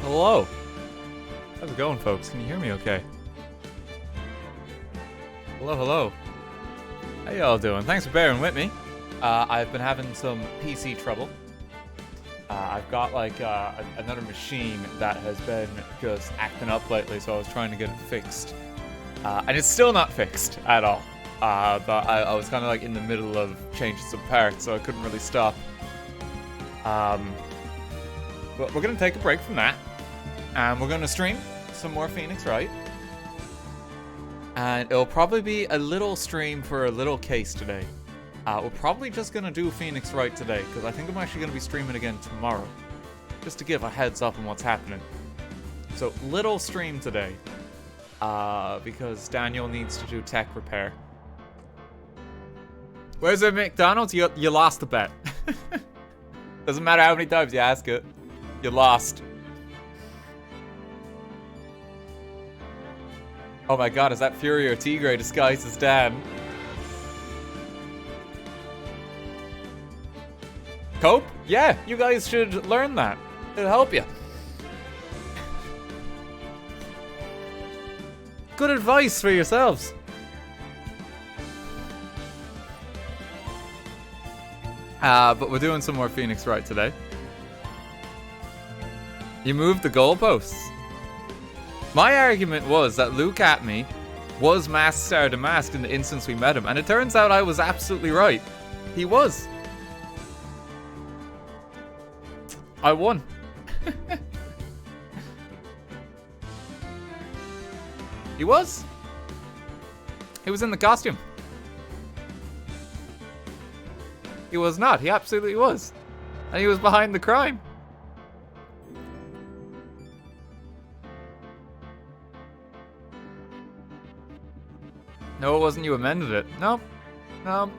Hello. How's it going, folks? Can you hear me okay? Hello, hello. How y'all doing? Thanks for bearing with me. I've been having some PC trouble. I've got like another machine that has been just acting up lately, so I was trying to get it fixed. And it's still not fixed at all. But I was kind of like in the middle of changing some parts, so I couldn't really stop. But we're going to take a break from that. And we're going to stream some more Phoenix Wright. And it'll probably be a little stream for a little case today. We're probably just going to do Phoenix Wright today, because I think I'm actually going to be streaming again tomorrow. Just to give a heads up on what's happening. So, little stream today. Because Daniel needs to do tech repair. Where's the McDonald's? You lost the bet. Doesn't matter how many times you ask it. You lost. Oh my god, is that Fury or Tigray disguised as Dan? Cope? Yeah, you guys should learn that. It'll help you. Good advice for yourselves. But we're doing some more Phoenix Wright today. You moved the goalposts. My argument was that Luke at me was Masked Star Damask in the instance we met him, and it turns out I was absolutely right. He was. I won. He was. He was in the costume. He was not. He absolutely was. And he was behind the crime. No, it wasn't. You amended it. No. No.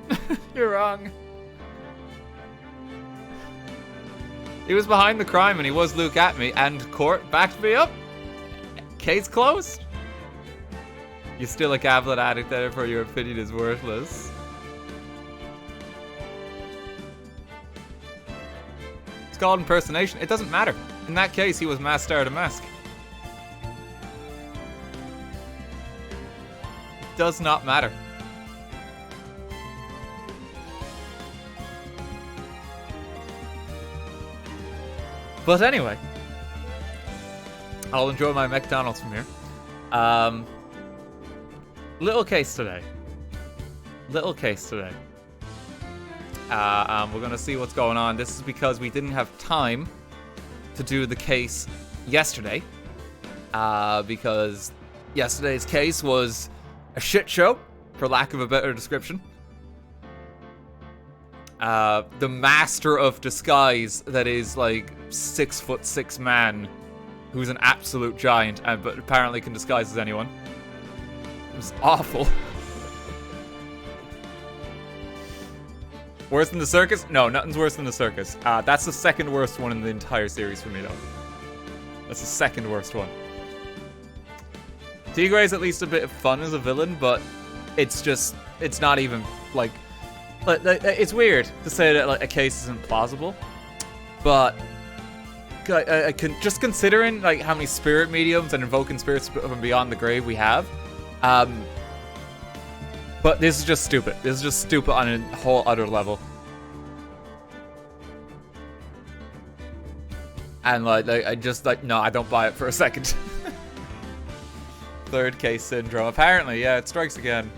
You're wrong. He was behind the crime and he was Luke at me, and court backed me up. Case closed. You're still a Gablet addict, therefore your opinion is worthless. It's called impersonation. It doesn't matter. In that case, he was Masked Star Damask. Does not matter. But anyway, I'll enjoy my McDonald's from here. Little case today. Little case today. We're gonna see what's going on. This is because we didn't have time to do the case yesterday. Because yesterday's case was a shit show, for lack of a better description. The master of disguise that is like 6'6" man, who's an absolute giant, but apparently can disguise as anyone. It was awful. Worse than the circus? No, nothing's worse than the circus. That's the second worst one in the entire series for me, though. That's the second worst one. Tigray's at least a bit of fun as a villain, but it's not even, like, it's weird to say that like a case isn't plausible, but I can, just considering like how many spirit mediums and invoking spirits from beyond the grave we have, but this is just stupid. This is just stupid on a whole other level. And like I just no, I don't buy it for a second. Third case syndrome. Apparently, yeah, it strikes again.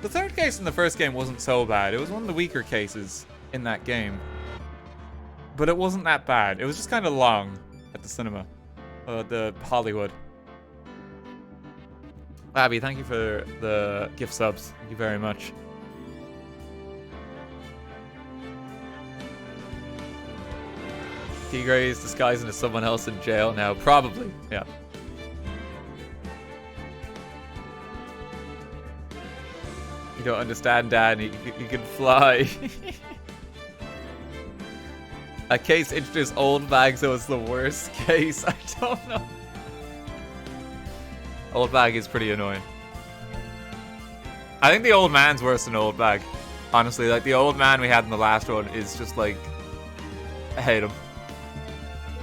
The third case in the first game wasn't so bad. It was one of the weaker cases in that game. But it wasn't that bad. It was just kind of long at the cinema. The Hollywood. Abby, thank you for the gift subs. Thank you very much. Tigray is disguising as someone else in jail now. Probably, yeah. You don't understand, Dan. You can fly. A case introduced old bag, so it's the worst case. I don't know. Old bag is pretty annoying. I think the old man's worse than old bag. Honestly, like the old man we had in the last one is just like, I hate him.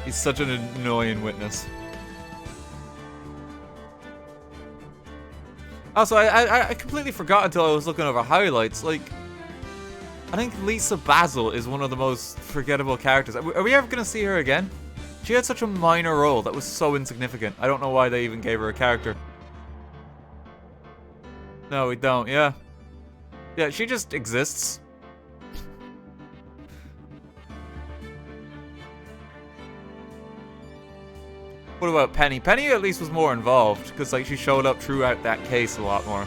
He's such an annoying witness. Also, I completely forgot until I was looking over highlights. Like, I think Lisa Basil is one of the most forgettable characters. Are we ever going to see her again? She had such a minor role that was so insignificant. I don't know why they even gave her a character. No, we don't, yeah. Yeah, she just exists. What about Penny? Penny at least was more involved, because like she showed up throughout that case a lot more.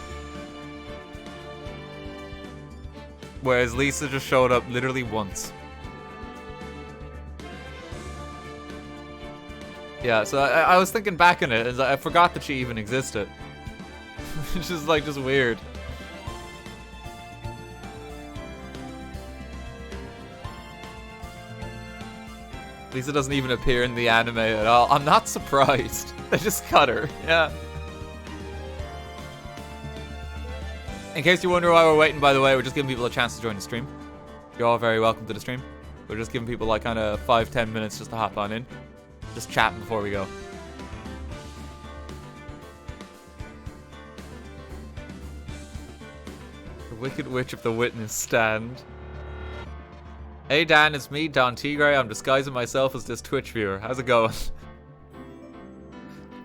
Whereas Lisa just showed up literally once. Yeah, so I was thinking back on it, and I forgot that she even existed. It's just like, just weird. Lisa doesn't even appear in the anime at all. I'm not surprised. They just cut her, yeah. In case you wonder why we're waiting, by the way, we're just giving people a chance to join the stream. You're all very welcome to the stream. We're just giving people like kind of 5-10 minutes just to hop on in. Just chatting before we go. The Wicked Witch of the Witness stand. Hey Dan, it's me, Don Tigray. I'm disguising myself as this Twitch viewer. How's it going?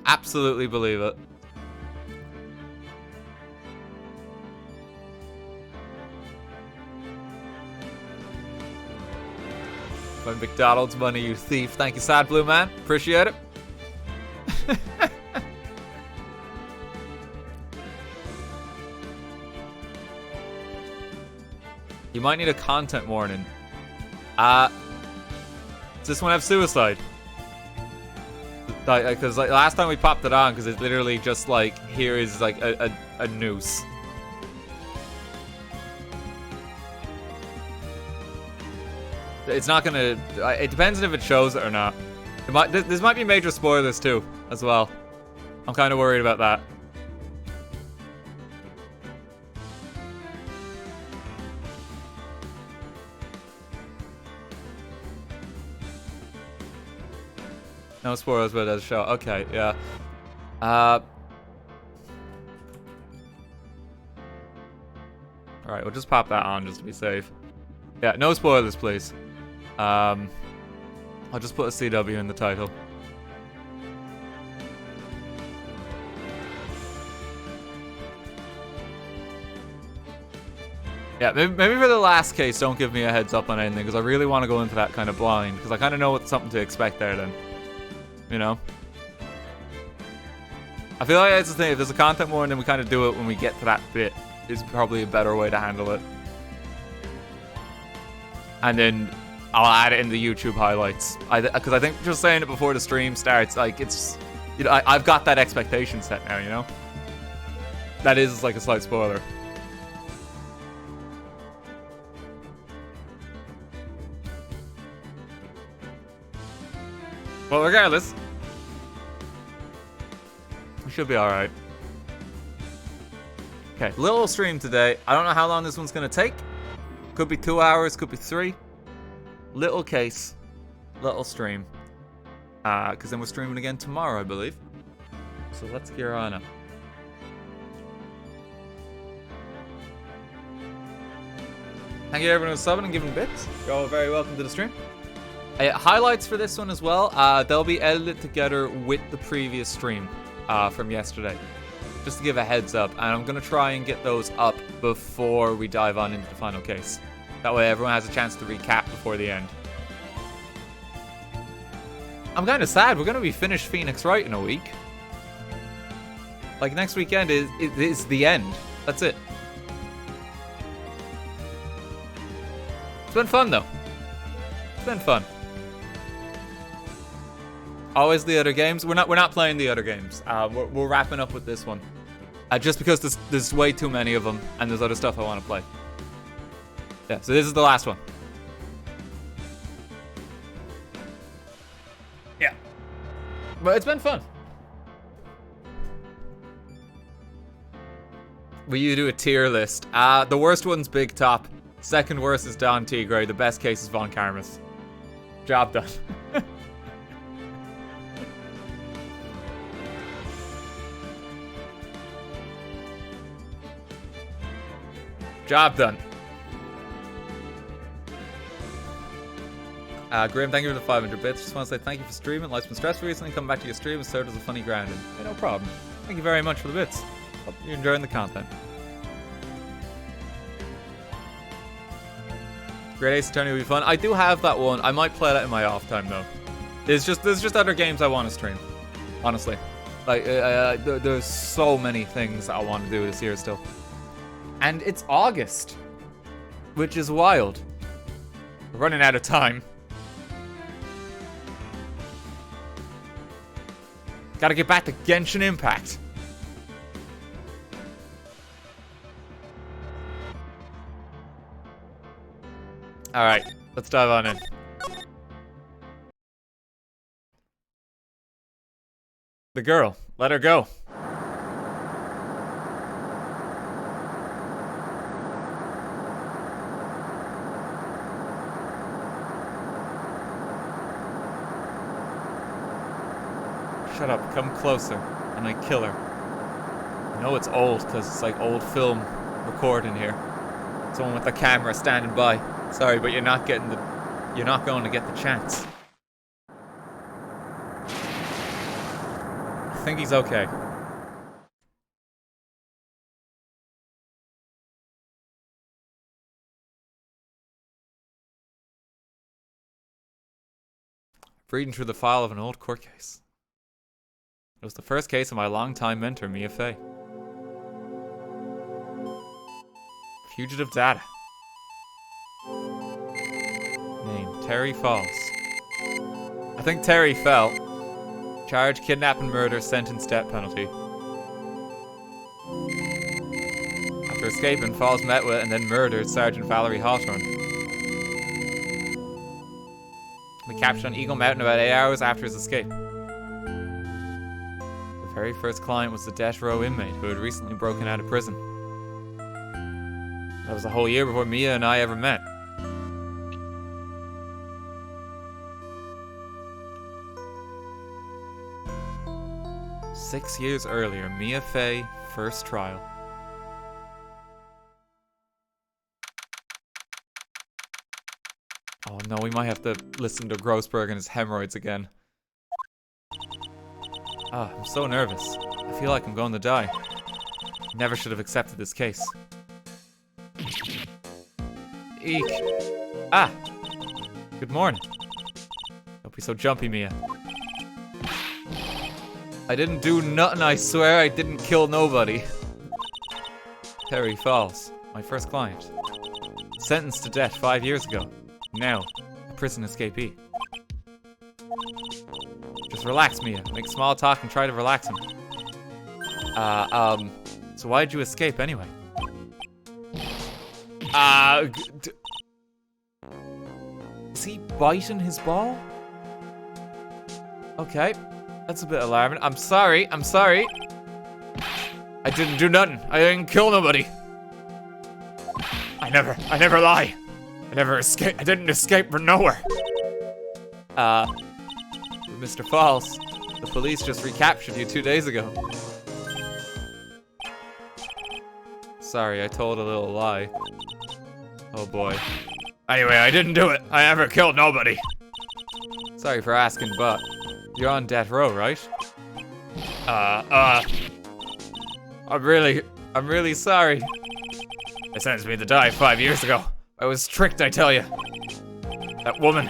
Absolutely believe it. My McDonald's money, you thief. Thank you, Sad Blue Man. Appreciate it. You might need a content warning. Does this one have suicide? Because like last time we popped it on, because it's literally just like, here is like a noose. It's not gonna. It depends if it shows it or not. This might be major spoilers too, as well. I'm kind of worried about that. No spoilers, but there's a show. Okay, yeah. Alright, we'll just pop that on just to be safe. Yeah, no spoilers, please. I'll just put a CW in the title. Yeah, maybe for the last case, don't give me a heads up on anything, because I really want to go into that kind of blind, because I kind of know what's something to expect there then. You know? I feel like that's the thing, if there's a content warning, then we kind of do it when we get to that bit, is probably a better way to handle it. And then I'll add it in the YouTube highlights. Because I think just saying it before the stream starts, like, it's... You know, I've got that expectation set now, you know? That is, like, a slight spoiler. Well, regardless, we should be alright. Okay, little stream today. I don't know how long this one's gonna take. Could be 2 hours, could be 3. Little case, little stream. Because then we're streaming again tomorrow, I believe. So let's gear on up. Thank you everyone who's subbing and giving bits. You're all very welcome to the stream. Highlights for this one as well. They'll be edited together with the previous stream from yesterday. Just to give a heads up. And I'm going to try and get those up before we dive on into the final case. That way everyone has a chance to recap before the end. I'm kind of sad. We're going to be finished Phoenix Wright in a week. Like, next weekend is the end. That's it. It's been fun, though. It's been fun. Always the other games. We're not playing the other games. We're wrapping up with this one. Just because there's way too many of them, and there's other stuff I want to play. Yeah, so this is the last one. Yeah. But it's been fun. Will you do a tier list? The worst one's Big Top. Second worst is Don Tigray. The best case is Von Karmas. Job done. Job done. Graham, thank you for the 500 bits. Just want to say thank you for streaming. Life's been stressful recently. Coming back to your stream has served as a funny grounding. Hey, no problem. Thank you very much for the bits. Hope you're enjoying the content. Great Ace Attorney will be fun. I do have that one. I might play that in my off time though. There's just other games I want to stream. Honestly, like there's so many things I want to do this year still, and it's August, which is wild. We're running out of time. Gotta get back to Genshin Impact. Alright, let's dive on in. The girl, let her go. Shut up, come closer, and I kill her. I know it's old, because it's like old film recording here. Someone with the camera standing by. Sorry, but you're not going to get the chance. I think he's okay. Reading through the file of an old court case. It was the first case of my longtime mentor, Mia Fey. Fugitive data. Name, Terry Falls. I think Terry fell. Charge, kidnapping, murder, sentence, death penalty. After escaping, Falls met with and then murdered Sergeant Valerie Hawthorne. We captured on Eagle Mountain about 8 hours after his escape. The very first client was the death row inmate who had recently broken out of prison. That was a whole year before Mia and I ever met. Six years earlier, Mia Fey, first trial. Oh no, we might have to listen to Grossberg and his hemorrhoids again. Ah, I'm so nervous. I feel like I'm going to die. Never should have accepted this case. Eek. Ah! Good morning. Don't be so jumpy, Mia. I didn't do nothing, I swear. I didn't kill nobody. Terry Falls, my first client. Sentenced to death 5 years ago. Now, a prison escapee. Just relax, Mia. Make small talk and try to relax him. So why did you escape anyway? Is he biting his ball? Okay, that's a bit alarming. I'm sorry. I didn't do nothing. I didn't kill nobody. I never lie. I never escaped. I didn't escape from nowhere. Mr. Falls, the police just recaptured you 2 days ago. Sorry, I told a little lie. Oh boy. Anyway, I didn't do it. I never killed nobody. Sorry for asking, but you're on death row, right? I'm really sorry. They sentenced me to die 5 years ago. I was tricked, I tell you. That woman,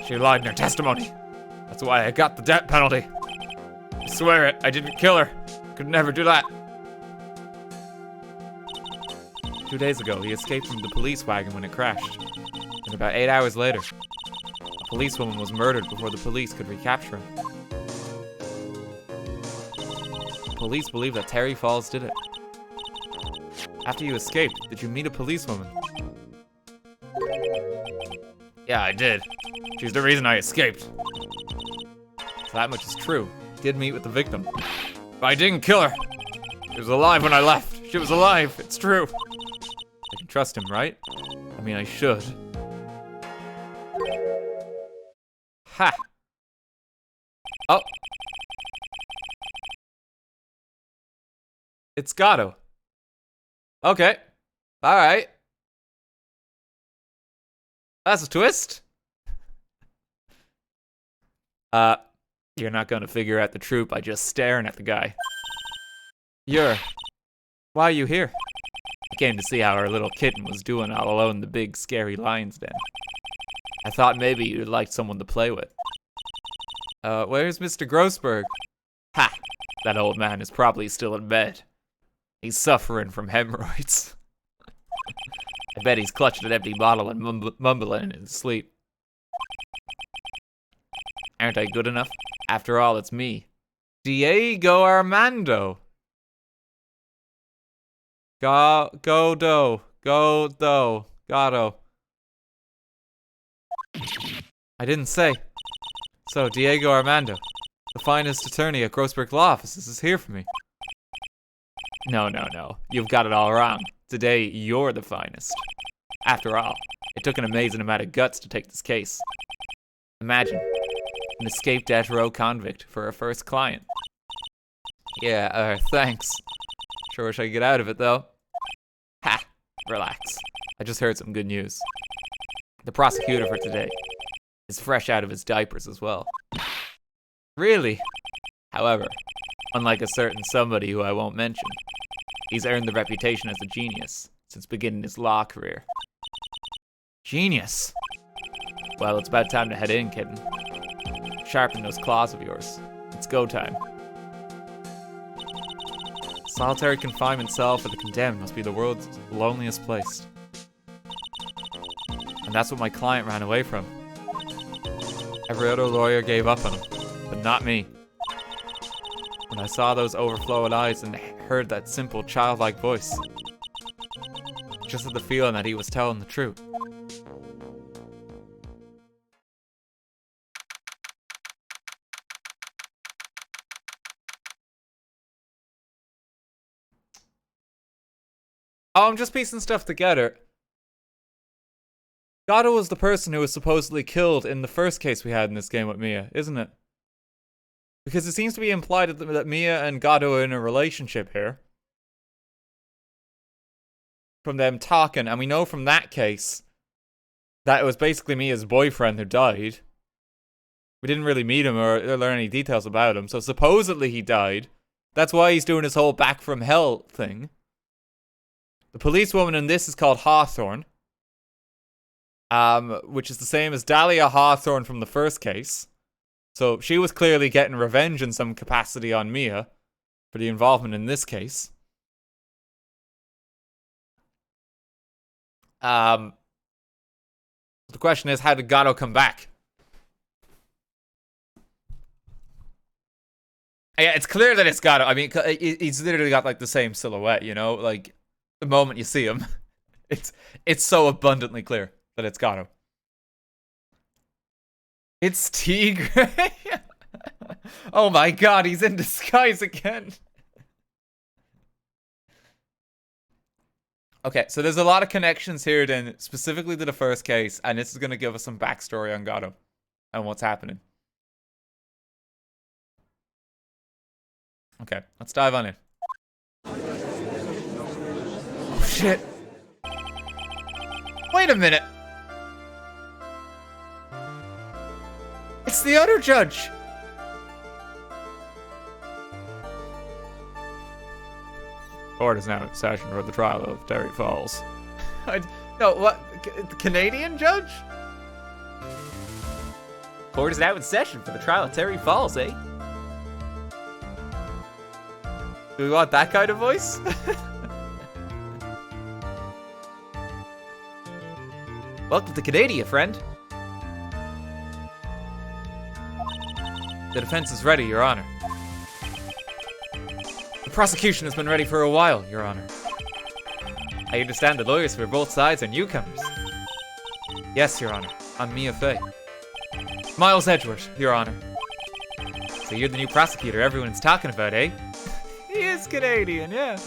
she lied in her testimony. That's why I got the death penalty. I swear it, I didn't kill her. Could never do that. 2 days ago, he escaped from the police wagon when it crashed. And about 8 hours later, a policewoman was murdered before the police could recapture him. Police believe that Terry Falls did it. After you escaped, did you meet a policewoman? Yeah, I did. She's the reason I escaped. So that much is true. I did meet with the victim. But I didn't kill her. She was alive when I left. She was alive. It's true. I can trust him, right? I mean, I should. Ha! Oh. It's Gato. Okay. Alright. That's a twist. You're not gonna figure out the truth by just staring at the guy. Why are you here? I came to see how our little kitten was doing all alone in the big, scary lion's den. I thought maybe you'd like someone to play with. Where's Mr. Grossberg? Ha! That old man is probably still in bed. He's suffering from hemorrhoids. I bet he's clutching an empty bottle and mumbling in his sleep. Aren't I good enough? After all, it's me. Diego Armando. Gatto. I didn't say. So, Diego Armando, the finest attorney at Grossberg Law Offices, is here for me. No. You've got it all wrong. Today, you're the finest. After all, it took an amazing amount of guts to take this case. Imagine, an escaped death row convict for our first client. Yeah, thanks. Sure wish I could get out of it, though. Ha! Relax. I just heard some good news. The prosecutor for today is fresh out of his diapers as well. Really? However, unlike a certain somebody who I won't mention, he's earned the reputation as a genius since beginning his law career. Genius? Well, it's about time to head in, kitten. Sharpen those claws of yours. It's go time. Solitary confinement cell for the condemned must be the world's loneliest place. And that's what my client ran away from. Every other lawyer gave up on him, but not me. When I saw those overflowing eyes and heard that simple, childlike voice, just had the feeling that he was telling the truth. Oh, I'm just piecing stuff together. Gatto was the person who was supposedly killed in the first case we had in this game with Mia, isn't it? Because it seems to be implied that Mia and Gatto are in a relationship here. From them talking, and we know from that case that it was basically Mia's boyfriend who died. We didn't really meet him or learn any details about him, so supposedly he died. That's why he's doing his whole back from hell thing. The policewoman in this is called Hawthorne. Which is the same as Dahlia Hawthorne from the first case. So she was clearly getting revenge in some capacity on Mia for the involvement in this case. The question is, how did Gatto come back? Yeah, it's clear that it's Gatto. I mean, he's literally got like the same silhouette, you know? Like, the moment you see him, it's so abundantly clear that it's Gatto. It's Tigre. Oh my god, he's in disguise again. Okay, so there's a lot of connections here then, specifically to the first case, and this is going to give us some backstory on Gatto and what's happening. Okay, let's dive on in. Oh shit. Wait a minute. It's the other judge. Court is now in session for the trial of Terry Falls. No, what? The Canadian judge? Court is now in session for the trial of Terry Falls, eh? Do we want that kind of voice? Welcome to Canada, friend. The defense is ready, Your Honor. The prosecution has been ready for a while, Your Honor. I understand the lawyers for both sides are newcomers. Yes, Your Honor. I'm Mia Fey. Miles Edgeworth, Your Honor. So you're the new prosecutor everyone's talking about, eh? He is Canadian, yeah.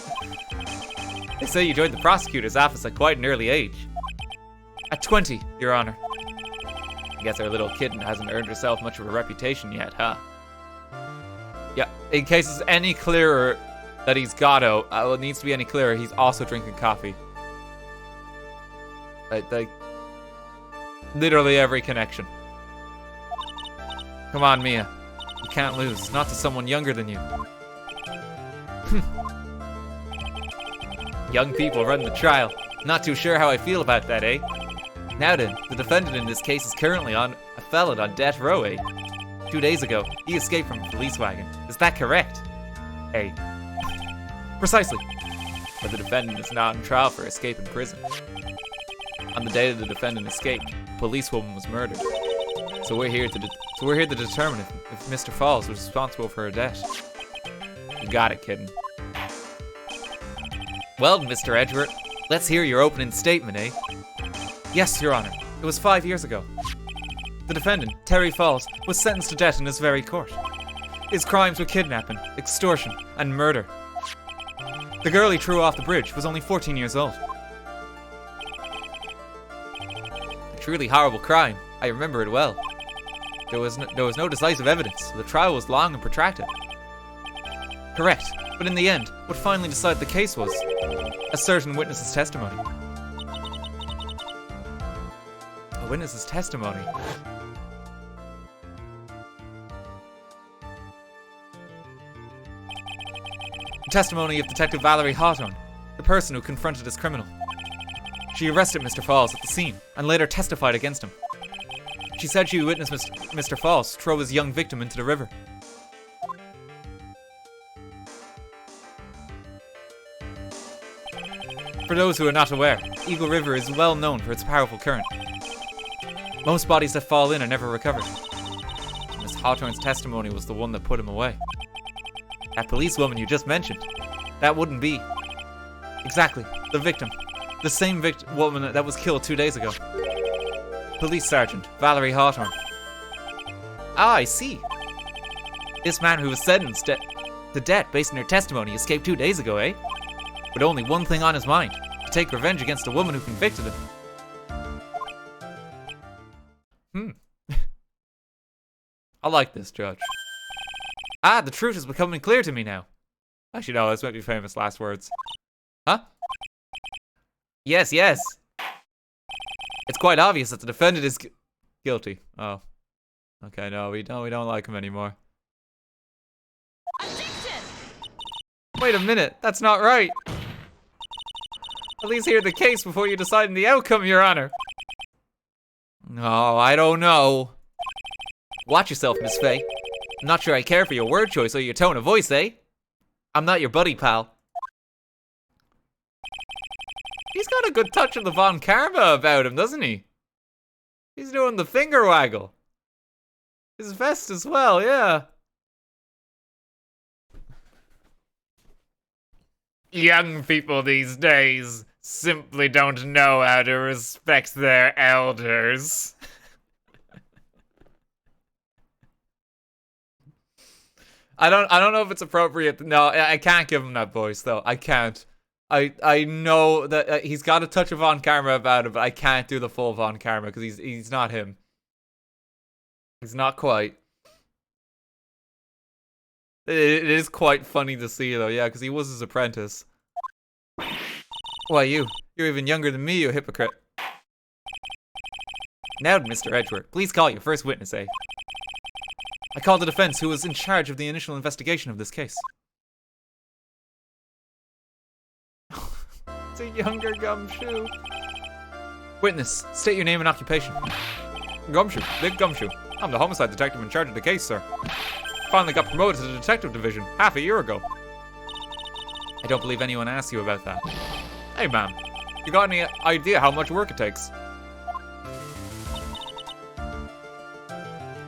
They say you joined the prosecutor's office at quite an early age. At 20, Your Honor. I guess our little kitten hasn't earned herself much of a reputation yet, huh? Yeah, in case it's any clearer that he's Gatto, well, it needs to be any clearer, he's also drinking coffee. Like, literally every connection. Come on, Mia. You can't lose, not to someone younger than you. Young people run the trial. Not too sure how I feel about that, eh? Now then, the defendant in this case is currently a felon on death row, eh? 2 days ago, he escaped from a police wagon. Is that correct? Eh. Precisely. But the defendant is not on trial for escape in prison. On the day that the defendant escaped, a policewoman was murdered. So we're here to determine if Mr. Falls was responsible for her death. You got it, kitten. Well, Mr. Edgeworth, let's hear your opening statement, eh? Yes, Your Honor. It was 5 years ago. The defendant, Terry Falls, was sentenced to death in this very court. His crimes were kidnapping, extortion, and murder. The girl he threw off the bridge was only 14 years old. A truly horrible crime. I remember it well. There was no decisive evidence, so the trial was long and protracted. Correct, but in the end, what finally decided the case was a certain witness's testimony. A witness's testimony? The testimony of Detective Valerie Hawthorne, the person who confronted this criminal. She arrested Mr. Falls at the scene and later testified against him. She said she witnessed Mr. Falls throw his young victim into the river. For those who are not aware, Eagle River is well known for its powerful current. Most bodies that fall in are never recovered. Miss Hawthorne's testimony was the one that put him away. That policewoman you just mentioned, that wouldn't be. Exactly, the victim. The same woman that was killed 2 days ago. Police Sergeant Valerie Hawthorne. Ah, I see. This man who was sentenced to death based on her testimony escaped 2 days ago, eh? With only one thing on his mind, to take revenge against the woman who convicted him. I like this, Judge. Ah, the truth is becoming clear to me now. Actually, no, this might be famous last words. Huh? Yes, yes. It's quite obvious that the defendant is guilty. Oh. Okay, no, we don't like him anymore. Objection! Wait a minute, that's not right. At least hear the case before you decide on the outcome, Your Honor. No, I don't know. Watch yourself, Miss Faye. I'm not sure I care for your word choice or your tone of voice, eh? I'm not your buddy, pal. He's got a good touch of the Von Karma about him, doesn't he? He's doing the finger waggle. His vest as well, yeah. Young people these days simply don't know how to respect their elders. I don't know if it's appropriate. No, I can't give him that voice though. I can't. I know that he's got a touch of Von Karma about him, but I can't do the full Von Karma because he's not him. He's not quite. It is quite funny to see though, yeah, because he was his apprentice. Why you're even younger than me, you hypocrite. Now, Mr. Edgeworth, please call your first witness, eh? I called the defense who was in charge of the initial investigation of this case. It's a younger Gumshoe. Witness, state your name and occupation. Gumshoe, Big Gumshoe. I'm the homicide detective in charge of the case, sir. Finally got promoted to the detective division half a year ago. I don't believe anyone asked you about that. Hey, ma'am, you got any idea how much work it takes?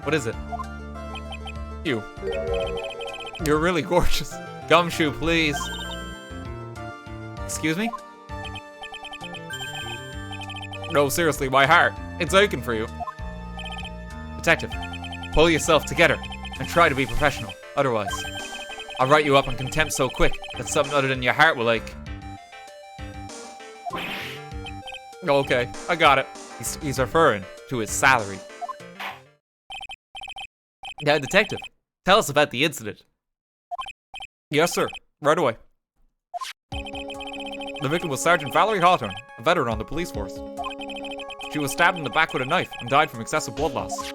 What is it? You're really gorgeous. Gumshoe, please. Excuse me? No, seriously, my heart. It's aching for you. Detective, pull yourself together and try to be professional. Otherwise, I'll write you up in contempt so quick that something other than your heart will ache. Okay, I got it. He's referring to his salary. Now, detective, tell us about the incident. Yes, sir. Right away. The victim was Sergeant Valerie Hawthorne, a veteran on the police force. She was stabbed in the back with a knife and died from excessive blood loss.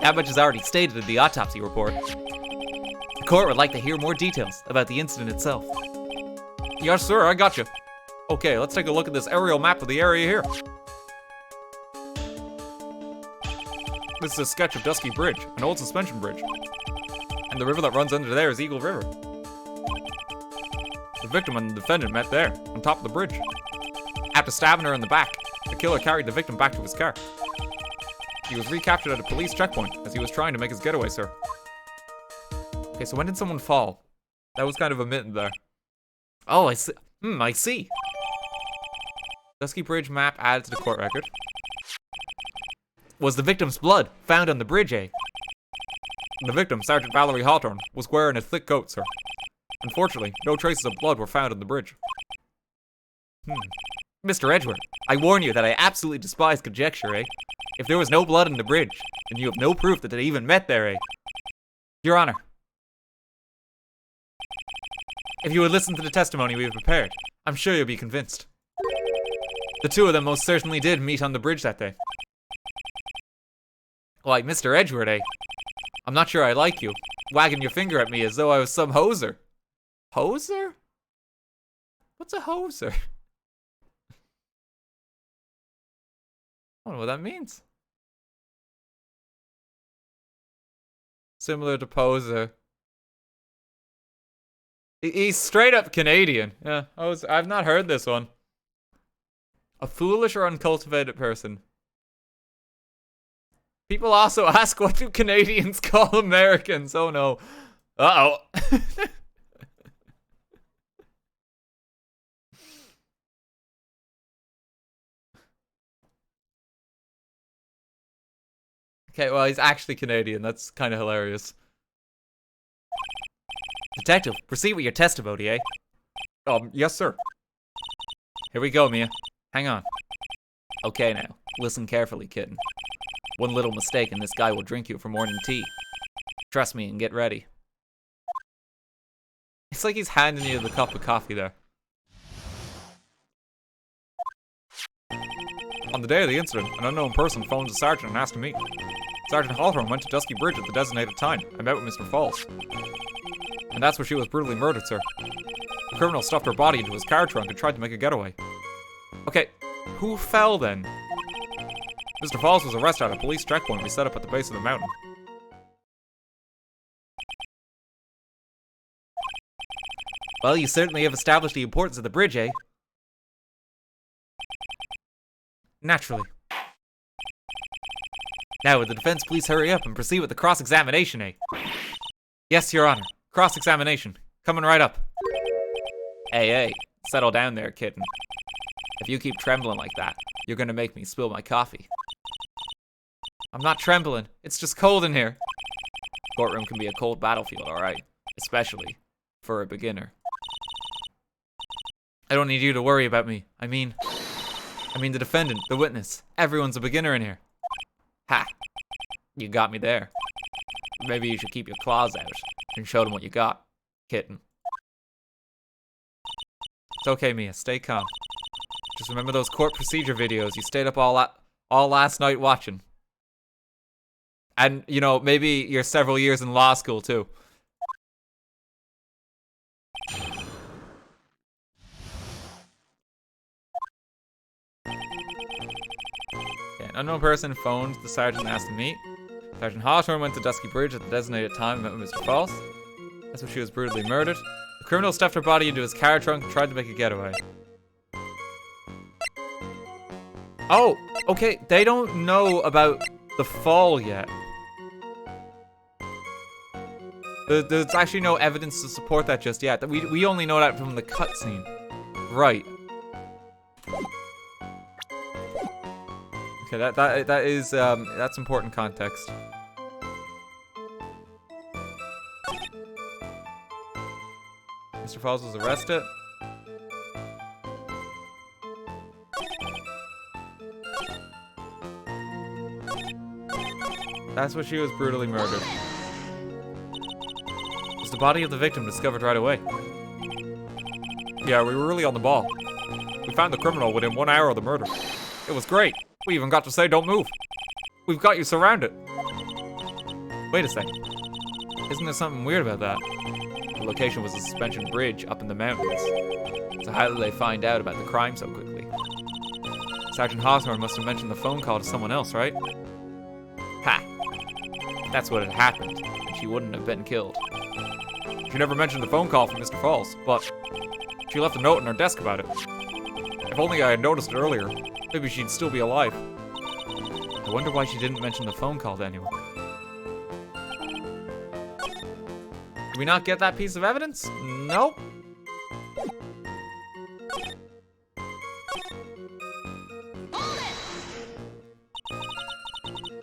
That much is already stated in the autopsy report. The court would like to hear more details about the incident itself. Yes, sir, I got you. Okay, let's take a look at this aerial map of the area here. This is a sketch of Dusky Bridge, an old suspension bridge. And the river that runs under there is Eagle River. The victim and the defendant met there, on top of the bridge. After stabbing her in the back, the killer carried the victim back to his car. He was recaptured at a police checkpoint as he was trying to make his getaway, sir. Okay, so when did someone fall? That was kind of omitted there. Oh, I see. I see. Dusky Bridge map added to the court record. Was the victim's blood found on the bridge, eh? The victim, Sergeant Valerie Hawthorne, was wearing a thick coat, sir. Unfortunately, no traces of blood were found on the bridge. Mr. Edgeworth, I warn you that I absolutely despise conjecture, eh? If there was no blood on the bridge, then you have no proof that they even met there, eh? Your Honor, if you would listen to the testimony we have prepared, I'm sure you'll be convinced. The two of them most certainly did meet on the bridge that day. Like, Mr. Edgeworth, eh? I'm not sure I like you, wagging your finger at me as though I was some hoser. Hoser? What's a hoser? I don't know what that means. Similar to poser. He's straight up Canadian. Yeah, I've not heard this one. A foolish or uncultivated person. People also ask, what do Canadians call Americans? Oh no. Uh-oh. Okay, well, he's actually Canadian. That's kind of hilarious. Detective, proceed with your testimony, eh? Yes, sir. Here we go, Mia. Hang on. Okay, now. Listen carefully, kitten. One little mistake and this guy will drink you for morning tea. Trust me and get ready. It's like he's handing you the cup of coffee there. On the day of the incident, an unknown person phoned the sergeant and asked to meet. Sergeant Hawthorne went to Dusky Bridge at the designated time and met with Mr. Falls. And that's where she was brutally murdered, sir. The criminal stuffed her body into his car trunk and tried to make a getaway. Okay, who fell then? Mr. Falls was arrested at a police checkpoint we set up at the base of the mountain. Well, you certainly have established the importance of the bridge, eh? Naturally. Now, would the defense please hurry up and proceed with the cross-examination, eh? Yes, Your Honor. Cross-examination. Coming right up. Hey, settle down there, kitten. If you keep trembling like that, you're gonna make me spill my coffee. I'm not trembling. It's just cold in here. Courtroom can be a cold battlefield, alright? Especially for a beginner. I don't need you to worry about me. I mean the defendant, the witness. Everyone's a beginner in here. Ha! You got me there. Maybe you should keep your claws out and show them what you got, kitten. It's okay, Mia. Stay calm. Just remember those court procedure videos you stayed up all last night watching. And, you know, maybe your several years in law school, too. Okay, an unknown person phoned the sergeant and asked to meet. Sergeant Hawthorne went to Dusky Bridge at the designated time and met with Mr. Falls. That's where she was brutally murdered. The criminal stuffed her body into his car trunk and tried to make a getaway. Oh, okay, they don't know about the fall yet. There's actually no evidence to support that just yet. We only know that from the cutscene. Right. Okay, that is that's important context. Mr. Falls was arrested. That's where she was brutally murdered. Was the body of the victim discovered right away? Yeah, we were really on the ball. We found the criminal within 1 hour of the murder. It was great. We even got to say don't move. We've got you surrounded. Wait a second. Isn't there something weird about that? The location was a suspension bridge up in the mountains. So how did they find out about the crime so quickly? Sergeant Hawthorne must have mentioned the phone call to someone else, right? Ha! That's what had happened, and she wouldn't have been killed. She never mentioned the phone call from Mr. Falls, but she left a note on her desk about it. If only I had noticed it earlier, maybe she'd still be alive. I wonder why she didn't mention the phone call to anyone. Did we not get that piece of evidence? Nope.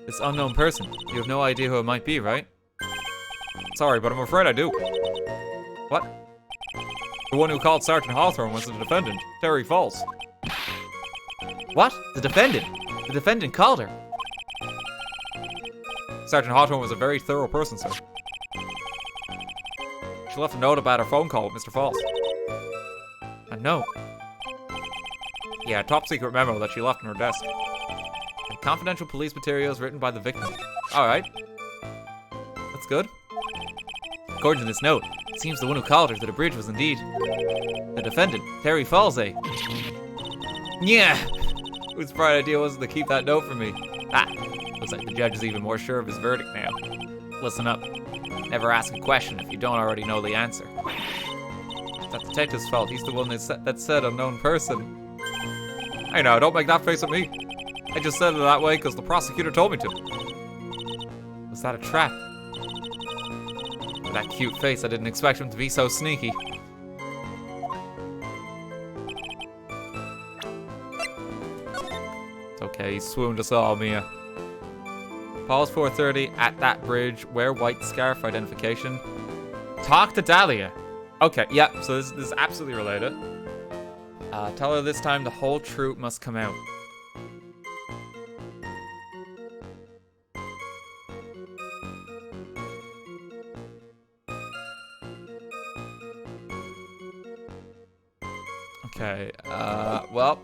This unknown person. You have no idea who it might be, right? Sorry, but I'm afraid I do. What? The one who called Sergeant Hawthorne was the defendant, Terry Falls. What? The defendant? The defendant called her. Sergeant Hawthorne was a very thorough person, sir. She left a note about her phone call with Mr. Falls. A note? Yeah, a top secret memo that she left on her desk. And confidential police materials written by the victim. Alright. That's good. According to this note, it seems the one who called her to the bridge was indeed the defendant, Terry Falls, eh? Yeah! Whose bright idea was it to keep that note from me? Ah! Looks like the judge is even more sure of his verdict now. Listen up. Never ask a question if you don't already know the answer. It's that detective's fault. He's the one that said unknown person. Hey now, don't make that face at me. I just said it that way because the prosecutor told me to. Was that a trap? With that cute face, I didn't expect him to be so sneaky. It's okay, he swooned us all, Mia. Paul's 4:30 at that bridge. Wear white scarf identification. Talk to Dahlia. Okay, yeah, so this is absolutely related. Tell her this time the whole truth must come out. Okay, well.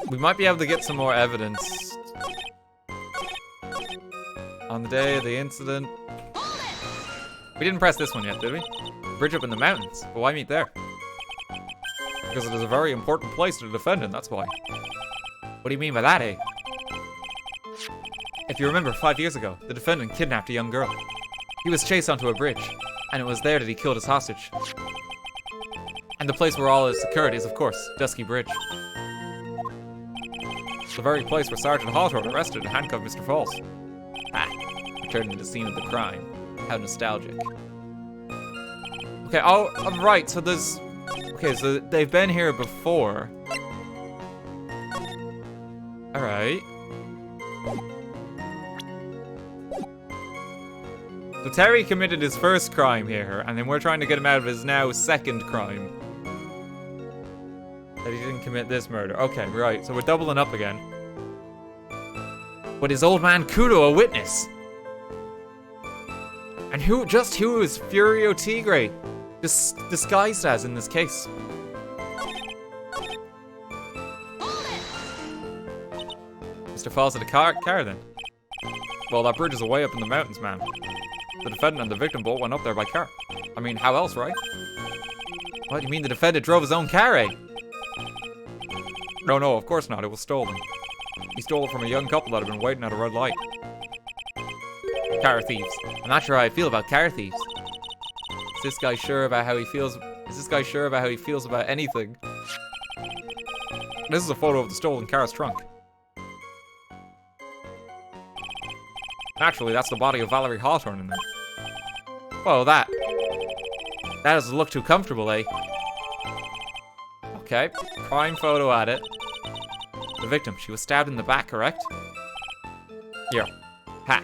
We might be able to get some more evidence. On the day of the incident. We didn't press this one yet, did we? Bridge up in the mountains. But why meet there? Because it is a very important place to the defendant, that's why. What do you mean by that, eh? If you remember, 5 years ago, the defendant kidnapped a young girl. He was chased onto a bridge, and it was there that he killed his hostage. And the place where all is occurred is, of course, Dusky Bridge. The very place where Sergeant Hawthorne arrested and handcuffed Mr. Falls. Ah, returned to the scene of the crime. How nostalgic. Okay, oh, right, so there's... Okay, so they've been here before. Alright. So Terry committed his first crime here, and then we're trying to get him out of his now second crime. That he didn't commit this murder. Okay, right, so we're doubling up again. But is old man Kudo a witness? And who is Furio Tigre disguised as in this case? Mr. Falls at a car then? Well, that bridge is way up in the mountains, man. The defendant and the victim both went up there by car. I mean, how else, right? What do you mean the defendant drove his own car, eh? No, of course not. It was stolen. He stole it from a young couple that had been waiting at a red light. Car thieves. I'm not sure how I feel about car thieves. Is this guy sure about how he feels? Is this guy sure about how he feels about anything? This is a photo of the stolen car's trunk. Naturally, that's the body of Valerie Hawthorne in there. Whoa, that doesn't look too comfortable, eh? Okay, prime photo at it. The victim, she was stabbed in the back, correct? Here. Ha!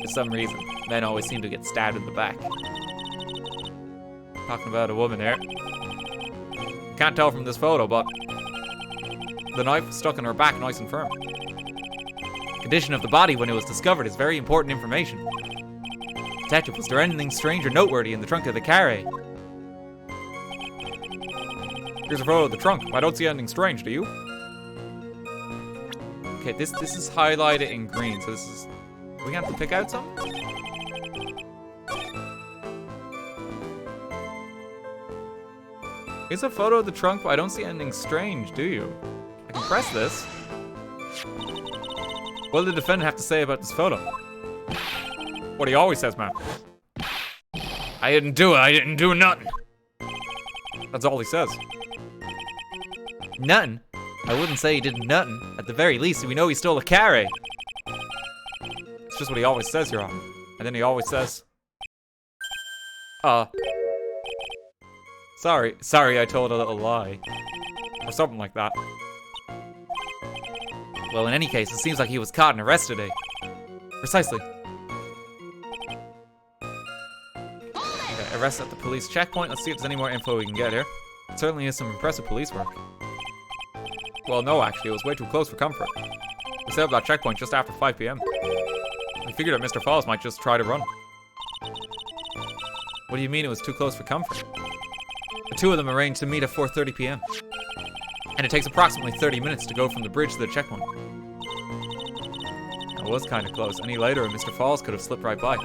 For some reason, men always seem to get stabbed in the back. Talking about a woman there. Can't tell from this photo, but the knife was stuck in her back nice and firm. Condition of the body when it was discovered is very important information. Detective, was there anything strange or noteworthy in the trunk of the car, eh? Here's a photo of the trunk. I don't see anything strange, do you? Okay, this is highlighted in green, so this is... Are we gonna have to pick out something? Here's a photo of the trunk, but I don't see anything strange, do you? I can press this. What did the defendant have to say about this photo? What he always says, man. I didn't do it. I didn't do nothing. That's all he says. Nothing? I wouldn't say he did nothing. At the very least, we know he stole a carry. It's just what he always says, Your Honor. And then he always says... Sorry, I told a little lie. Or something like that. Well, in any case, it seems like he was caught and arrested today. Precisely. Okay, arrest at the police checkpoint. Let's see if there's any more info we can get here. It certainly is some impressive police work. Well, no, actually, it was way too close for comfort. We set up that checkpoint just after 5 p.m. We figured that Mr. Falls might just try to run. What do you mean it was too close for comfort? The two of them arranged to meet at 4:30 p.m. And it takes approximately 30 minutes to go from the bridge to the checkpoint. It was kind of close. Any later, and Mr. Falls could have slipped right by.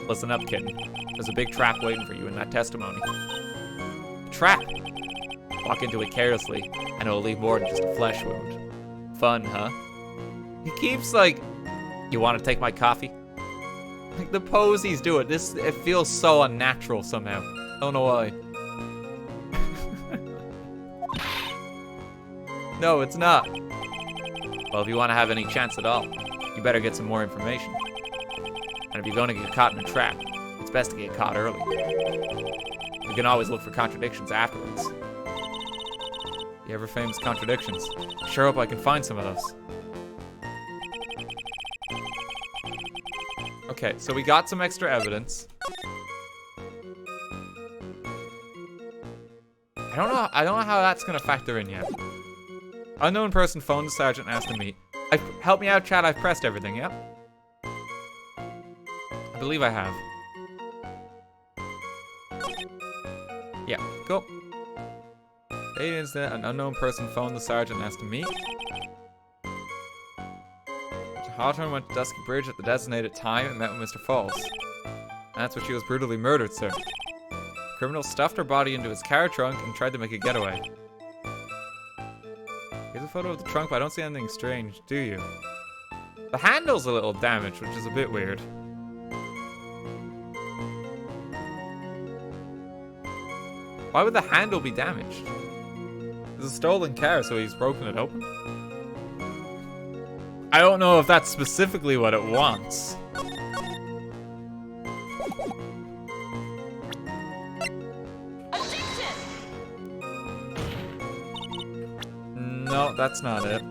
Listen up, kitten. There's a big trap waiting for you in that testimony. A trap? Walk into it carelessly, and it'll leave more than just a flesh wound. Fun, huh? He keeps like, you want to take my coffee? Like the pose he's doing, it feels so unnatural somehow. I don't know why. No, it's not. Well, if you want to have any chance at all, you better get some more information. And if you're going to get caught in a trap, it's best to get caught early. You can always look for contradictions afterwards. The ever famous contradictions. Sure hope I can find some of those. Okay, so we got some extra evidence. I don't know how that's gonna factor in yet. Unknown person phoned the sergeant and asked to meet. Help me out, chat. I've pressed everything, yep? I believe I have. Yeah, cool. Date incident, an unknown person phoned the sergeant and asked to meet. Hawthorne went to Dusky Bridge at the designated time and met with Mr. Falls. That's where she was brutally murdered, sir. The criminal stuffed her body into his car trunk and tried to make a getaway. Here's a photo of the trunk, but I don't see anything strange, do you? The handle's a little damaged, which is a bit weird. Why would the handle be damaged? It's a stolen car, so he's broken it open? I don't know if that's specifically what it wants. No, that's not it.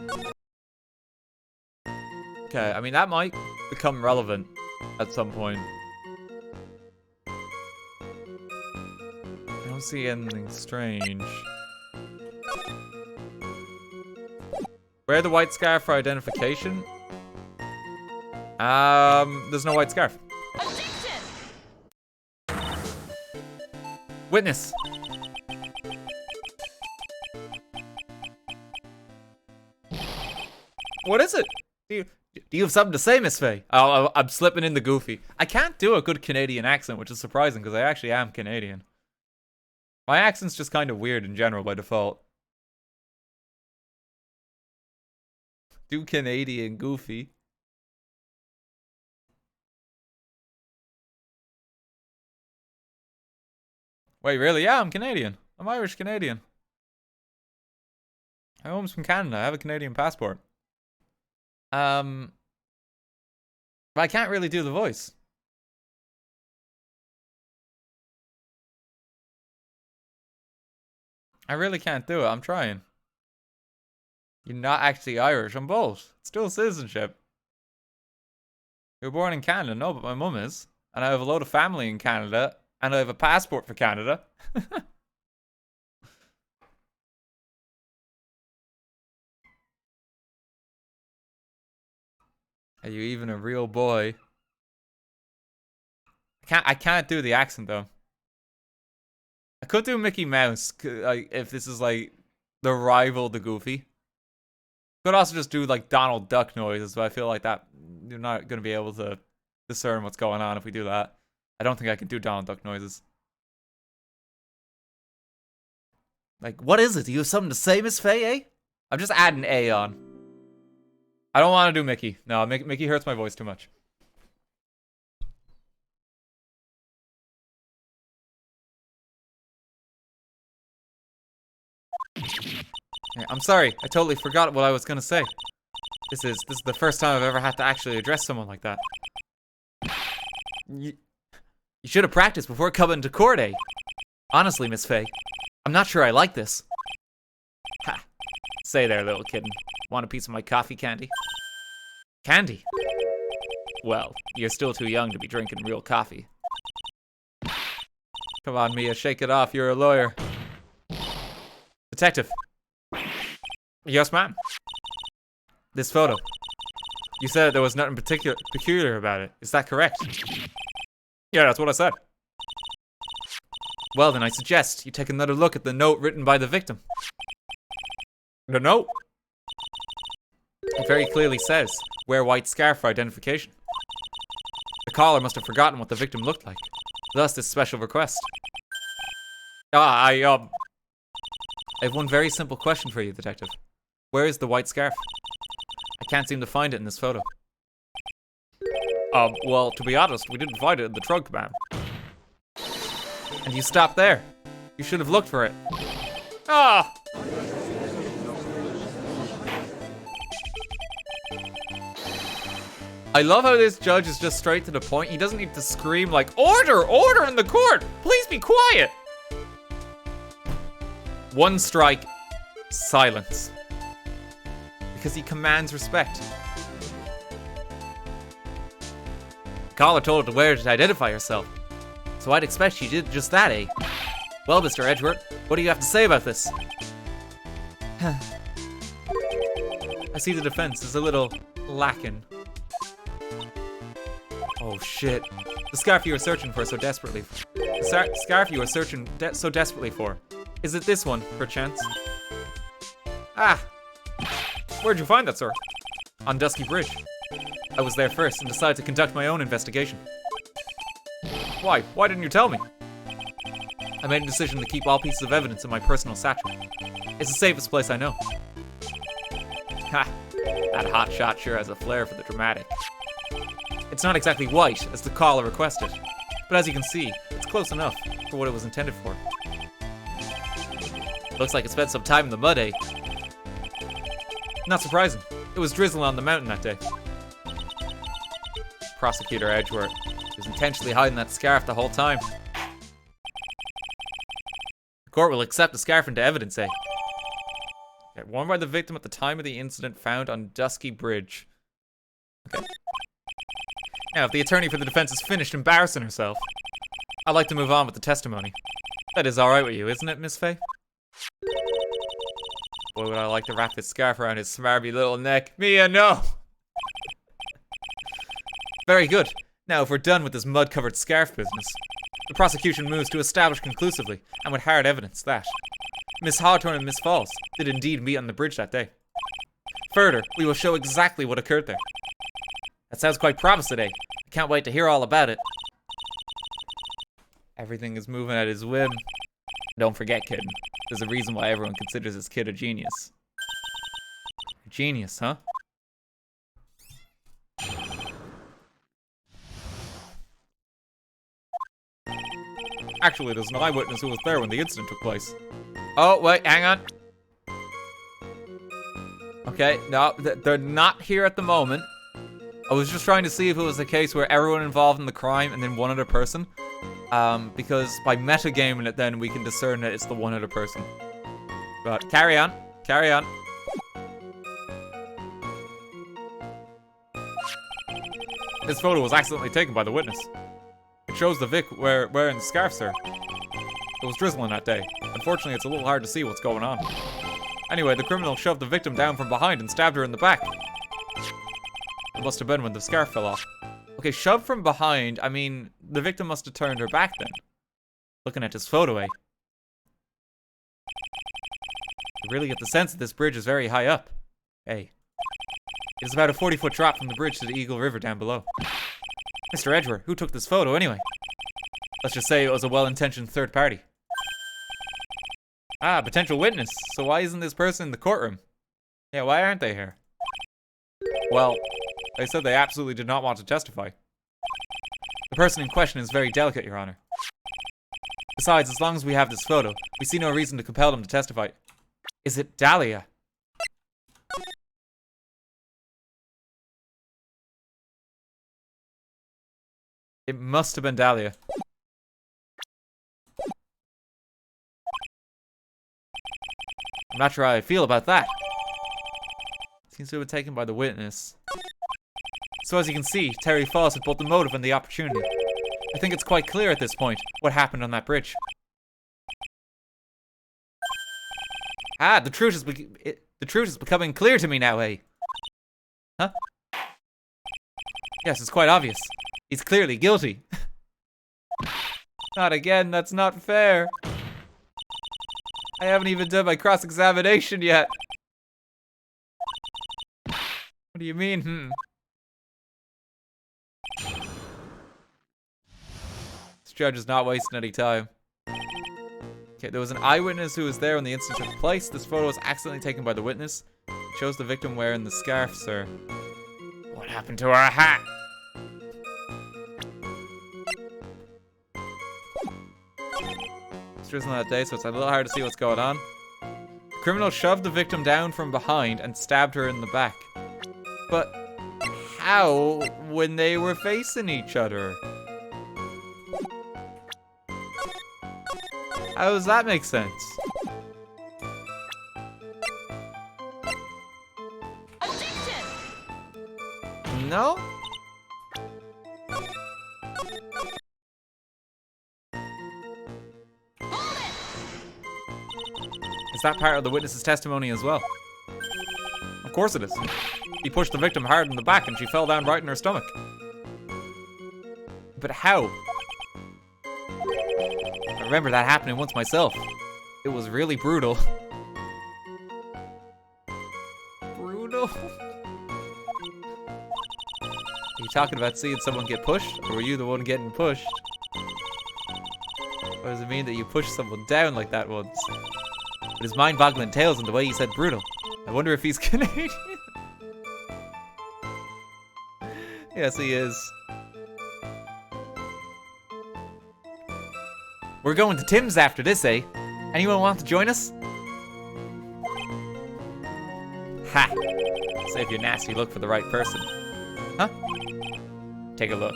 Okay, I mean, that might become relevant at some point. I don't see anything strange. Wear the white scarf for identification. There's no white scarf. Witness. What is it? Do you have something to say, Miss Faye? Oh, I'm slipping in the goofy. I can't do a good Canadian accent, which is surprising because I actually am Canadian. My accent's just kind of weird in general by default. Do Canadian goofy. Wait, really? Yeah, I'm Canadian. I'm Irish Canadian. My home's from Canada. I have a Canadian passport. But I can't really do the voice. I really can't do it. I'm trying. You're not actually Irish. I'm both. It's dual citizenship. You're born in Canada. No, but my mum is. And I have a load of family in Canada. And I have a passport for Canada. Are you even a real boy? I can't do the accent though. I could do Mickey Mouse, like, if this is, like, the rival to Goofy. Could also just do, like, Donald Duck noises, but I feel like that you're not going to be able to discern what's going on if we do that. I don't think I can do Donald Duck noises. Like, what is it? Do you have something to say, Miss Faye, eh? I'm just adding A on. I don't want to do Mickey. No, Mickey hurts my voice too much. I'm sorry. I totally forgot what I was gonna say. This is the first time I've ever had to actually address someone like that. You should have practiced before coming to court, eh? Honestly, Miss Faye, I'm not sure I like this. Ha. Say there, little kitten. Want a piece of my coffee candy? Candy? Well, you're still too young to be drinking real coffee. Come on, Mia, shake it off. You're a lawyer. Detective. Yes, ma'am. This photo. You said there was nothing peculiar about it. Is that correct? Yeah, that's what I said. Well, then I suggest you take another look at the note written by the victim. The note? It very clearly says, wear white scarf for identification. The caller must have forgotten what the victim looked like. Thus, this special request. I have one very simple question for you, detective. Where is the white scarf? I can't seem to find it in this photo. Well, to be honest, we didn't find it in the trunk, ma'am. And you stopped there. You should have looked for it. Ah! I love how this judge is just straight to the point. He doesn't need to scream like, order, order in the court. Please be quiet. One strike, silence. Because he commands respect. The caller told her to wear it to identify herself. So I'd expect she did just that, eh? Well, Mr. Edgeworth, what do you have to say about this? I see the defense is a little lacking. Oh shit. The scarf you were searching for so desperately. The scarf you were searching so desperately for. Is it this one, perchance? Ah! Where'd you find that, sir? On Dusky Bridge. I was there first and decided to conduct my own investigation. Why? Why didn't you tell me? I made a decision to keep all pieces of evidence in my personal satchel. It's the safest place I know. Ha! That hotshot sure has a flair for the dramatic. It's not exactly white, as the caller requested, but as you can see, it's close enough for what it was intended for. Looks like it spent some time in the mud, eh? Not surprising. It was drizzling on the mountain that day. Prosecutor Edgeworth was intentionally hiding that scarf the whole time. The court will accept the scarf into evidence, eh? Okay, worn by the victim at the time of the incident found on Dusky Bridge. Okay. Now, if the attorney for the defense is finished embarrassing herself, I'd like to move on with the testimony. That is alright with you, isn't it, Miss Faye? Boy, would I like to wrap this scarf around his smarmy little neck. Mia, no! Very good. Now, if we're done with this mud-covered scarf business, the prosecution moves to establish conclusively, and with hard evidence, that Miss Hawthorne and Miss Falls did indeed meet on the bridge that day. Further, we will show exactly what occurred there. That sounds quite promising, eh? I can't wait to hear all about it. Everything is moving at his whim. Don't forget, kid. There's a reason why everyone considers this kid a genius. A genius, huh? Actually, there's an eyewitness who was there when the incident took place. Oh, wait, hang on. Okay, no, they're not here at the moment. I was just trying to see if it was a case where everyone involved in the crime and then one other person. Because by metagaming it then we can discern that it's the one other person. But carry on, carry on. This photo was accidentally taken by the witness. It shows the Vic wearing the scarf, sir. It was drizzling that day. Unfortunately, it's a little hard to see what's going on. Anyway, the criminal shoved the victim down from behind and stabbed her in the back. It must have been when the scarf fell off. Okay, shoved from behind, I mean, the victim must have turned her back then. Looking at his photo, eh? You really get the sense that this bridge is very high up. Hey. It is about a 40-foot drop from the bridge to the Eagle River down below. Mr. Edgeworth, who took this photo anyway? Let's just say it was a well-intentioned third party. Ah, potential witness. So why isn't this person in the courtroom? Yeah, why aren't they here? Well, they said they absolutely did not want to testify. The person in question is very delicate, Your Honor. Besides, as long as we have this photo, we see no reason to compel them to testify. Is it Dahlia? It must have been Dahlia. I'm not sure how I feel about that. Seems to have been taken by the witness. So as you can see, Terry Foss had both the motive and the opportunity. I think it's quite clear at this point what happened on that bridge. Ah, the truth is becoming clear to me now, eh? Huh? Yes, it's quite obvious. He's clearly guilty. Not again, that's not fair. I haven't even done my cross-examination yet. What do you mean, This judge is not wasting any time. Okay, there was an eyewitness who was there when the incident took place. This photo was accidentally taken by the witness. It shows the victim wearing the scarf, sir. What happened to her hat? It's drizzling that day, so it's a little hard to see what's going on. The criminal shoved the victim down from behind and stabbed her in the back. But how when they were facing each other? How does that make sense? Objection! No? Is that part of the witness's testimony as well? Of course it is. He pushed the victim hard in the back and she fell down right in her stomach. But how? I remember that happening once myself. It was really brutal. Brutal? Are you talking about seeing someone get pushed? Or were you the one getting pushed? Or does it mean that you pushed someone down like that once? But his mind-boggling tales and the way he said brutal. I wonder if he's Canadian. Yes, he is. We're going to Tim's after this, eh? Anyone want to join us? Ha! Save your nasty look for the right person. Huh? Take a look.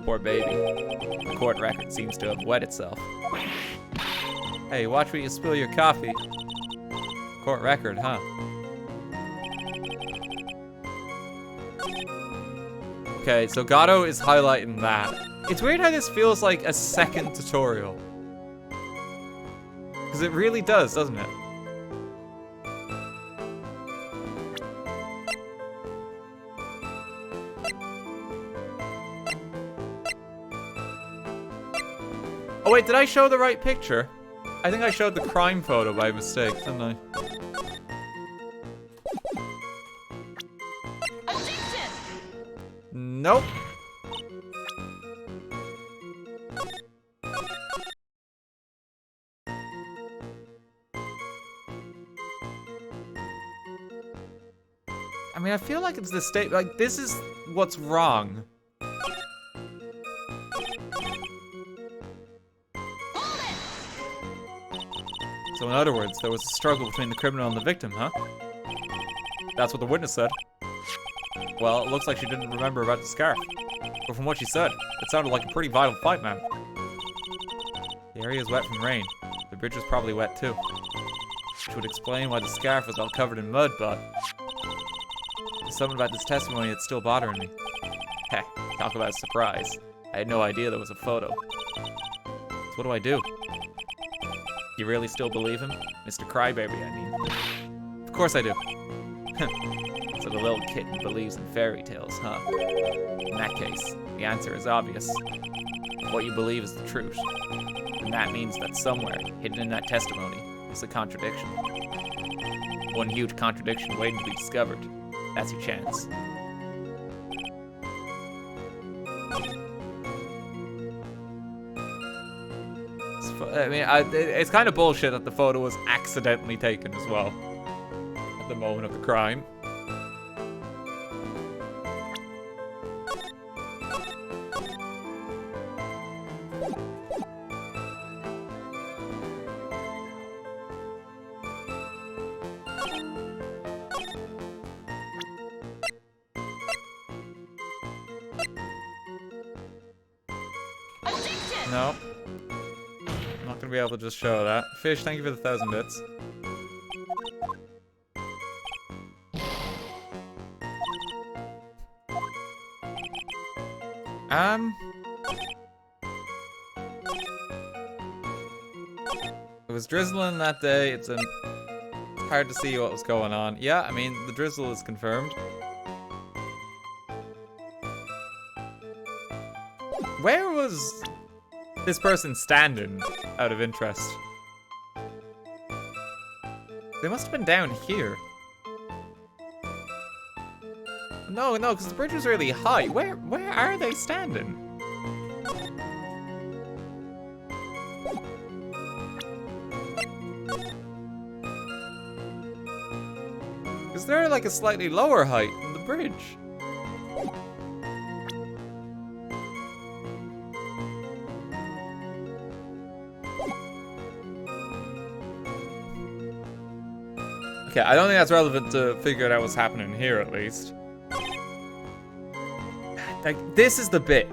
Poor baby. The court record seems to have wet itself. Hey, watch where you spill your coffee. Court record, huh? Okay, so Gato is highlighting that. It's weird how this feels like a second tutorial. Because it really does, doesn't it? Oh wait, did I show the right picture? I think I showed the crime photo by mistake, didn't I? Objection! Nope. I mean, I feel like it's the state, like, this is what's wrong. So in other words, there was a struggle between the criminal and the victim, huh? That's what the witness said. Well, it looks like she didn't remember about the scarf. But from what she said, it sounded like a pretty vital fight, man. The area is wet from rain. The bridge was probably wet too. Which would explain why the scarf was all covered in mud, but... there's something about this testimony that's still bothering me. Heh, talk about a surprise. I had no idea there was a photo. So what do I do? You really still believe him? Mr. Crybaby, I mean. Of course I do. So the little kitten believes in fairy tales, huh? In that case, the answer is obvious. What you believe is the truth. And that means that somewhere, hidden in that testimony, is a contradiction. One huge contradiction waiting to be discovered. That's your chance. I mean, it's kind of bullshit that the photo was accidentally taken as well. At the moment of the crime. No. I'm not gonna be able to just show that. Fish, thank you for the 1,000 bits. It was drizzling that day. It's hard to see what was going on. Yeah, I mean, the drizzle is confirmed. Where was this person standing, out of interest? They must have been down here. No, because the bridge was really high. Where are they standing? Is there like a slightly lower height than the bridge? Okay, I don't think that's relevant to figure out what's happening here, at least. Like, this is the bit.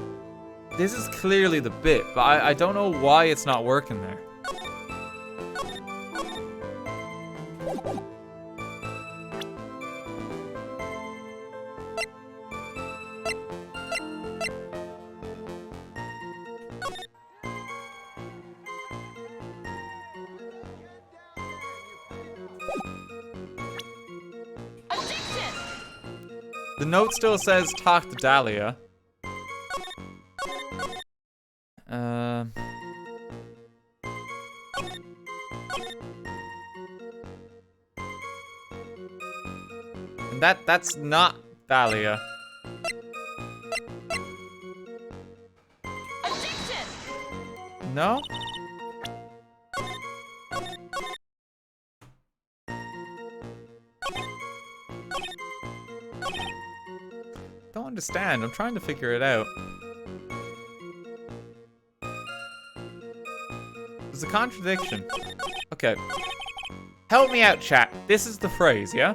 This is clearly the bit, but I don't know why it's not working there. The note still says talk to Dahlia. And that's not Dahlia. No? Don't understand. I'm trying to figure it out. There's a contradiction. Okay. Help me out, chat. This is the phrase, yeah?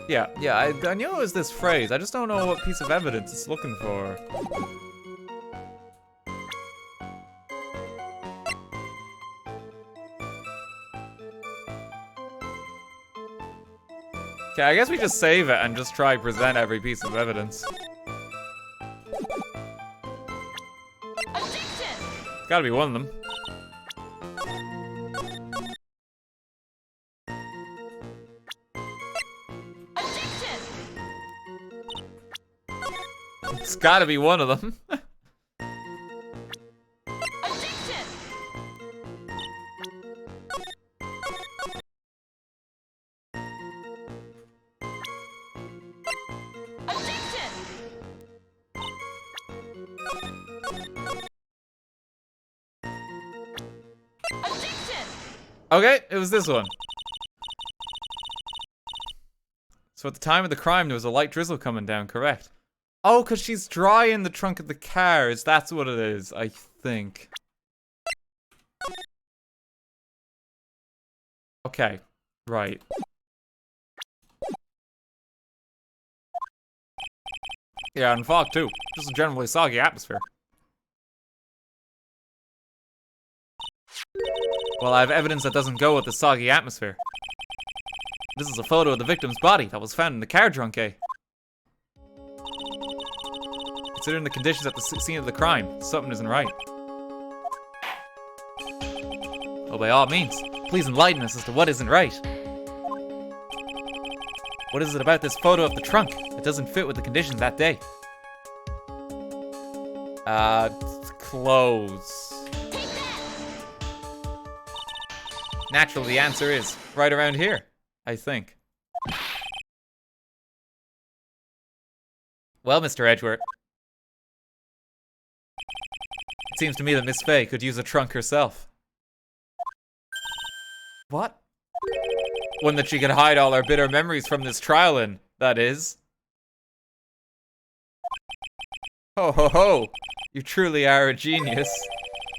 Yeah, I knew it was this phrase. I just don't know what piece of evidence it's looking for. Okay, I guess we just save it and just try to present every piece of evidence. It's gotta be one of them. It's gotta be one of them. Okay, it was this one. So at the time of the crime, there was a light drizzle coming down, correct? Oh, because she's dry in the trunk of the cars. That's what it is, I think. Okay, right. Yeah, and fog too. Just a generally soggy atmosphere. Well, I have evidence that doesn't go with the soggy atmosphere. This is a photo of the victim's body that was found in the car trunk, eh? Considering the conditions at the scene of the crime, something isn't right. Well, by all means, please enlighten us as to what isn't right. What is it about this photo of the trunk that doesn't fit with the conditions that day? Clothes. Naturally, the answer is right around here, I think. Well, Mr. Edgeworth. It seems to me that Miss Fay could use a trunk herself. What? One that she could hide all our bitter memories from this trial in, that is. Ho ho ho! You truly are a genius.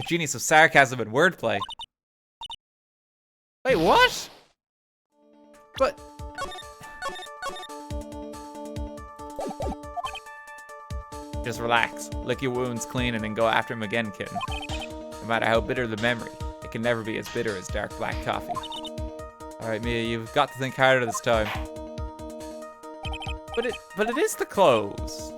A genius of sarcasm and wordplay. Wait, what? But... Just relax, lick your wounds clean, and then go after him again, kitten. No matter how bitter the memory, it can never be as bitter as dark black coffee. Alright, Mia, you've got to think harder this time. But it is the clothes.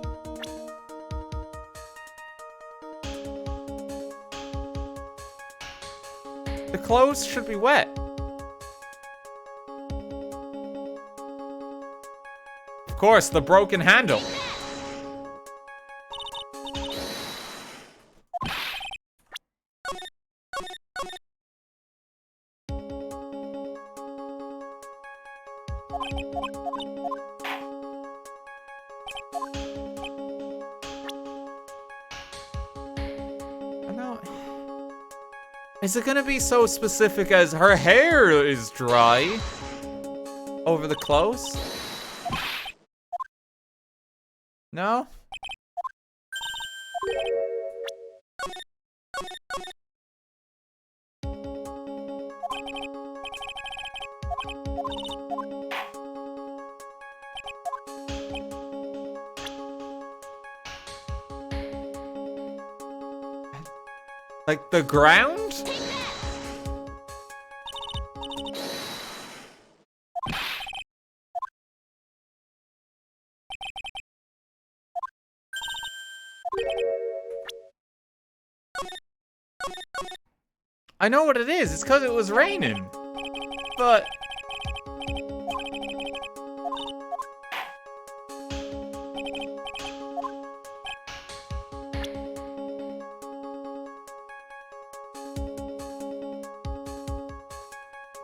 The clothes should be wet. Of course, the broken handle. Is it gonna be so specific as her hair is dry over the clothes? No? Like the ground? I know what it is. It's because it was raining. But...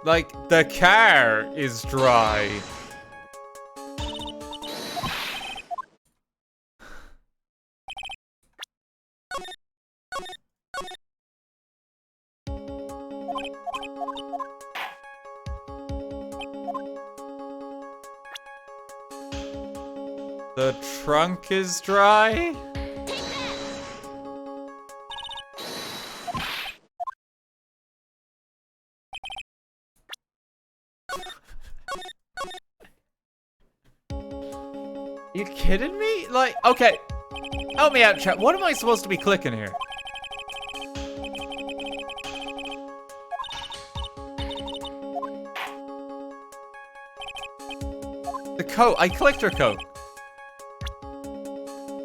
like, the car is dry. The trunk is dry? You kidding me? Like, okay. Help me out, chat. What am I supposed to be clicking here? The coat. I clicked her coat.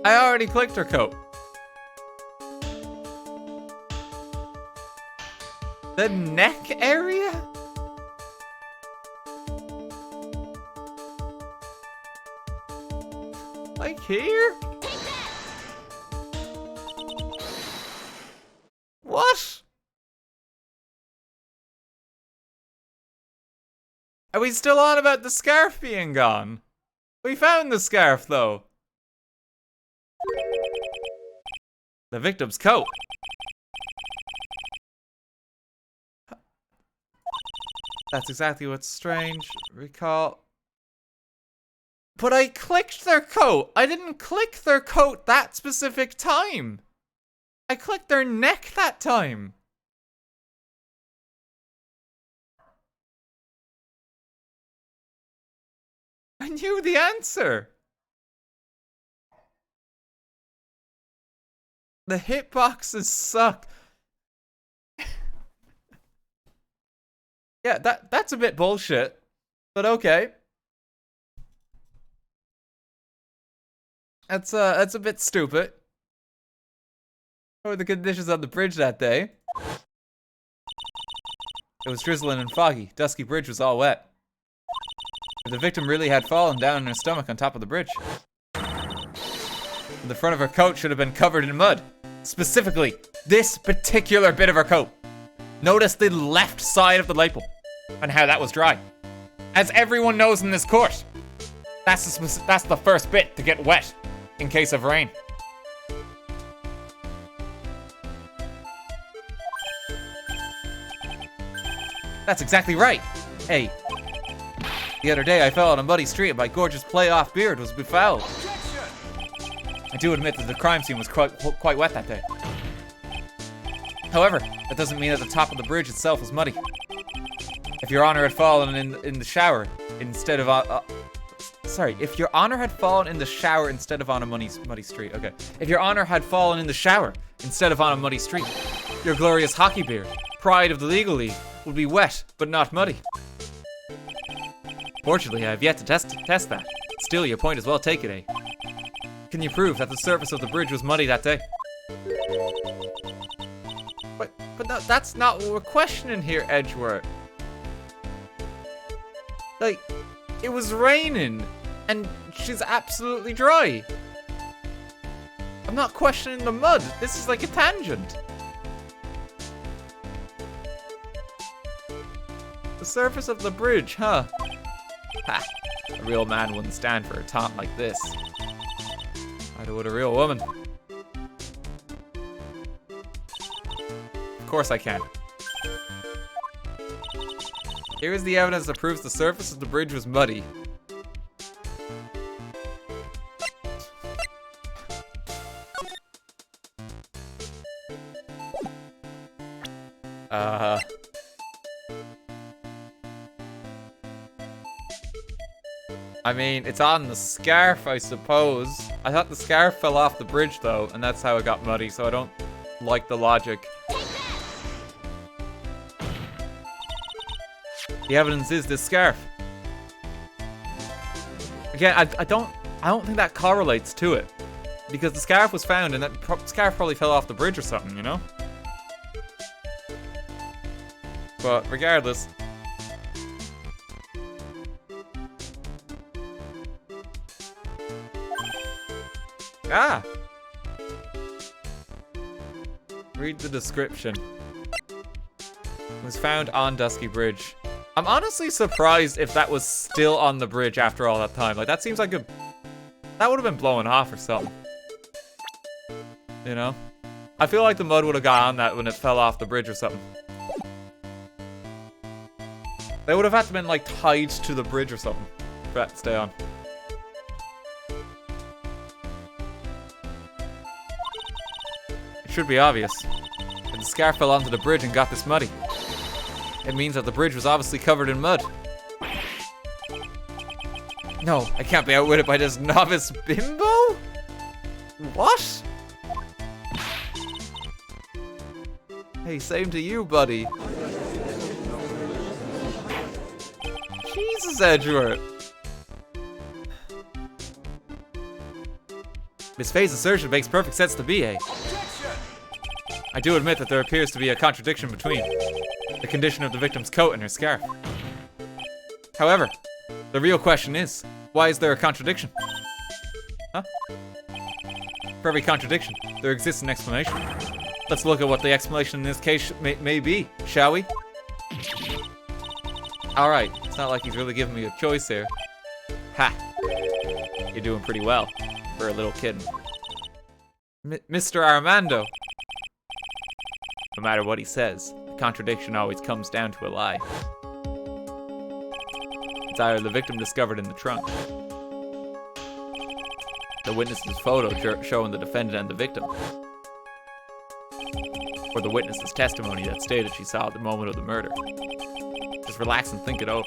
I already clicked her coat. The neck area? Like here? What? Are we still on about the scarf being gone? We found the scarf though. The victim's coat. That's exactly what's strange. Recall. But I clicked their coat. I didn't click their coat that specific time. I clicked their neck that time. I knew the answer. The hitboxes suck. Yeah, that's a bit bullshit. But okay. That's a bit stupid. How were the conditions on the bridge that day? It was drizzling and foggy. Dusky bridge was all wet. The victim really had fallen down on her stomach on top of the bridge. The front of her coat should have been covered in mud. Specifically, this particular bit of her coat. Notice the left side of the label. and how that was dry. As everyone knows in this court, that's the first bit to get wet in case of rain. That's exactly right. Hey, the other day I fell on a muddy street and my gorgeous playoff beard was befouled. I do admit that the crime scene was quite wet that day. However, that doesn't mean that the top of the bridge itself was muddy. If Your Honor had fallen in the shower instead of if Your Honor had fallen in the shower instead of on a muddy street. Okay. If Your Honor had fallen in the shower instead of on a muddy street, your glorious hockey beard, pride of the legal league, would be wet but not muddy. Fortunately, I have yet to test that. Still, your point is well taken, eh? Can you prove that the surface of the bridge was muddy that day? But no, that's not what we're questioning here, Edgeworth. Like, it was raining, and she's absolutely dry. I'm not questioning the mud. This is like a tangent. The surface of the bridge, huh? Ha! A real man wouldn't stand for a taunt like this. Neither would a real woman. Of course I can. Here is the evidence that proves the surface of the bridge was muddy. I mean, it's on the scarf, I suppose. I thought the scarf fell off the bridge, though, and that's how it got muddy, so I don't like the logic. The evidence is this scarf. Again, I don't think that correlates to it. Because the scarf was found, and that scarf probably fell off the bridge or something, you know? But regardless... Ah! Read the description. It was found on Dusky Bridge. I'm honestly surprised if that was still on the bridge after all that time. Like, that seems like that would have been blowing off or something. You know? I feel like the mud would have got on that when it fell off the bridge or something. They would have had to been, like, tied to the bridge or something for that to stay on. It should be obvious. If the scarf fell onto the bridge and got this muddy, it means that the bridge was obviously covered in mud. No, I can't be outwitted by this novice bimbo? What? Hey, same to you, buddy. Jesus, Edgeworth. Miss Faye's assertion makes perfect sense to me, eh? I do admit that there appears to be a contradiction between the condition of the victim's coat and her scarf. However, the real question is, why is there a contradiction? Huh? For every contradiction, there exists an explanation. Let's look at what the explanation in this case may be, shall we? Alright, it's not like he's really giving me a choice here. Ha! You're doing pretty well for a little kid. Mr. Armando. No matter what he says, the contradiction always comes down to a lie. It's either the victim discovered in the trunk, the witness's photo showing the defendant and the victim, or the witness's testimony that stated she saw at the moment of the murder. Just relax and think it over.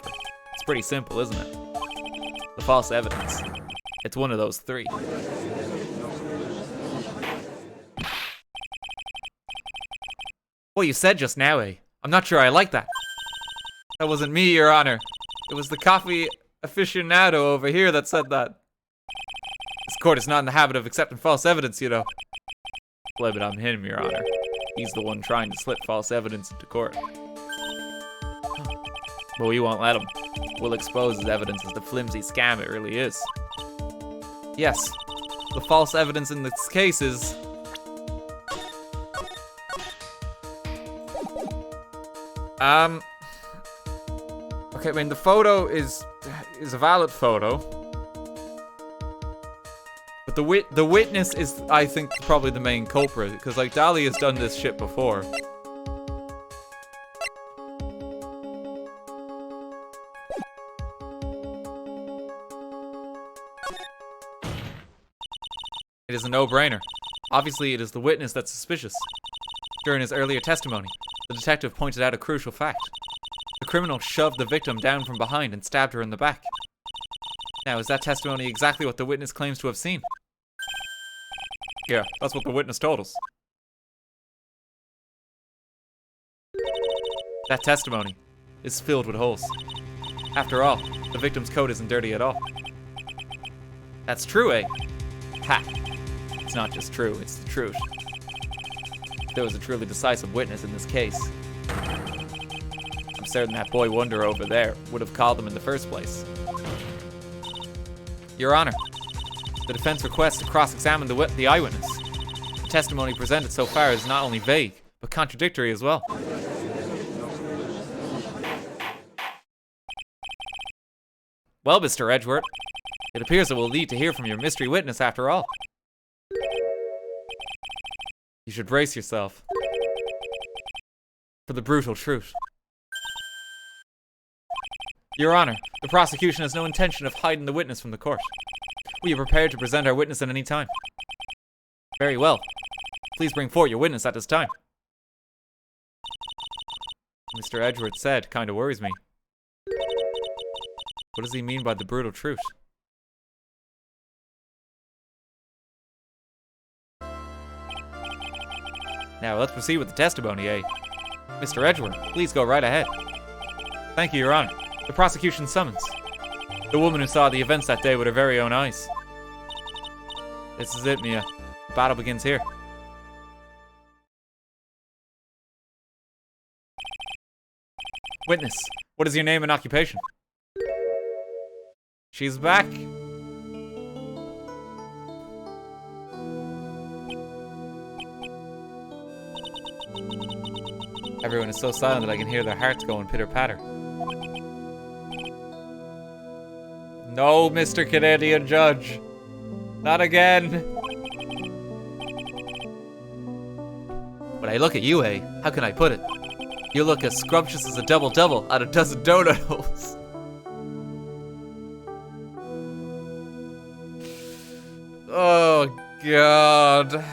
It's pretty simple, isn't it? The false evidence. It's one of those three. What you said just now, eh? I'm not sure I like that. That wasn't me, Your Honor. It was the coffee aficionado over here that said that. This court is not in the habit of accepting false evidence, you know. Blame it on him, Your Honor. He's the one trying to slip false evidence into court. But we won't let him. We'll expose his evidence as the flimsy scam it really is. Yes, the false evidence in this case is... Okay, I mean, the photo is a valid photo. But the witness is, I think, probably the main culprit. Because, like, Dahlia's done this shit before. It is a no-brainer. Obviously, it is the witness that's suspicious. During his earlier testimony, the detective pointed out a crucial fact. The criminal shoved the victim down from behind and stabbed her in the back. Now, is that testimony exactly what the witness claims to have seen? Yeah, that's what the witness told us. That testimony is filled with holes. After all, the victim's coat isn't dirty at all. That's true, eh? Ha! It's not just true, it's the truth. There was a truly decisive witness in this case. I'm certain that boy wonder over there would have called them in the first place. Your Honor, the defense requests to cross-examine the eyewitness. The testimony presented so far is not only vague, but contradictory as well. Well, Mr. Edgeworth, it appears it will lead to hear from your mystery witness after all. You should brace yourself for the brutal truth. Your Honor, the prosecution has no intention of hiding the witness from the court. We are prepared to present our witness at any time. Very well. Please bring forth your witness at this time. Mr. Edgeworth said kinda worries me. What does he mean by the brutal truth? Now, let's proceed with the testimony, eh? Mr. Edgeworth, please go right ahead. Thank you, Your Honor. The prosecution summons the woman who saw the events that day with her very own eyes. This is it, Mia. The battle begins here. Witness, what is your name and occupation? She's back. Everyone is so silent that I can hear their hearts going pitter-patter. No, Mr. Canadian Judge. Not again. When I look at you, how can I put it? You look as scrumptious as a double-double out of a dozen donut holes. Oh, God.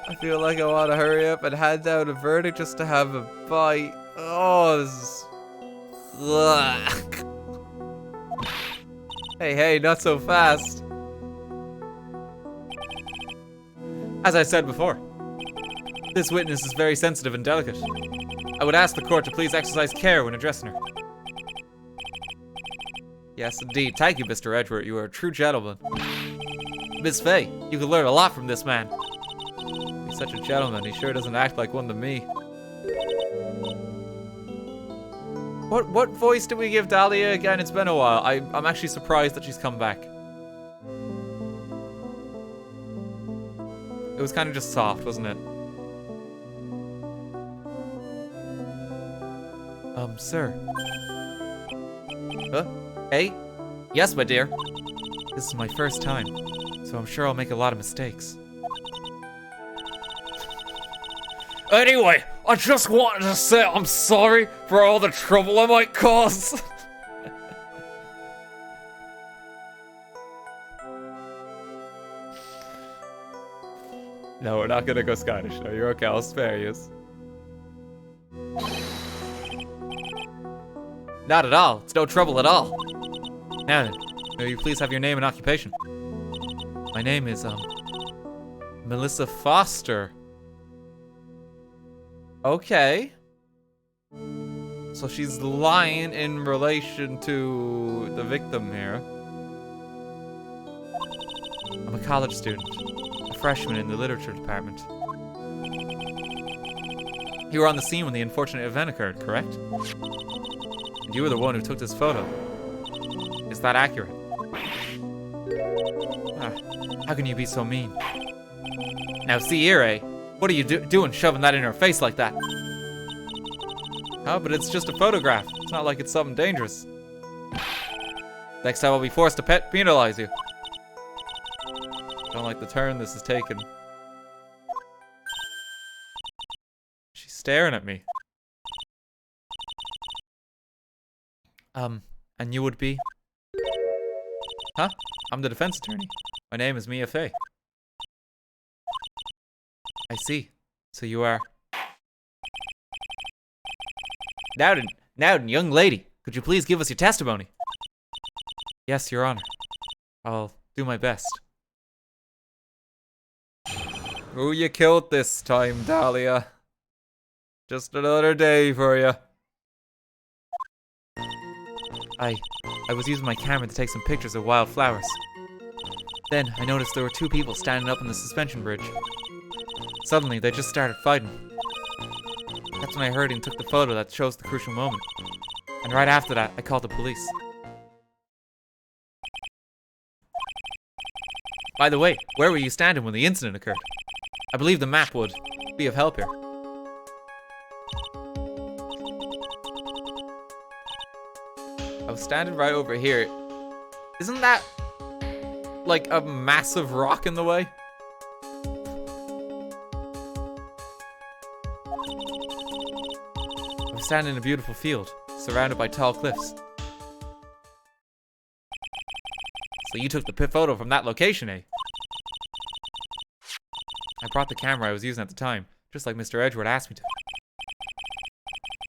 I feel like I want to hurry up and hand down a verdict just to have a bite. Oh, this is... Ugh. Hey, not so fast. As I said before, this witness is very sensitive and delicate. I would ask the court to please exercise care when addressing her. Yes, indeed. Thank you, Mr. Edgeworth. You are a true gentleman. Miss Faye, you can learn a lot from this man. He's such a gentleman. He sure doesn't act like one to me. What voice did we give Dahlia again? It's been a while. I'm actually surprised that she's come back. It was kind of just soft, wasn't it? Sir. Huh? Hey? Yes, my dear. This is my first time, so I'm sure I'll make a lot of mistakes. Anyway, I just wanted to say I'm sorry for all the trouble I might cause. No, we're not gonna go Scottish. No, you're okay. I'll spare you. Not at all. It's no trouble at all. Now then, may you please have your name and occupation? My name is, Melissa Foster. Okay. So she's lying in relation to the victim here. I'm a college student, a freshman in the literature department. You were on the scene when the unfortunate event occurred, correct? And you were the one who took this photo. Is that accurate? How can you be so mean? Now see here, eh? What are you doing shoving that in her face like that? Oh, but it's just a photograph. It's not like it's something dangerous. Next time I'll be forced to penalize you. Don't like the turn this is taking. She's staring at me. And you would be? Huh? I'm the defense attorney. My name is Mia Fey. I see. So you are... Nowden, young lady, could you please give us your testimony? Yes, Your Honor. I'll do my best. Who you killed this time, Dahlia? Just another day for you. I was using my camera to take some pictures of wildflowers. Then I noticed there were two people standing up on the suspension bridge. Suddenly, they just started fighting. That's when I heard and took the photo that shows the crucial moment. And right after that, I called the police. By the way, where were you standing when the incident occurred? I believe the map would be of help here. I was standing right over here. Isn't that like a massive rock in the way? I was standing in a beautiful field, surrounded by tall cliffs. So you took the photo from that location, eh? I brought the camera I was using at the time, just like Mr. Edgeworth asked me to.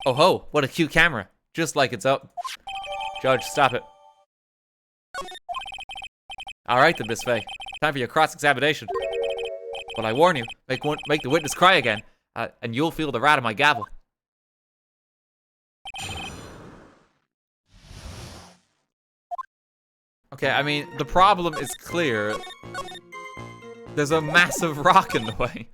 Oh ho, what a cute camera. Just like it's up. Judge, stop it. Alright then, Miss Fey. Time for your cross-examination. But I warn you, make the witness cry again, and you'll feel the rat of my gavel. Okay, I mean, the problem is clear. There's a massive rock in the way.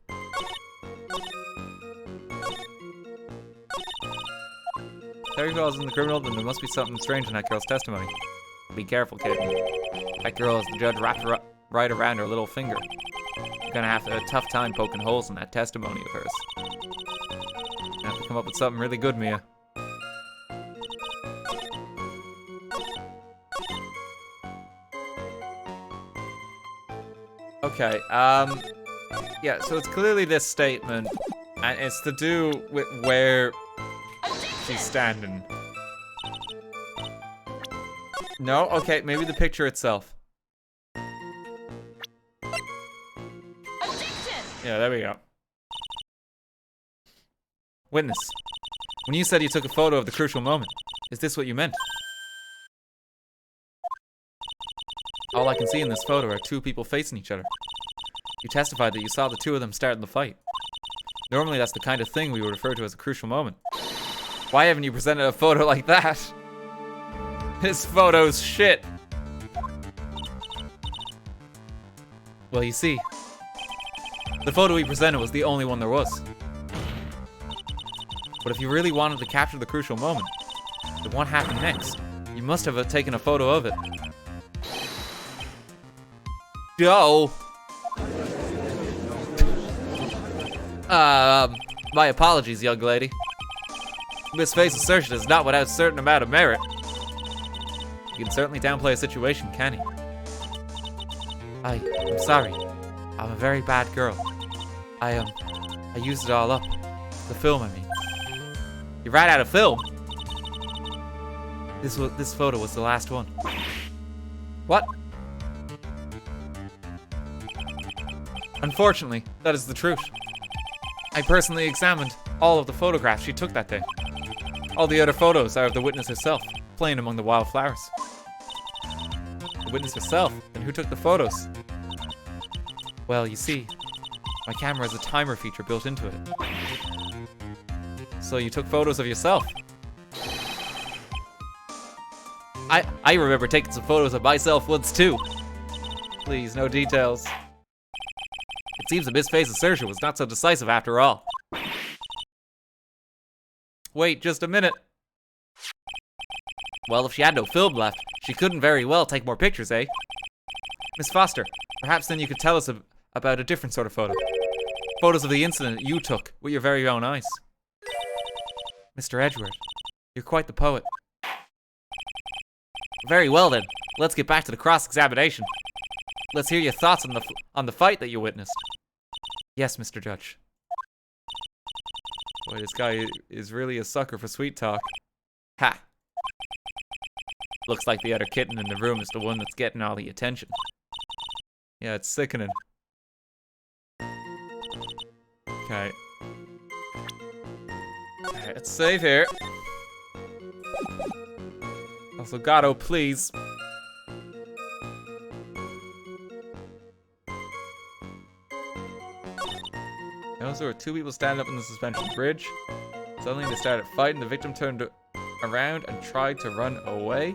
Terry Falls isn't the criminal, then there must be something strange in that girl's testimony. Be careful, kid. That girl has the judge wrapped right around her little finger. You're gonna have a tough time poking holes in that testimony of hers. You're gonna have to come up with something really good, Mia. Okay, yeah, so it's clearly this statement, and it's to do with where she's standing. No? Okay, maybe the picture itself. Yeah, there we go. Witness, when you said you took a photo of the crucial moment, is this what you meant? All I can see in this photo are two people facing each other. You testified that you saw the two of them starting the fight. Normally that's the kind of thing we would refer to as a crucial moment. Why haven't you presented a photo like that? This photo's shit. Well, you see, the photo we presented was the only one there was. But if you really wanted to capture the crucial moment, then what happened next? You must have taken a photo of it. Go. My apologies, young lady. Miss Faye's assertion is not without a certain amount of merit. You can certainly downplay a situation, can you? I'm sorry. I'm a very bad girl. I used it all up. The film, I mean. You ran out of film? This photo was the last one. What? Unfortunately, that is the truth. I personally examined all of the photographs she took that day. All the other photos are of the witness herself, playing among the wildflowers. The witness herself? Then who took the photos? Well, you see, my camera has a timer feature built into it. So you took photos of yourself? I remember taking some photos of myself once too. Please, no details. It seems that Miss Faye's assertion was not so decisive after all. Wait just a minute. Well, if she had no film left, she couldn't very well take more pictures, eh? Miss Foster, perhaps then you could tell us about a different sort of photo. Photos of the incident you took with your very own eyes. Mr. Edgeworth, you're quite the poet. Very well then, let's get back to the cross-examination. Let's hear your thoughts on the fight that you witnessed. Yes, Mr. Judge. Boy, this guy is really a sucker for sweet talk. Ha! Looks like the other kitten in the room is the one that's getting all the attention. Yeah, it's sickening. Okay. Alright, let's save here. Also, Gato, please. Notice there were two people standing up on the suspension bridge. Suddenly they started fighting. The victim turned around and tried to run away.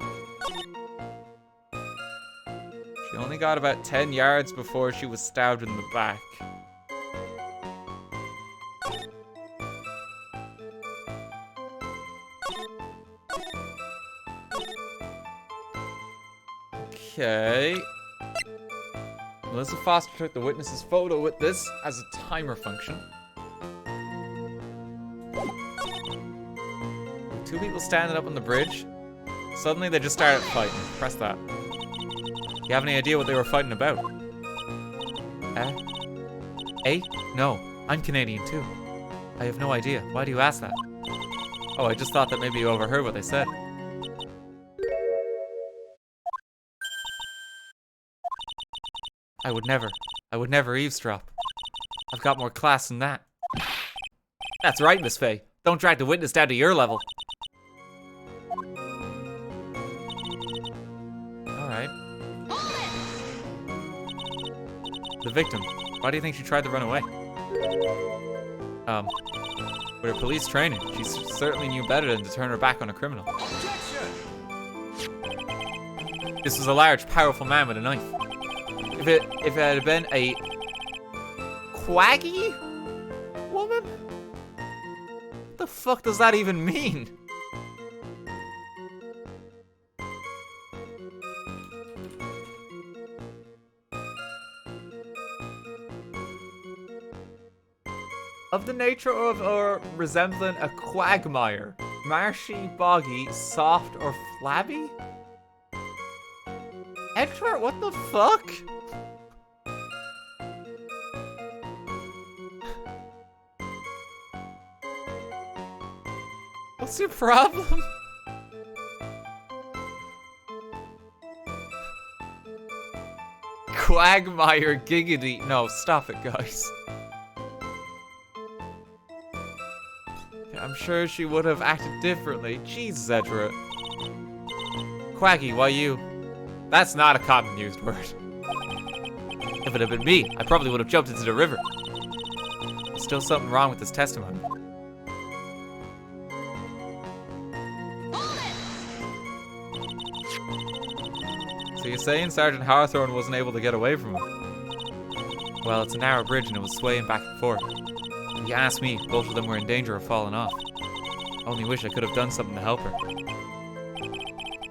She only got about 10 yards before she was stabbed in the back. Okay. Melissa Foster took the witness's photo with this as a timer function. Two people standing up on the bridge. Suddenly they just started fighting. Press that. Do you have any idea what they were fighting about? Eh? No, I'm Canadian too. I have no idea. Why do you ask that? Oh, I just thought that maybe you overheard what they said. I would never eavesdrop. I've got more class than that. That's right, Miss Faye. Don't drag the witness down to your level. Alright. The victim. Why do you think she tried to run away? With her police training, she certainly knew better than to turn her back on a criminal. This was a large, powerful man with a knife. If it had been a quaggy woman? What the fuck does that even mean? Of the nature of or resembling a quagmire, marshy, boggy, soft, or flabby? Edward, what the fuck? What's your problem? Quagmire giggity. No, stop it, guys. I'm sure she would have acted differently. Jesus, Edward. Quaggy, why you? That's not a common used word. If it had been me, I probably would have jumped into the river. There's still something wrong with this testimony. So you're saying Sergeant Hawthorne wasn't able to get away from him? Well, it's a narrow bridge and it was swaying back and forth. If you ask me, both of them were in danger of falling off. Only wish I could have done something to help her.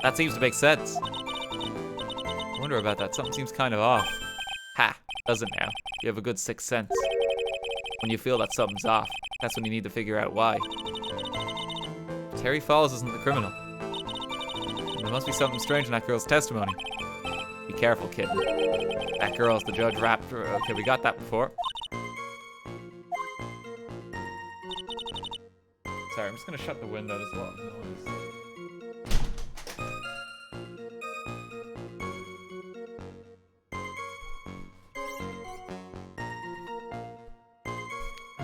That seems to make sense. I wonder about that. Something seems kind of off. Ha! Does it now? You have a good sixth sense. When you feel that something's off, that's when you need to figure out why. Terry Falls isn't the criminal. And there must be something strange in that girl's testimony. Be careful, kid. That girl's the Judge Raptor. Okay, we got that before. Sorry, I'm just gonna shut the window. There's a lot of noise.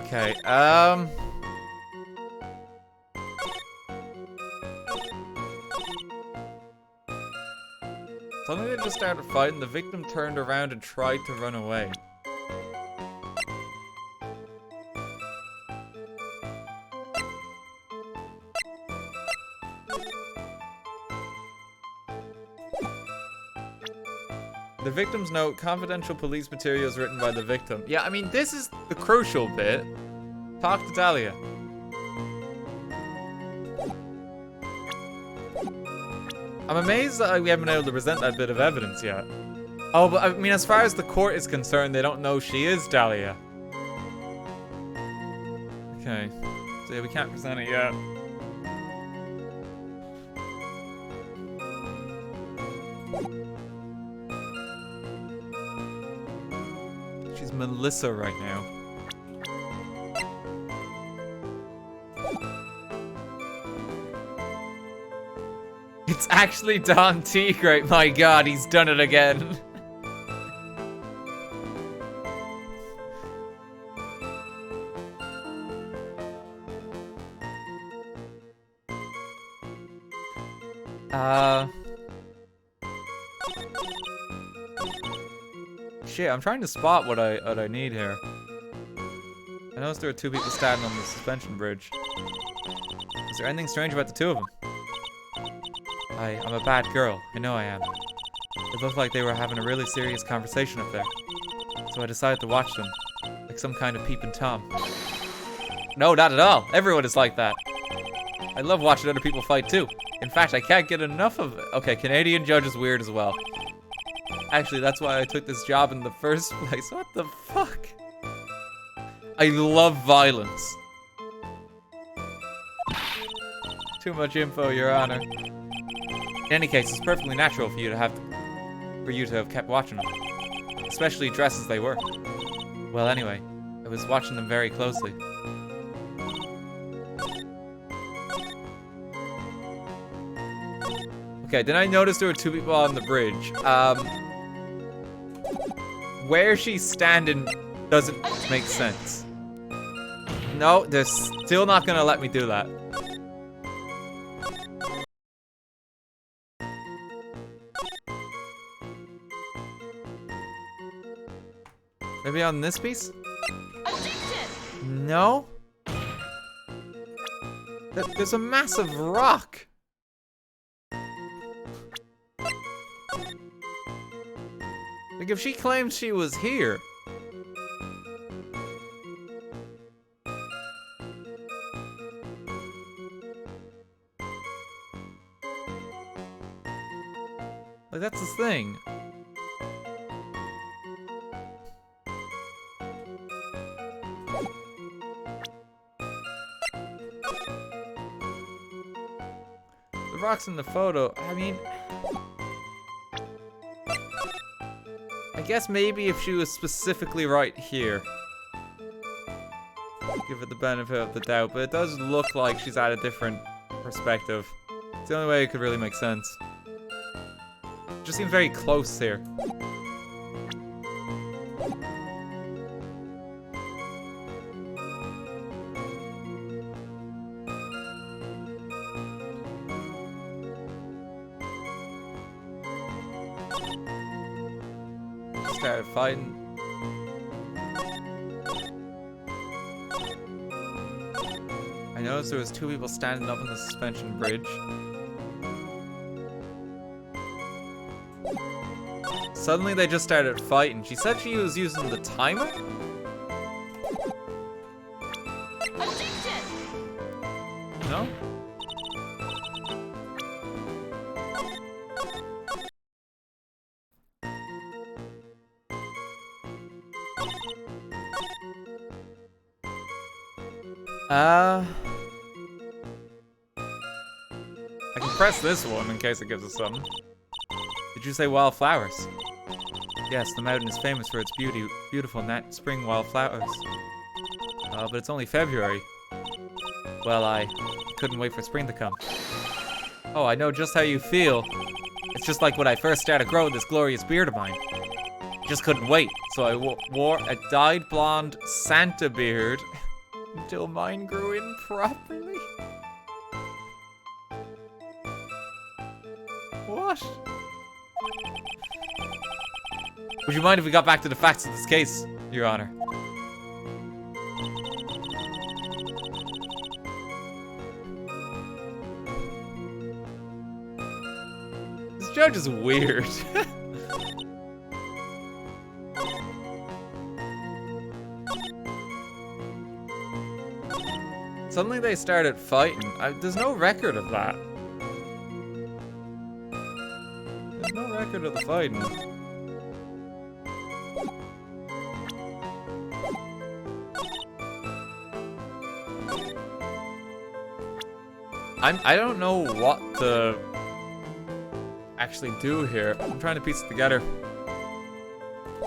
Okay, suddenly they just started fighting. The victim turned around and tried to run away. The victim's note, confidential police materials written by the victim. Yeah, I mean, this is the crucial bit. Talk to Dahlia. I'm amazed that we haven't been able to present that bit of evidence yet. Oh, but I mean, as far as the court is concerned, they don't know she is Dahlia. Okay. So yeah, we can't present it yet. She's Melissa right now. It's actually Don T. Great. My god, he's done it again. Shit, I'm trying to spot what I need here. I noticed there are two people standing on the suspension bridge. Is there anything strange about the two of them? I'm a bad girl. I know I am. It looked like they were having a really serious conversation up there. So I decided to watch them. Like some kind of peeping Tom. No, not at all. Everyone is like that. I love watching other people fight too. In fact, I can't get enough of it. Okay, Canadian judge is weird as well. Actually, that's why I took this job in the first place. What the fuck? I love violence. Too much info, Your Honor. In any case, it's perfectly natural for you to have kept watching them. Especially dressed as they were. Well, anyway, I was watching them very closely. Okay, then I noticed there were two people on the bridge. Where she's standing doesn't make sense. No, they're still not gonna let me do that. Maybe on this piece? No? There's a massive rock. Like, if she claims she was here. Like, that's the thing. The rock's in the photo. I mean, I guess maybe if she was specifically right here. Give it the benefit of the doubt, but it does look like she's at a different perspective. It's the only way it could really make sense. It just seems very close here. Started fighting. I noticed there was two people standing up on the suspension bridge. Suddenly they just started fighting. She said she was using the timer? No? I can press this one in case it gives us something. Did you say wildflowers? Yes, the mountain is famous for its beautiful spring wildflowers. But it's only February. Well, I couldn't wait for spring to come. Oh, I know just how you feel. It's just like when I first started growing this glorious beard of mine. Just couldn't wait, so I wore a dyed blonde Santa beard until mine grew in properly. What? Would you mind if we got back to the facts of this case, Your Honor? This judge is weird. Suddenly they started fighting. There's no record of that. There's no record of the fighting. I don't know what to actually do here. I'm trying to piece it together.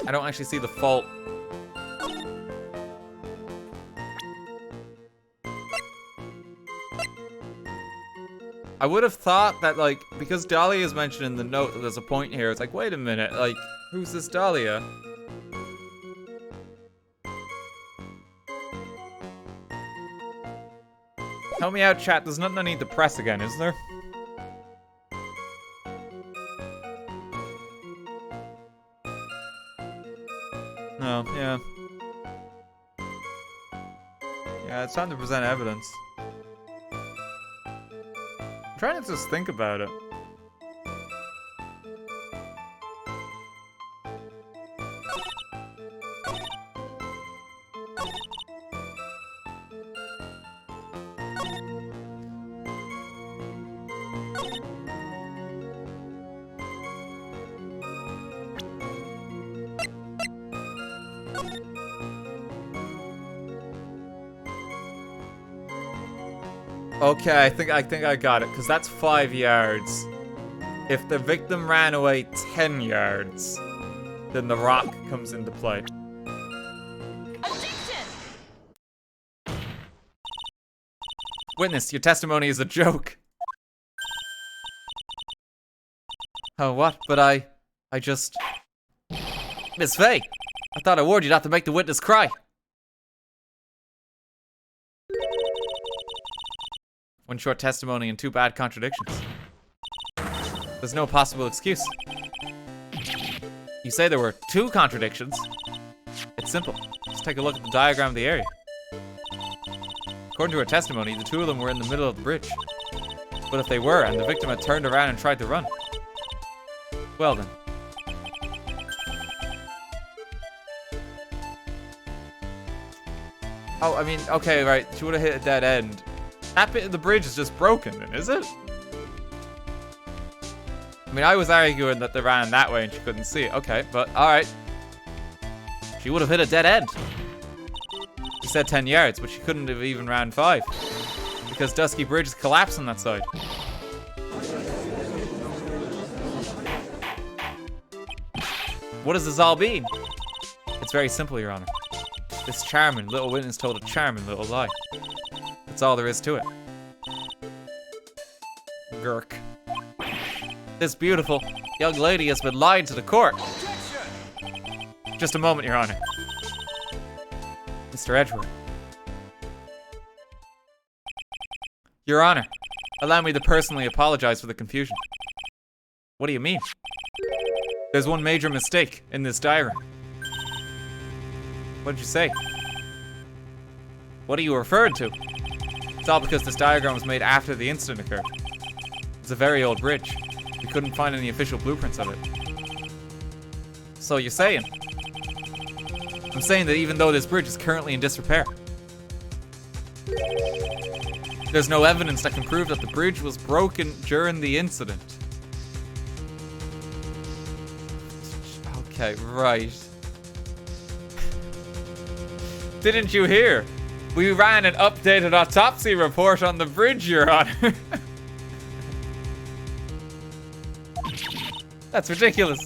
I don't actually see the fault. I would have thought that, like, because Dahlia is mentioned in the note that there's a point here, it's like, wait a minute, like, who's this Dahlia? Help me out, chat. There's nothing I need to press again, is there? No, yeah. Yeah, it's time to present evidence. I'm trying to just think about it. Okay, I think I got it, because that's 5 yards. If the victim ran away 10 yards, then the rock comes into play. Objection! Witness, your testimony is a joke. Oh, what? But I just... Miss Faye, I thought I warned you not to make the witness cry. One short testimony and 2 bad contradictions. There's no possible excuse. You say there were 2 contradictions. It's simple. Just take a look at the diagram of the area. According to her testimony, the 2 of them were in the middle of the bridge. But if they were, and the victim had turned around and tried to run, well then. Oh, I mean, okay, right, she would have hit a dead end. That bit of the bridge is just broken then, is it? I mean, I was arguing that they ran that way and she couldn't see it. Okay, but alright. She would have hit a dead end. You said 10 yards, but she couldn't have even ran 5. Because Dusky Bridge is collapsed on that side. What does this all mean? It's very simple, Your Honor. This charming little witness told a charming little lie. That's all there is to it. Gurk. This beautiful young lady has been lied to the court. Objection! Just a moment, Your Honor. Mr. Edgeworth. Your Honor, allow me to personally apologize for the confusion. What do you mean? There's one major mistake in this diagram. What did you say? What are you referring to? It's all because this diagram was made after the incident occurred. It's a very old bridge. We couldn't find any official blueprints of it. So you're saying? I'm saying that even though this bridge is currently in disrepair, there's no evidence that can prove that the bridge was broken during the incident. Okay, right. Didn't you hear? We ran an updated autopsy report on the bridge, Your Honor. That's ridiculous.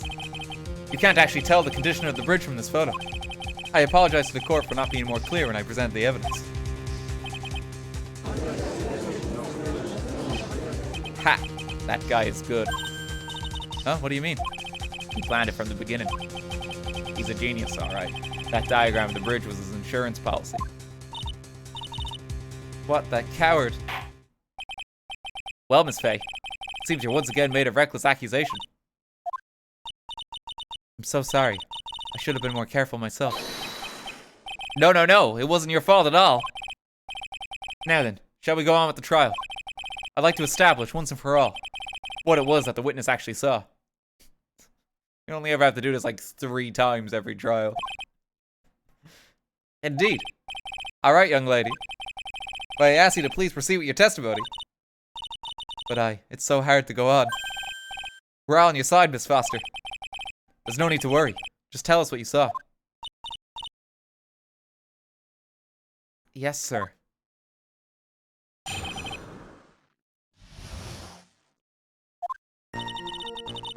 You can't actually tell the condition of the bridge from this photo. I apologize to the court for not being more clear when I presented the evidence. Ha! That guy is good. Huh? What do you mean? He planned it from the beginning. He's a genius, alright. That diagram of the bridge was his insurance policy. What, that coward? Well, Miss Faye, it seems you once again made a reckless accusation. I'm so sorry. I should have been more careful myself. No, it wasn't your fault at all. Now then, shall we go on with the trial? I'd like to establish once and for all what it was that the witness actually saw. You only ever have to do this like 3 times every trial. Indeed. Alright, young lady. But I ask you to please proceed with your testimony. But it's so hard to go on. We're all on your side, Miss Foster. There's no need to worry. Just tell us what you saw. Yes, sir.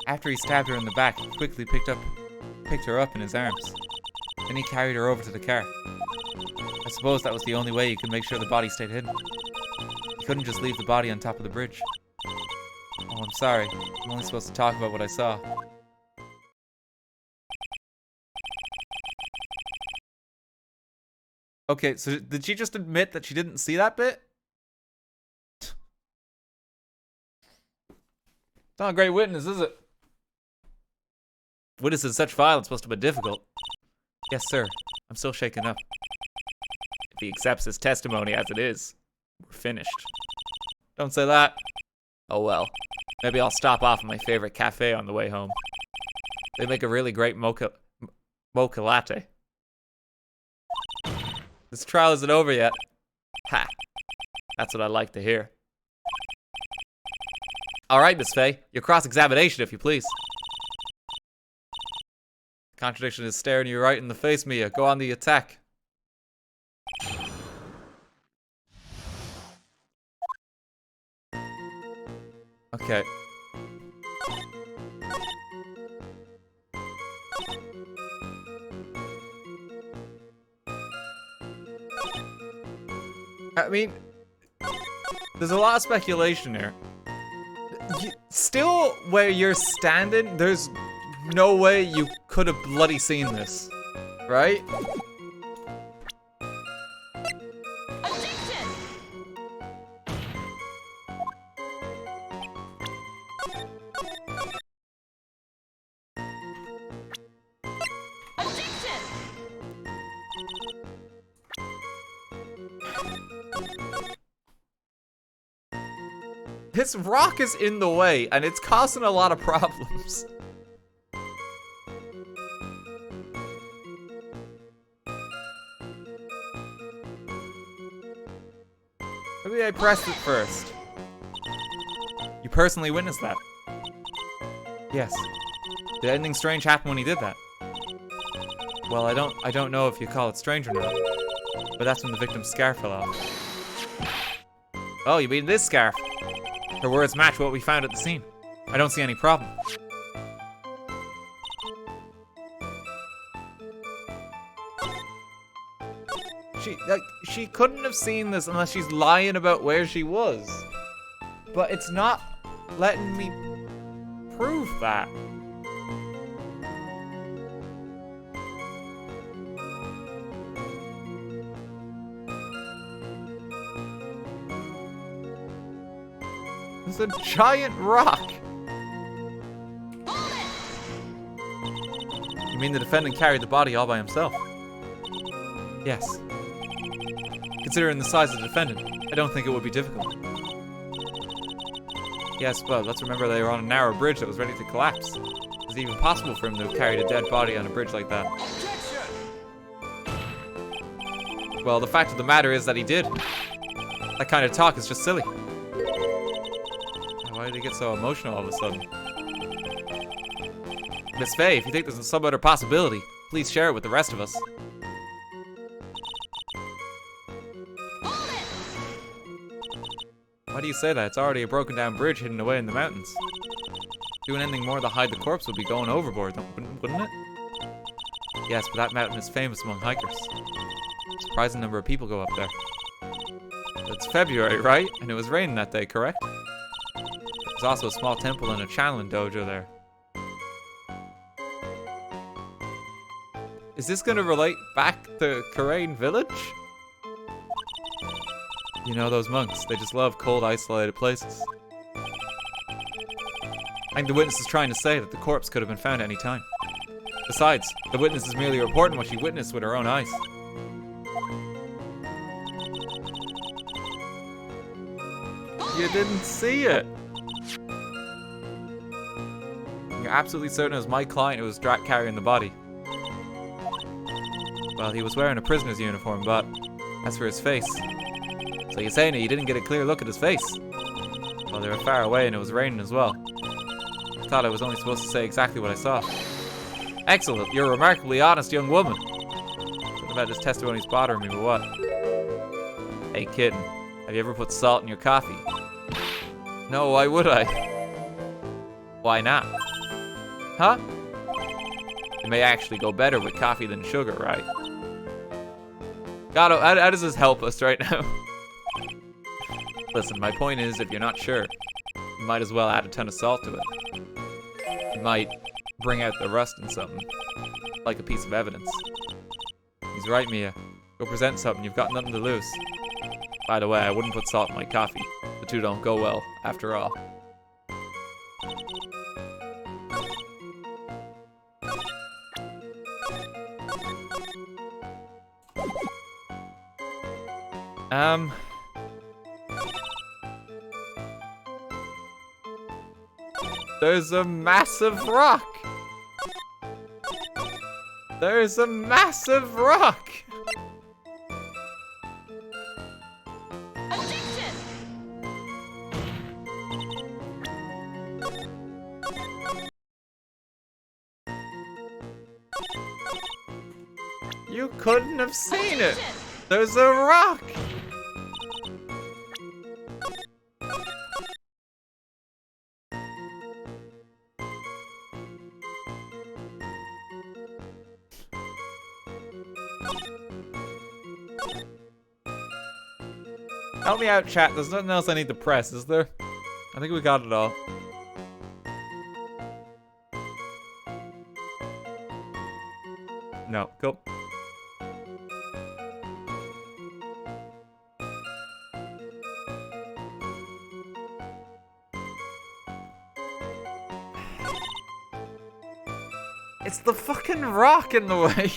After he stabbed her in the back, he quickly picked her up in his arms. Then he carried her over to the car. I suppose that was the only way he could make sure the body stayed hidden. He couldn't just leave the body on top of the bridge. Oh, I'm sorry. I'm only supposed to talk about what I saw. Okay, so did she just admit that she didn't see that bit? It's not a great witness, is it? Witnessing such violence must have been difficult. Yes, sir. I'm still shaken up. If he accepts his testimony as it is, we're finished. Don't say that. Oh well. Maybe I'll stop off at my favorite cafe on the way home. They make a really great mocha latte. This trial isn't over yet. Ha! That's what I like to hear. Alright, Miss Faye. Your cross-examination, if you please. Contradiction is staring you right in the face, Mia. Go on the attack. Okay. I mean, there's a lot of speculation here. Still, where you're standing, there's no way you could have bloody seen this, right? Objection! Objection! This rock is in the way, and it's causing a lot of problems. Maybe I pressed it first. You personally witnessed that? Yes. Did anything strange happen when he did that? Well, I don't know if you call it strange or not, but that's when the victim's scarf fell off. Oh, you mean this scarf? Her words match what we found at the scene. I don't see any problem. She couldn't have seen this unless she's lying about where she was. But it's not letting me prove that. It's a giant rock. You mean the defendant carried the body all by himself? Yes. Considering the size of the defendant, I don't think it would be difficult. Yes, but let's remember they were on a narrow bridge that was ready to collapse. Is it even possible for him to have carried a dead body on a bridge like that? Objection! Well, the fact of the matter is that he did. That kind of talk is just silly. Why did he get so emotional all of a sudden? Miss Faye, if you think there's some other possibility, please share it with the rest of us. Why do you say that? It's already a broken down bridge hidden away in the mountains. Doing anything more to hide the corpse would be going overboard, wouldn't it? Yes, but that mountain is famous among hikers. A surprising number of people go up there. It's February, right? And it was raining that day, correct? There's also a small temple and a channeling dojo there. Is this gonna relate back to Karain village? You know those monks, they just love cold, isolated places. I think the witness is trying to say that the corpse could have been found at any time. Besides, the witness is merely reporting what she witnessed with her own eyes. You didn't see it! You're absolutely certain it was my client who was carrying the body. Well, he was wearing a prisoner's uniform, but as for his face... So you're saying that you didn't get a clear look at his face? Well, they were far away and it was raining as well. I thought I was only supposed to say exactly what I saw. Excellent, you're a remarkably honest young woman. Something about his testimony's bothering me, but what? Hey kitten, have you ever put salt in your coffee? No, why would I? Why not? Huh? It may actually go better with coffee than sugar, right? God, how does this help us right now? Listen, my point is, if you're not sure, you might as well add a ton of salt to it. It might bring out the rust in something, like a piece of evidence. He's right, Mia. Go present something, you've got nothing to lose. By the way, I wouldn't put salt in my coffee. The two don't go well, after all. There's a massive rock! There's a massive rock! Addiction! You couldn't have seen it! Addiction! There's a rock! Help me out, chat. There's nothing else I need to press, is there? I think we got it all. No, cool. It's the fucking rock in the way.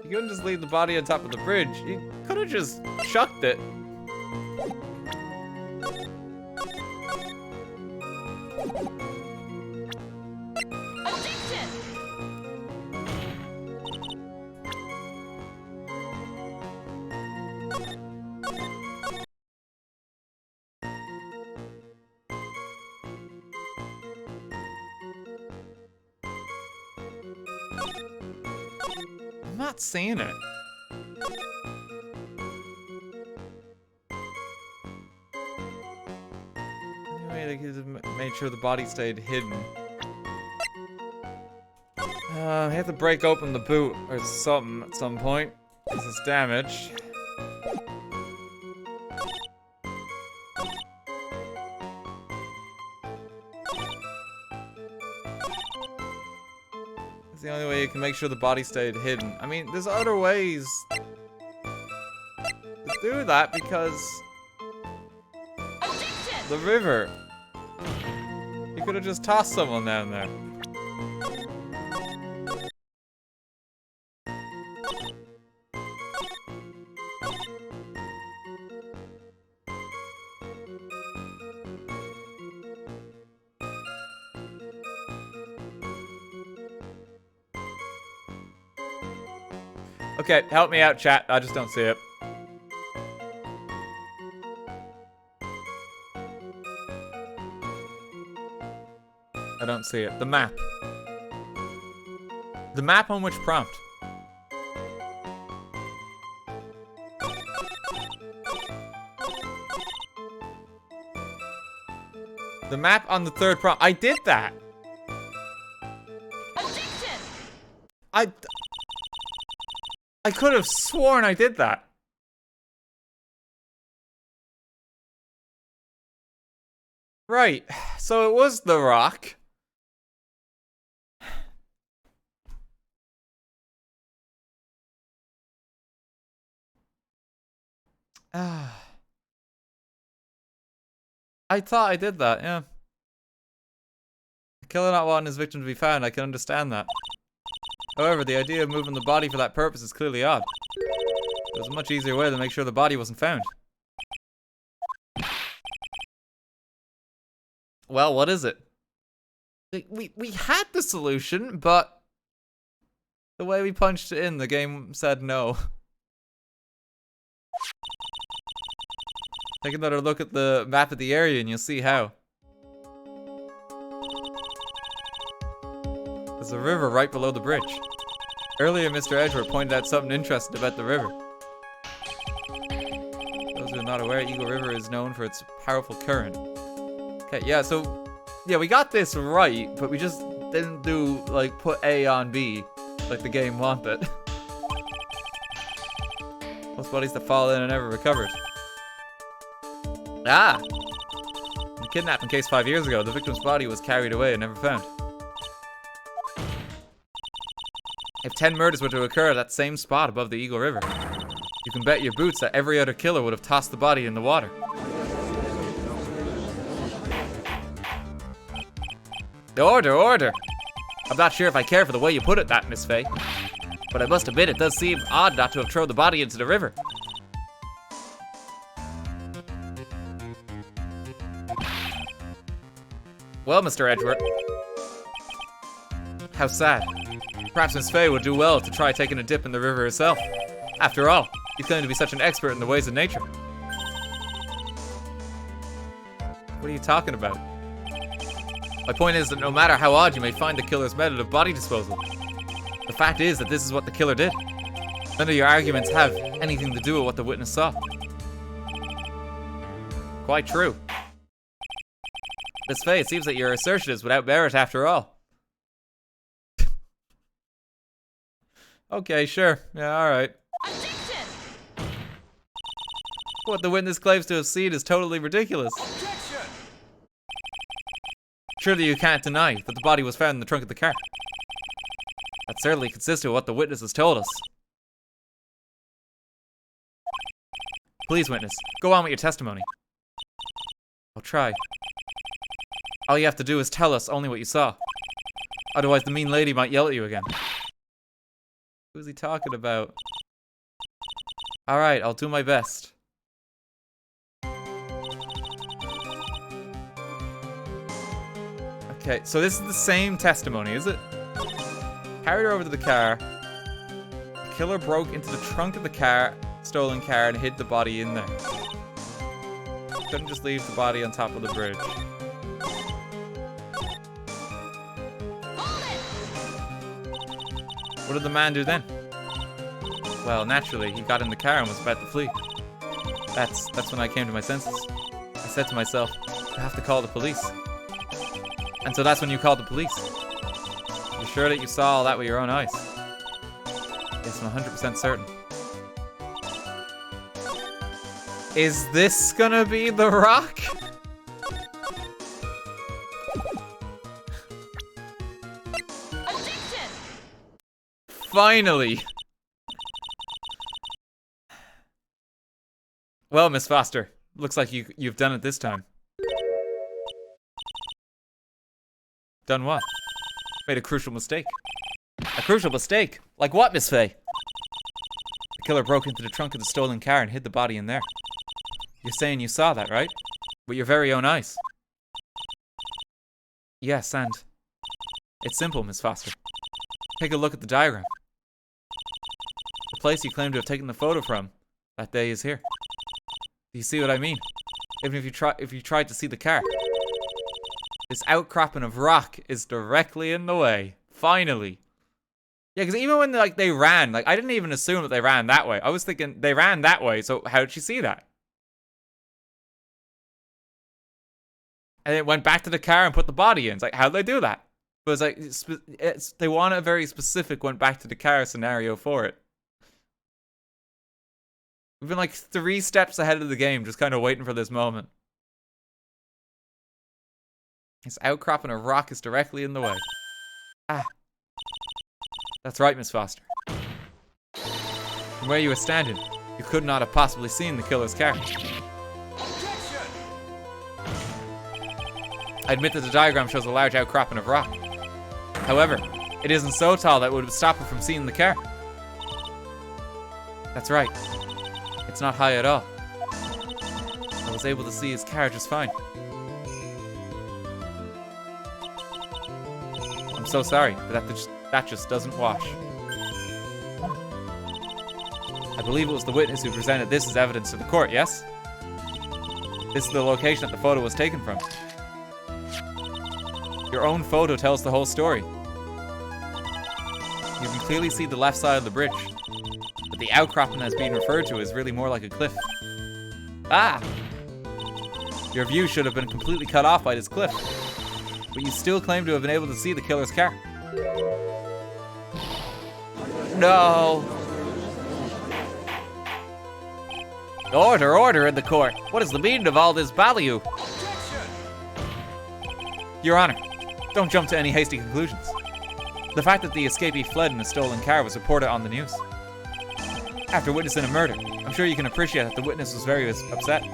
You couldn't just leave the body on top of the bridge. You could have just chucked it. Addiction! I'm not seeing it. Anyway, they could have made sure the body stayed hidden. I have to break open the boot or something at some point, because it's damaged. It's the only way you can make sure the body stayed hidden. I mean, there's other ways to do that because Addiction! the river. You could have just tossed someone down there. Okay, help me out, chat. I just don't see it. I don't see it. The map. The map on which prompt? The map on the third prompt. I did that. Addiction! I could have sworn I did that. Right. So it was the rock. I thought I did that, yeah. The killer not wanting his victim to be found, I can understand that. However, the idea of moving the body for that purpose is clearly odd. There was a much easier way to make sure the body wasn't found. Well, what is it? We had the solution, but the way we punched it in, the game said no. Take another look at the map of the area and you'll see how. There's a river right below the bridge. Earlier, Mr. Edgeworth pointed out something interesting about the river. not aware, Eagle River is known for its powerful current. Okay, yeah, so... Yeah, we got this right, but we just didn't do, like, put A on B, like the game wanted. Most bodies that fall in are never recovered. Ah! In the kidnapping case 5 years ago, the victim's body was carried away and never found. If 10 murders were to occur at that same spot above the Eagle River, you can bet your boots that every other killer would have tossed the body in the water. Order, order! I'm not sure if I care for the way you put it, that Miss Faye, but I must admit it does seem odd not to have thrown the body into the river. Well, Mr. Edgeworth. How sad. Perhaps Miss Faye would do well to try taking a dip in the river herself. After all, you claim to be such an expert in the ways of nature. What are you talking about? My point is that no matter how odd you may find the killer's method of body disposal, the fact is that this is what the killer did. None of your arguments have anything to do with what the witness saw. Quite true. Miss Faye, it seems that your assertion is without merit after all. Okay, sure. Yeah, alright. Objection! What the witness claims to have seen is totally ridiculous. Objection! Surely you can't deny that the body was found in the trunk of the car. That's certainly consistent with what the witness has told us. Please, witness, go on with your testimony. I'll try. All you have to do is tell us only what you saw. Otherwise, the mean lady might yell at you again. Who's he talking about? Alright, I'll do my best. Okay, so this is the same testimony, is it? Carried her over to the car. The killer broke into the trunk of the car, stolen car, and hid the body in there. Couldn't just leave the body on top of the bridge. Hold it! What did the man do then? Well, naturally, he got in the car and was about to flee. That's when I came to my senses. I said to myself, I have to call the police. And so that's when you called the police. You're sure that you saw all that with your own eyes? Yes, I'm 100% certain. Is this gonna be The Rock? Objection! Finally! Well, Miss Foster, looks like you've done it this time. Done what? Made a crucial mistake. A crucial mistake? Like what, Miss Faye? The killer broke into the trunk of the stolen car and hid the body in there. You're saying you saw that, right? With your very own eyes. Yes, and... It's simple, Miss Foster. Take a look at the diagram. The place you claim to have taken the photo from that day is here. Do you see what I mean? Even if you tried to see the car. This outcropping of rock is directly in the way. Finally. Yeah, because even when they ran, I didn't even assume that they ran that way. I was thinking they ran that way, so how did she see that? And it went back to the car and put the body in. It's like, how'd they do that? But it's like, they want a very specific went back to the car scenario for it. We've been like 3 steps ahead of the game, just kind of waiting for this moment. This outcropping of rock is directly in the way. Ah. That's right, Miss Foster. From where you were standing, you could not have possibly seen the killer's car. Objection! I admit that the diagram shows a large outcropping of rock. However, it isn't so tall that it would stop it from seeing the car. That's right. It's not high at all. I was able to see his car just fine. I'm so sorry, but that just doesn't wash. I believe it was the witness who presented this as evidence to the court, yes? This is the location that the photo was taken from. Your own photo tells the whole story. You can clearly see the left side of the bridge, but the outcropping that's being referred to is really more like a cliff. Ah! Your view should have been completely cut off by this cliff. But you still claim to have been able to see the killer's car. No! Order, order in the court. What is the meaning of all this value? Your Honor, don't jump to any hasty conclusions. The fact that the escapee fled in a stolen car was reported on the news. After witnessing a murder, I'm sure you can appreciate that the witness was very upset.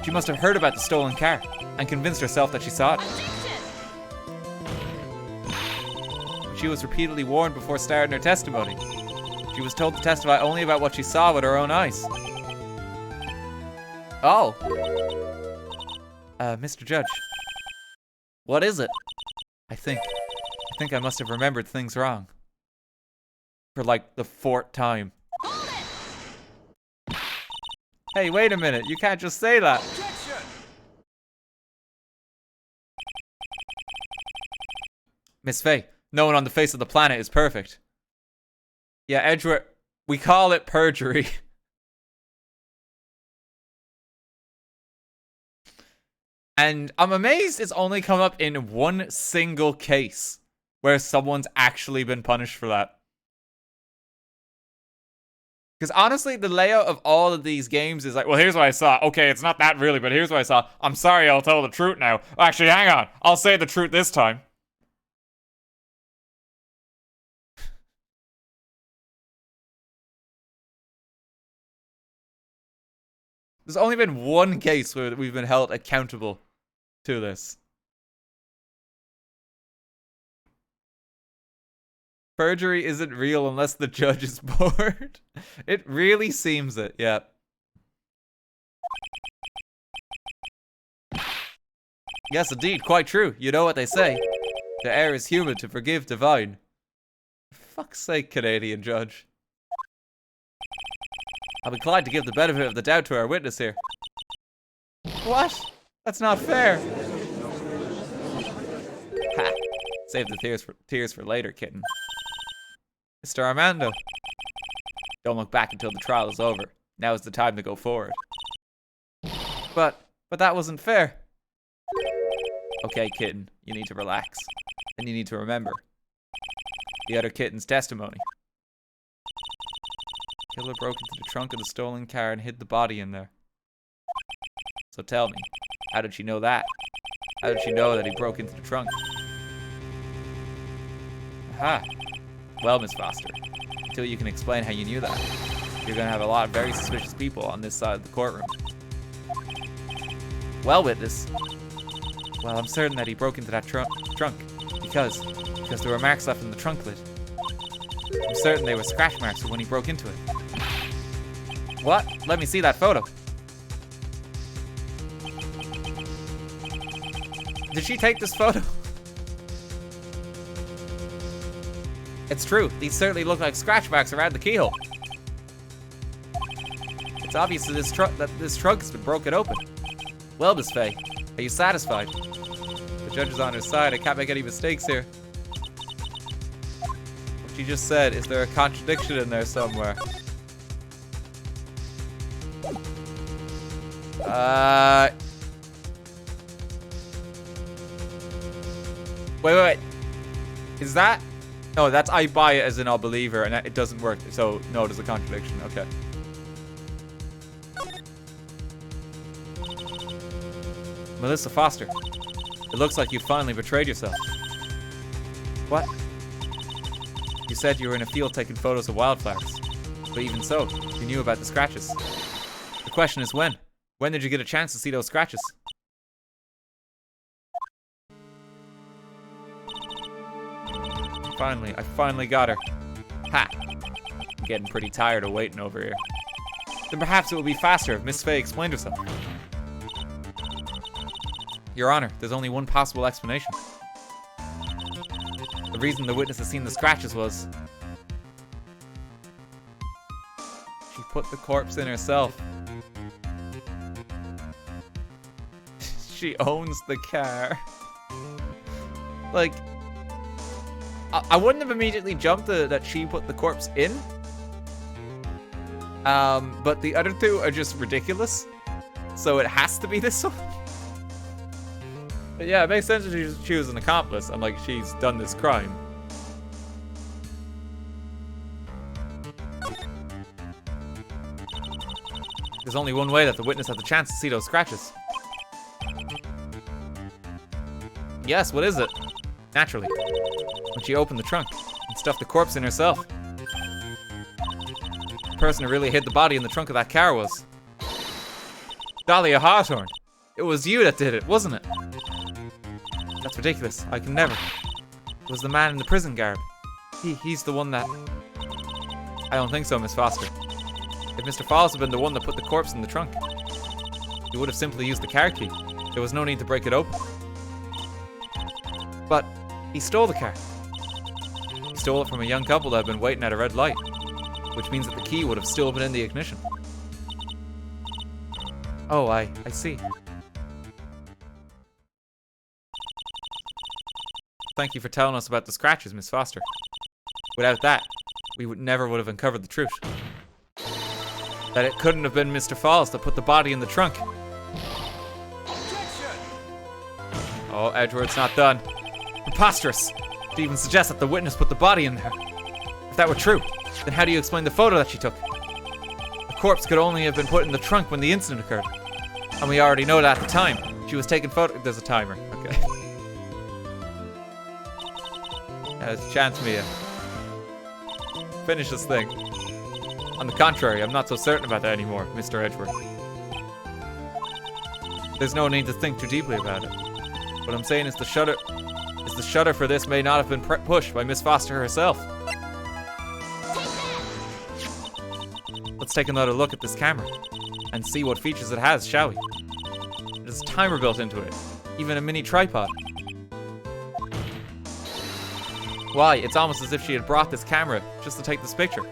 She must have heard about the stolen car and convinced herself that she saw it. She was repeatedly warned before starting her testimony. She was told to testify only about what she saw with her own eyes. Oh. Mr. Judge. What is it? I think I must have remembered things wrong. For like the 4th time. Hey, wait a minute. You can't just say that. Miss Faye, no one on the face of the planet is perfect. Yeah, Edgeworth, we call it perjury. And I'm amazed it's only come up in one single case where someone's actually been punished for that. Because honestly, the layout of all of these games is like, well, here's what I saw. Okay, it's not that really, but here's what I saw. I'm sorry, I'll tell the truth now. Actually, hang on. I'll say the truth this time. There's only been one case where we've been held accountable to this. Perjury isn't real unless the judge is bored. It really seems it, yeah. Yes, indeed, quite true. You know what they say. The error is human, to forgive divine. For fuck's sake, Canadian judge. I'm inclined to give the benefit of the doubt to our witness here. What? That's not fair. Ha. Save the tears for later, kitten. Mr. Armando. Don't look back until the trial is over. Now is the time to go forward. But that wasn't fair. Okay, kitten. You need to relax. And you need to remember the other kitten's testimony. Killer broke into the trunk of the stolen car and hid the body in there. So tell me, how did she know that? How did she know that he broke into the trunk? Aha. Well, Miss Foster, until you can explain how you knew that, you're gonna have a lot of very suspicious people on this side of the courtroom. Well, witness. Well, I'm certain that he broke into that trunk because there were marks left in the trunk lid. I'm certain they were scratch marks from when he broke into it. What? Let me see that photo. Did she take this photo? It's true. These certainly look like scratch marks around the keyhole. It's obvious that this trunk has been broken open. Well, Miss Faye, are you satisfied? The judge is on her side. I can't make any mistakes here. What she just said, is there a contradiction in there somewhere? Wait. Is that? No, that's I buy it as in I'll believe her, and it doesn't work. So, no, there's a contradiction. Okay. Melissa Foster, it looks like you finally betrayed yourself. What? You said you were in a field taking photos of wildflowers. But even so, you knew about the scratches. The question is when? When did you get a chance to see those scratches? I finally got her. Ha! I'm getting pretty tired of waiting over here. Then perhaps it would be faster if Miss Faye explained herself. Your Honor, there's only one possible explanation. The reason the witness has seen the scratches was she put the corpse in herself. She owns the car. Like, I wouldn't have immediately jumped that she put the corpse in. But the other two are just ridiculous. So it has to be this one? But yeah, it makes sense that she was an accomplice and like she's done this crime. There's only one way that the witness had the chance to see those scratches. Yes, what is it? Naturally, when she opened the trunk and stuffed the corpse in herself. The person who really hid the body in the trunk of that car was Dahlia Hawthorne. It was you that did it, wasn't it? That's ridiculous. I can never. It was the man in the prison garb. He's the one that... I don't think so, Miss Foster. If Mr. Falls had been the one that put the corpse in the trunk, he would have simply used the car key. There was no need to break it open. But he stole the car. He stole it from a young couple that had been waiting at a red light, which means that the key would have still been in the ignition. Oh, I see. Thank you for telling us about the scratches, Miss Foster. Without that, we never would have uncovered the truth. That it couldn't have been Mr. Falls that put the body in the trunk. Oh, Edward's not done. Preposterous to even suggest that the witness put the body in there. If that were true, then how do you explain the photo that she took? The corpse could only have been put in the trunk when the incident occurred. And we already know that at the time. She was taking photo- There's a timer. Okay. There's a chance, Mia. Finish this thing. On the contrary, I'm not so certain about that anymore, Mr. Edgeworth. There's no need to think too deeply about it. What I'm saying is the shutter for this may not have been pushed by Miss Foster herself. Let's take another look at this camera and see what features it has, shall we? There's a timer built into it, even a mini tripod. Why, it's almost as if she had brought this camera just to take this picture.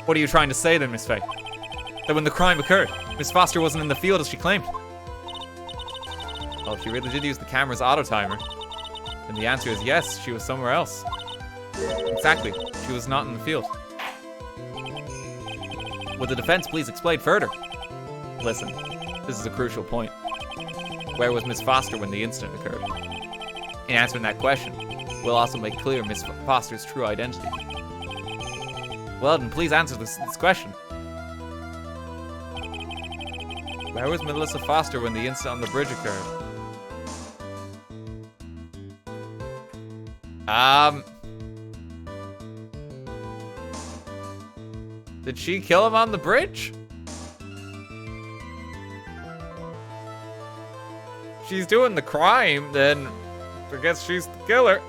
What are you trying to say then, Miss Faye? That when the crime occurred, Miss Foster wasn't in the field as she claimed? Well, if she really did use the camera's auto timer, then the answer is yes, she was somewhere else. Exactly, she was not in the field. Would the defense please explain further? Listen, this is a crucial point. Where was Miss Foster when the incident occurred? In answering that question, we'll also make clear Miss Foster's true identity. Well, then please answer this question. Where was Melissa Foster when the incident on the bridge occurred? Did she kill him on the bridge? She's doing the crime, then I guess she's the killer.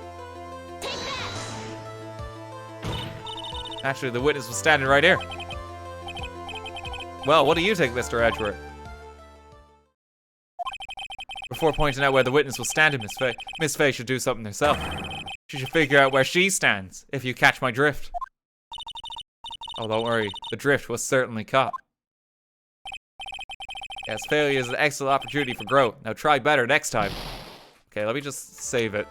Actually, the witness was standing right here. Well, what do you think, Mr. Edgeworth? Before pointing out where the witness was standing, Miss Faye should do something herself. She should figure out where she stands, if you catch my drift. Oh, don't worry. The drift was certainly caught. Yes, failure is an excellent opportunity for growth. Now try better next time. Okay, let me just save it.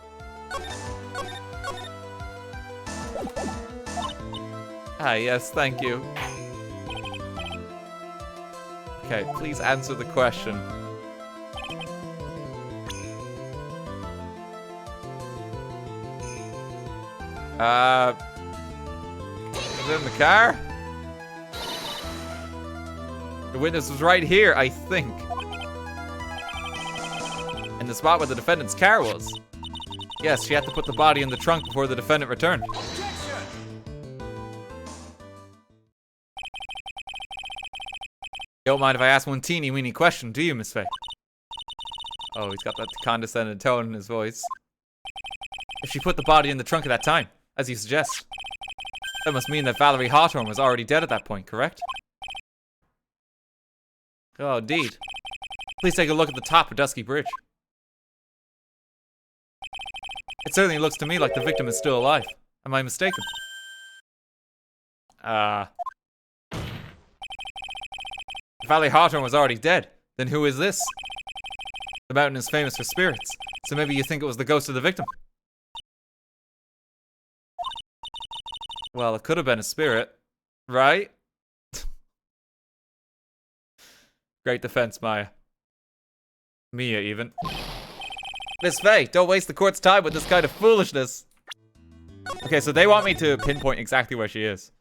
Ah, yes, thank you. Okay, please answer the question. Is it in the car? The witness was right here, I think. In the spot where the defendant's car was. Yes, she had to put the body in the trunk before the defendant returned. You don't mind if I ask one teeny-weeny question, do you, Miss Faye? Oh, he's got that condescending tone in his voice. If she put the body in the trunk at that time, as you suggest, that must mean that Valerie Hawthorne was already dead at that point, correct? Oh, indeed. Please take a look at the top of Dusky Bridge. It certainly looks to me like the victim is still alive. Am I mistaken? If Valerie Hawthorne was already dead, then who is this? The mountain is famous for spirits, so maybe you think it was the ghost of the victim. Well, it could have been a spirit. Right? Great defense, Mia, even. Miss Faye, don't waste the court's time with this kind of foolishness. Okay, so they want me to pinpoint exactly where she is.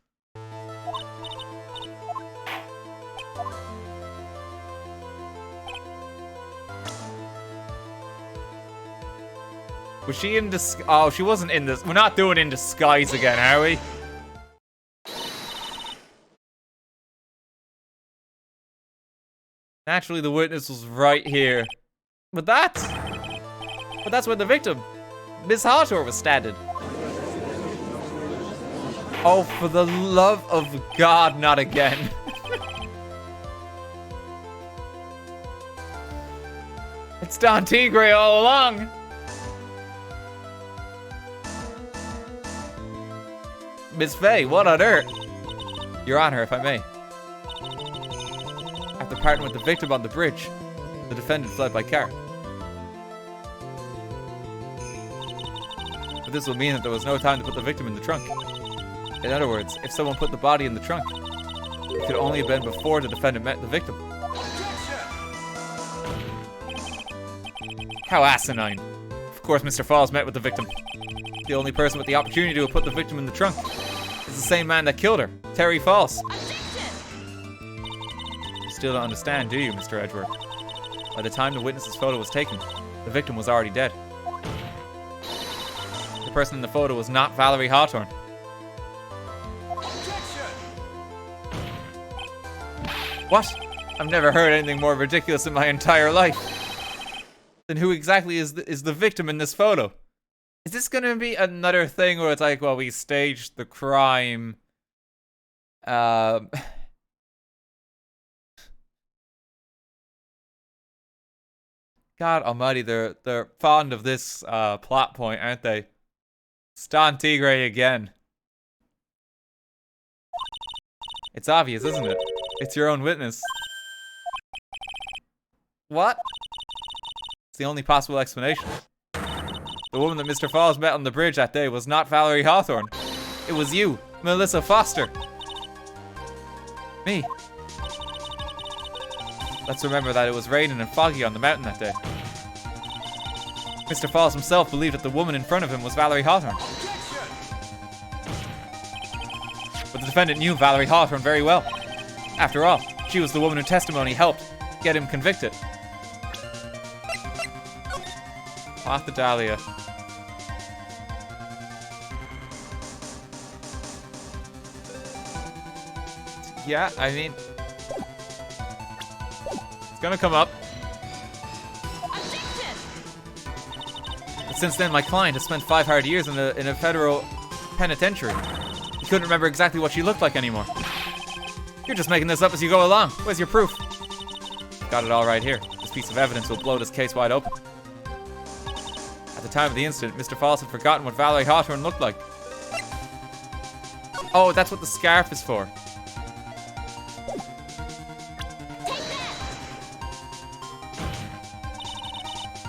Was she in disguise? Oh, she wasn't in this. We're not doing in disguise again, are we? Naturally, the witness was right here. But that's where the victim, Miss Hartor, was standing. Oh, for the love of God, not again. It's Don Tigre all along. Miss Faye, what on earth? Your Honor, if I may. After parting with the victim on the bridge, the defendant fled by car. But this will mean that there was no time to put the victim in the trunk. In other words, if someone put the body in the trunk, it could only have been before the defendant met the victim. How asinine. Of course, Mr. Falls met with the victim. The only person with the opportunity to have put the victim in the trunk is the same man that killed her, Terry Falls. You still don't understand, do you, Mr. Edgeworth? By the time the witness's photo was taken, the victim was already dead. The person in the photo was not Valerie Hawthorne. What? I've never heard anything more ridiculous in my entire life. Then who exactly is the victim in this photo? Is this gonna be another thing where it's like, well, we staged the crime. God almighty, they're fond of this plot point, aren't they? It's Don Tigre again. It's obvious, isn't it? It's your own witness. What? It's the only possible explanation. The woman that Mr. Falls met on the bridge that day was not Valerie Hawthorne. It was you, Melissa Foster. Me. Let's remember that it was raining and foggy on the mountain that day. Mr. Falls himself believed that the woman in front of him was Valerie Hawthorne. But the defendant knew Valerie Hawthorne very well. After all, she was the woman whose testimony helped get him convicted. Martha Dahlia. Yeah, I mean, it's gonna come up. But since then, my client has spent 5 hard years in a federal penitentiary. He couldn't remember exactly what she looked like anymore. You're just making this up as you go along. Where's your proof? Got it all right here. This piece of evidence will blow this case wide open. At the time of the incident, Mr. Falls had forgotten what Valerie Hawthorne looked like. Oh, that's what the scarf is for.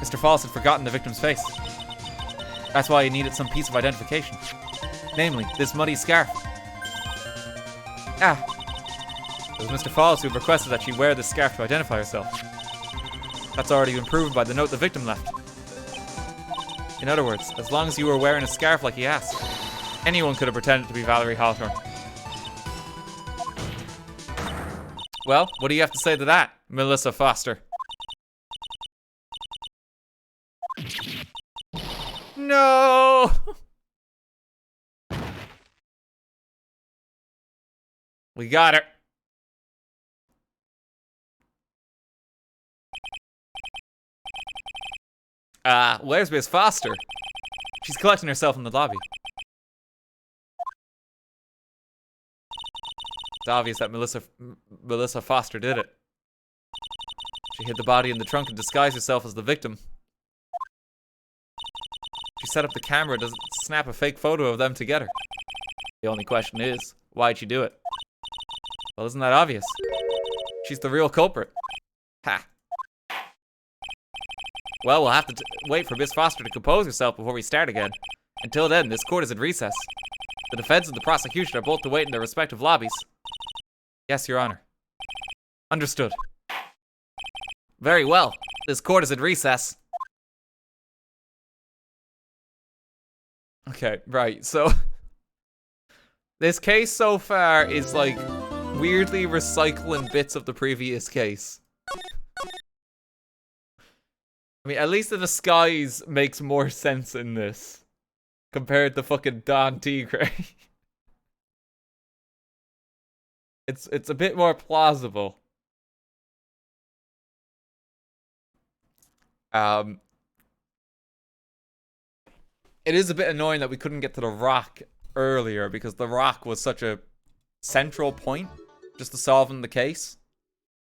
Mr. Falls had forgotten the victim's face. That's why he needed some piece of identification. Namely, this muddy scarf. Ah. It was Mr. Falls who requested that she wear this scarf to identify herself. That's already been proven by the note the victim left. In other words, as long as you were wearing a scarf like he asked, anyone could have pretended to be Valerie Hawthorne. Well, what do you have to say to that, Melissa Foster? No! We got her. Where's Miss Foster? She's collecting herself in the lobby. It's obvious that Melissa Foster did it. She hid the body in the trunk and disguised herself as the victim. She set up the camera to snap a fake photo of them together. The only question is, why'd she do it? Well, isn't that obvious? She's the real culprit. Ha. Well, we'll have to wait for Miss Foster to compose herself before we start again. Until then, this court is in recess. The defense and the prosecution are both to wait in their respective lobbies. Yes, Your Honor. Understood. Very well. This court is at recess. Okay, right, so... this case so far is, like, weirdly recycling bits of the previous case. I mean, at least the disguise makes more sense in this. Compared to fucking Don Tigre. It's a bit more plausible. It is a bit annoying that we couldn't get to the rock earlier because the rock was such a central point just to solving the case.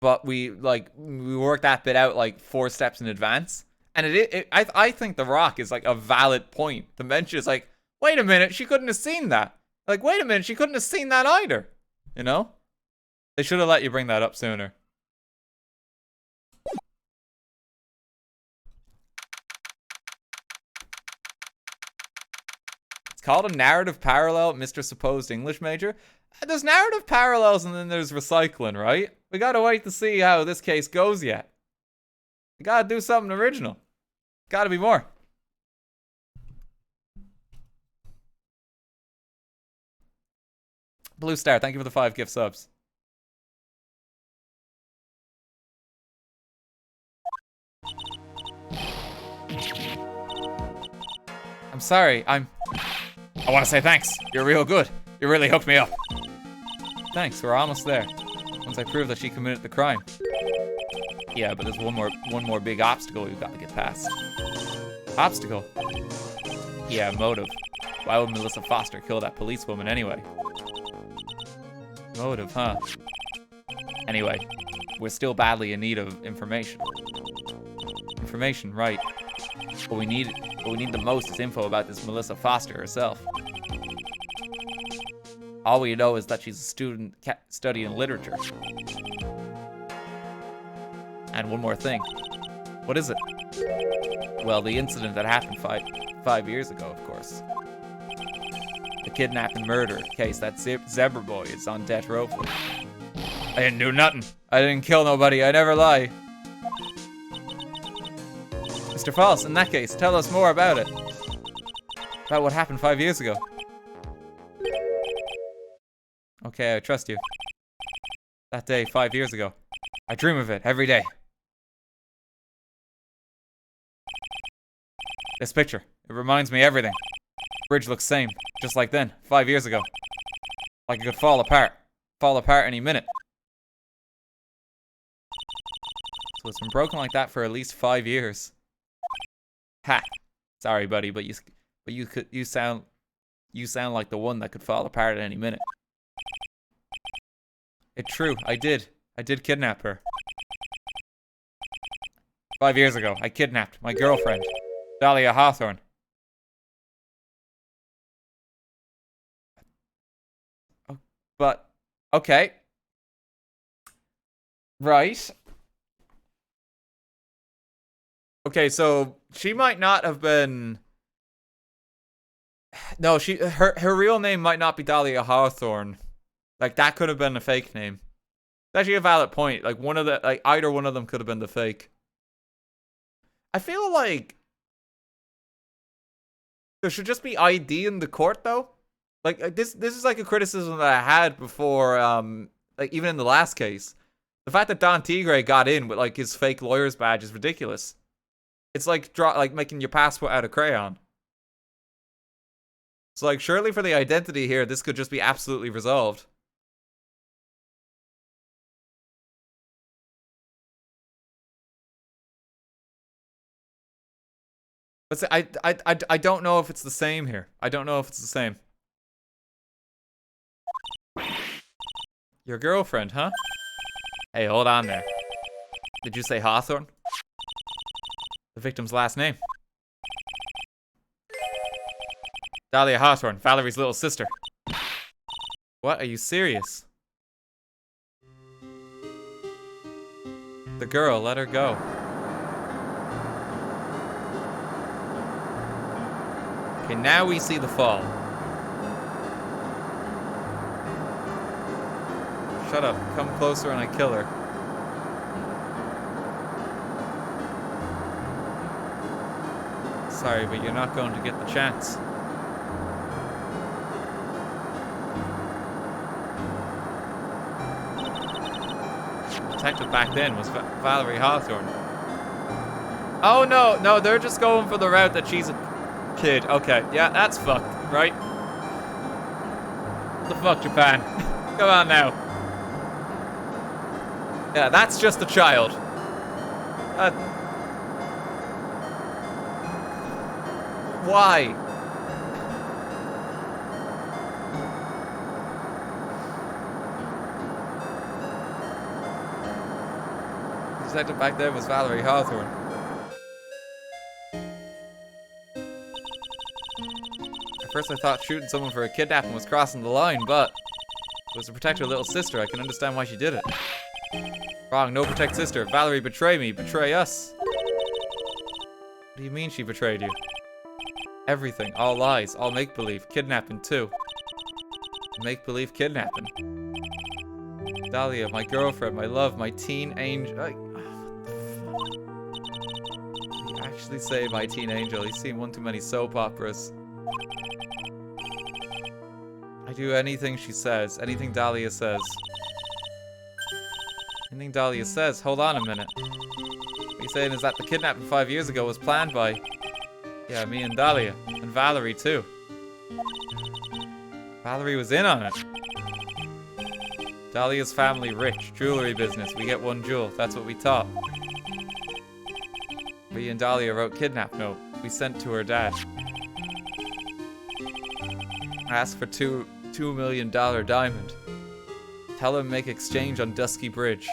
But we worked that bit out like 4 steps in advance. And I think the rock is like a valid point to mention. It's like, wait a minute, she couldn't have seen that. Like, wait a minute, she couldn't have seen that either. You know? They should have let you bring that up sooner. It's called a narrative parallel, Mr. Supposed English Major. There's narrative parallels and then there's recycling, right? We gotta wait to see how this case goes yet. We gotta do something original. Gotta be more. Blue Star, thank you for the 5 gift subs. I'm sorry, I want to say thanks. You're real good. You really hooked me up. Thanks, we're almost there. Once I prove that she committed the crime. Yeah, but there's one more big obstacle we've got to get past. Obstacle? Yeah, motive. Why would Melissa Foster kill that policewoman anyway? Motive, huh? Anyway, we're still badly in need of information. Information, right. What we need the most is info about this Melissa Foster herself. All we know is that she's a student studying literature. And one more thing. What is it? Well, the incident that happened five years ago, of course. The kidnap and murder case that Zebra Boy is on death row for. I didn't do nothing. I didn't kill nobody. I never lie. Mr. False, in that case, tell us more about it. About what happened 5 years ago. Okay, I trust you. That day, 5 years ago. I dream of it every day. This picture, it reminds me of everything. Bridge looks same, just like then, 5 years ago. Like it could fall apart any minute. So it's been broken like that for at least 5 years. Ha! Sorry, buddy, but you sound like the one that could fall apart at any minute. It's true, I did kidnap her. 5 years ago, I kidnapped my girlfriend, Dahlia Hawthorne. Oh, but, okay. Right. Okay, so she might not have been... No, her real name might not be Dahlia Hawthorne. Like, that could have been a fake name. It's actually a valid point. Like, either one of them could have been the fake. I feel like there should just be ID in the court, though. Like this is like a criticism that I had before, like, even in the last case. The fact that Don Tigre got in with, like, his fake lawyer's badge is ridiculous. It's like making your passport out of crayon. So, like, surely for the identity here, this could just be absolutely resolved. But see, I don't know if it's the same here. I don't know if it's the same. Your girlfriend, huh? Hey, hold on there. Did you say Hawthorne? The victim's last name. Dahlia Hawthorne, Valerie's little sister. What? Are you serious? The girl, let her go. Okay, now we see the fall. Shut up. Come closer and I kill her. Sorry, but you're not going to get the chance. Detective back then was Valerie Hawthorne. Oh no, no, they're just going for the route that she's a kid. Okay, yeah, that's fucked, right? What the fuck, Japan? Come on now. Yeah, that's just a child. Why? The detective back there was Valerie Hawthorne. At first I thought shooting someone for a kidnapping was crossing the line, but it was to protect her little sister. I can understand why she did it. Wrong, no protect sister. Valerie, betray me, betray us. What do you mean she betrayed you? Everything, all lies, all make-believe, kidnapping too. Make-believe kidnapping. Dahlia, my girlfriend, my love, my teen angel. What the fuck? Did he actually say my teen angel? He's seen one too many soap operas. I do anything she says, anything Dahlia says. Anything Dahlia says? Hold on a minute. What you're saying is that the kidnapping 5 years ago was planned by... Yeah, me and Dahlia. And Valerie, too. Valerie was in on it. Dahlia's family rich. Jewelry business. We get one jewel. That's what we thought. Me and Dahlia wrote kidnap note. We sent to her dad. Ask for $2 million diamond. Tell him make exchange on Dusky Bridge.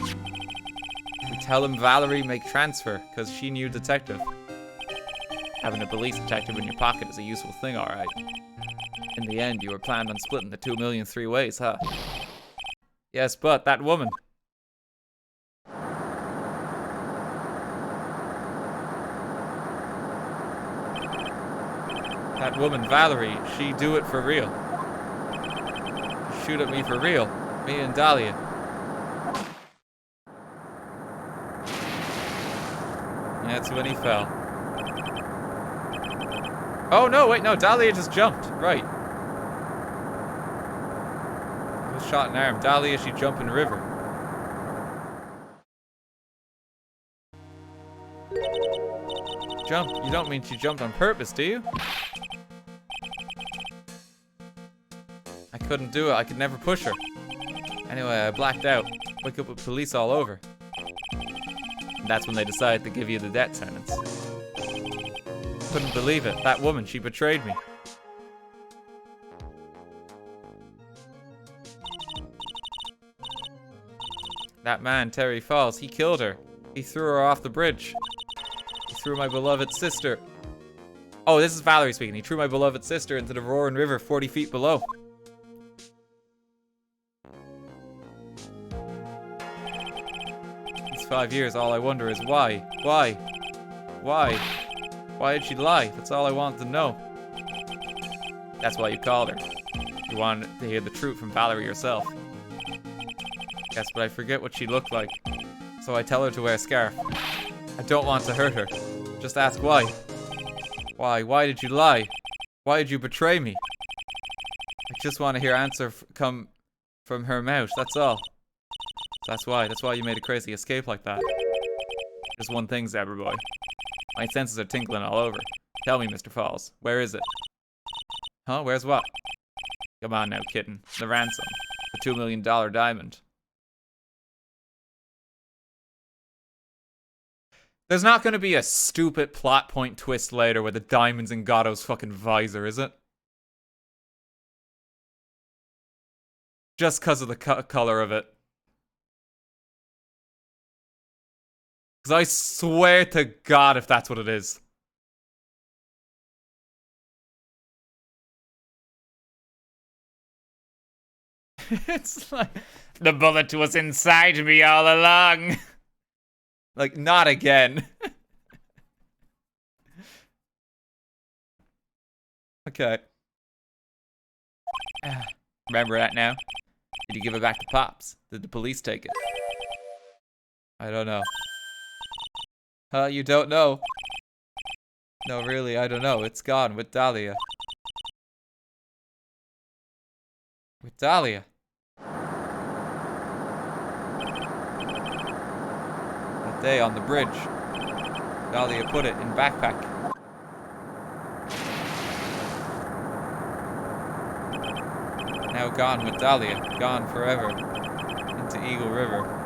We tell him Valerie make transfer, because she knew detective. Having a police detective in your pocket is a useful thing, alright. In the end, you were planned on splitting the 2 million 3 ways, huh? Yes, but that woman. That woman, Valerie, she do it for real. She shoot at me for real. Me and Dahlia. That's when he fell. Oh no, wait, no, Dahlia just jumped. Right. He was shot in the arm. Dahlia, she jumped in the river. Jump? You don't mean she jumped on purpose, do you? I couldn't do it. I could never push her. Anyway, I blacked out. Wake up with police all over. And that's when they decided to give you the death sentence. Couldn't believe it. That woman, she betrayed me. That man, Terry Falls, he killed her. He threw her off the bridge. He threw my beloved sister. Oh, this is Valerie speaking. He threw my beloved sister into the roaring river 40 feet below. These 5 years, all I wonder is why? Why? Why? Why did she lie? That's all I wanted to know. That's why you called her. You wanted to hear the truth from Valerie herself. Yes, but I forget what she looked like. So I tell her to wear a scarf. I don't want to hurt her. Just ask why. Why? Why did you lie? Why did you betray me? I just want to hear answer come from her mouth, that's all. That's why you made a crazy escape like that. Just one thing, Zebra Boy. My senses are tingling all over. Tell me, Mr. Falls, where is it? Huh? Where's what? Come on now, kitten. The ransom. The $2 million diamond. There's not gonna be a stupid plot point twist later where the diamond's in Gatto's fucking visor, is it? Just because of the color of it. Because I swear to God if that's what it is. It's like, the bullet was inside me all along. Like, not again. Okay. Remember that now? Did you give it back to Pops? Did the police take it? I don't know. You don't know? No, really, I don't know. It's gone with Dahlia. With Dahlia. That day on the bridge, Dahlia put it in backpack. Now gone with Dahlia. Gone forever. Into Eagle River.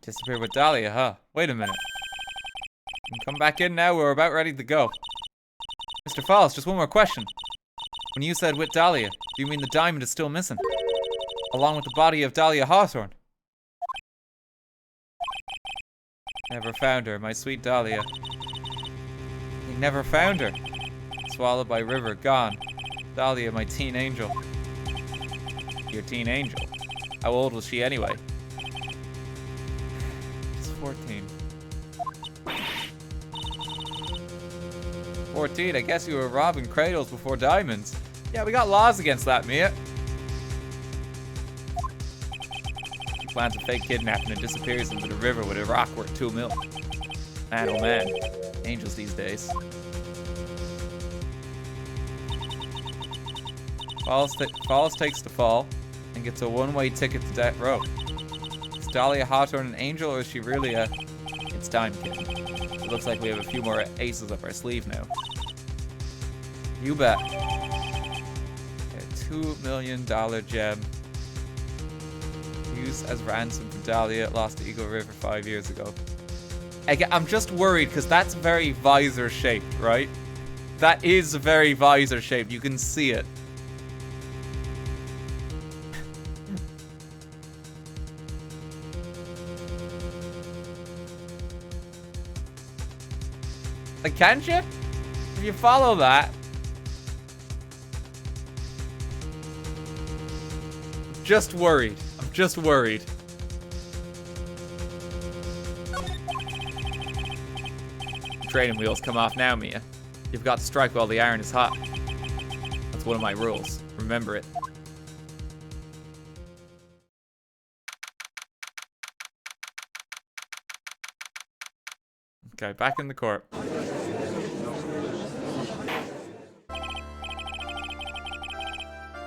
Disappeared with Dahlia, huh? Wait a minute. Come back in now, we're about ready to go. Mr. Falls, just one more question. When you said with Dahlia, do you mean the diamond is still missing? Along with the body of Dahlia Hawthorne? Never found her, my sweet Dahlia. We never found her. Swallowed by river, gone. Dahlia, my teen angel. Your teen angel? How old was she anyway? 14. 14, I guess you were robbing cradles before diamonds. Yeah, we got laws against that, Mia. She plans a fake kidnapping and disappears into the river with a rock worth 2 mil. Man, oh man. Angels these days. Falls takes the fall and gets a one-way ticket to Death Row. Is Dahlia Hawthorne an angel, or is she really a... It's time, kid. It looks like we have a few more aces up our sleeve now. You bet. A $2 million gem. Used as ransom for Dahlia, lost to Eagle River 5 years ago. I'm just worried, because that's very visor-shaped, right? That is very visor-shaped. You can see it. Like, can't you? If you follow that. Just worried. I'm just worried. Training wheels come off now, Mia. You've got to strike while the iron is hot. That's one of my rules. Remember it. Okay, back in the court.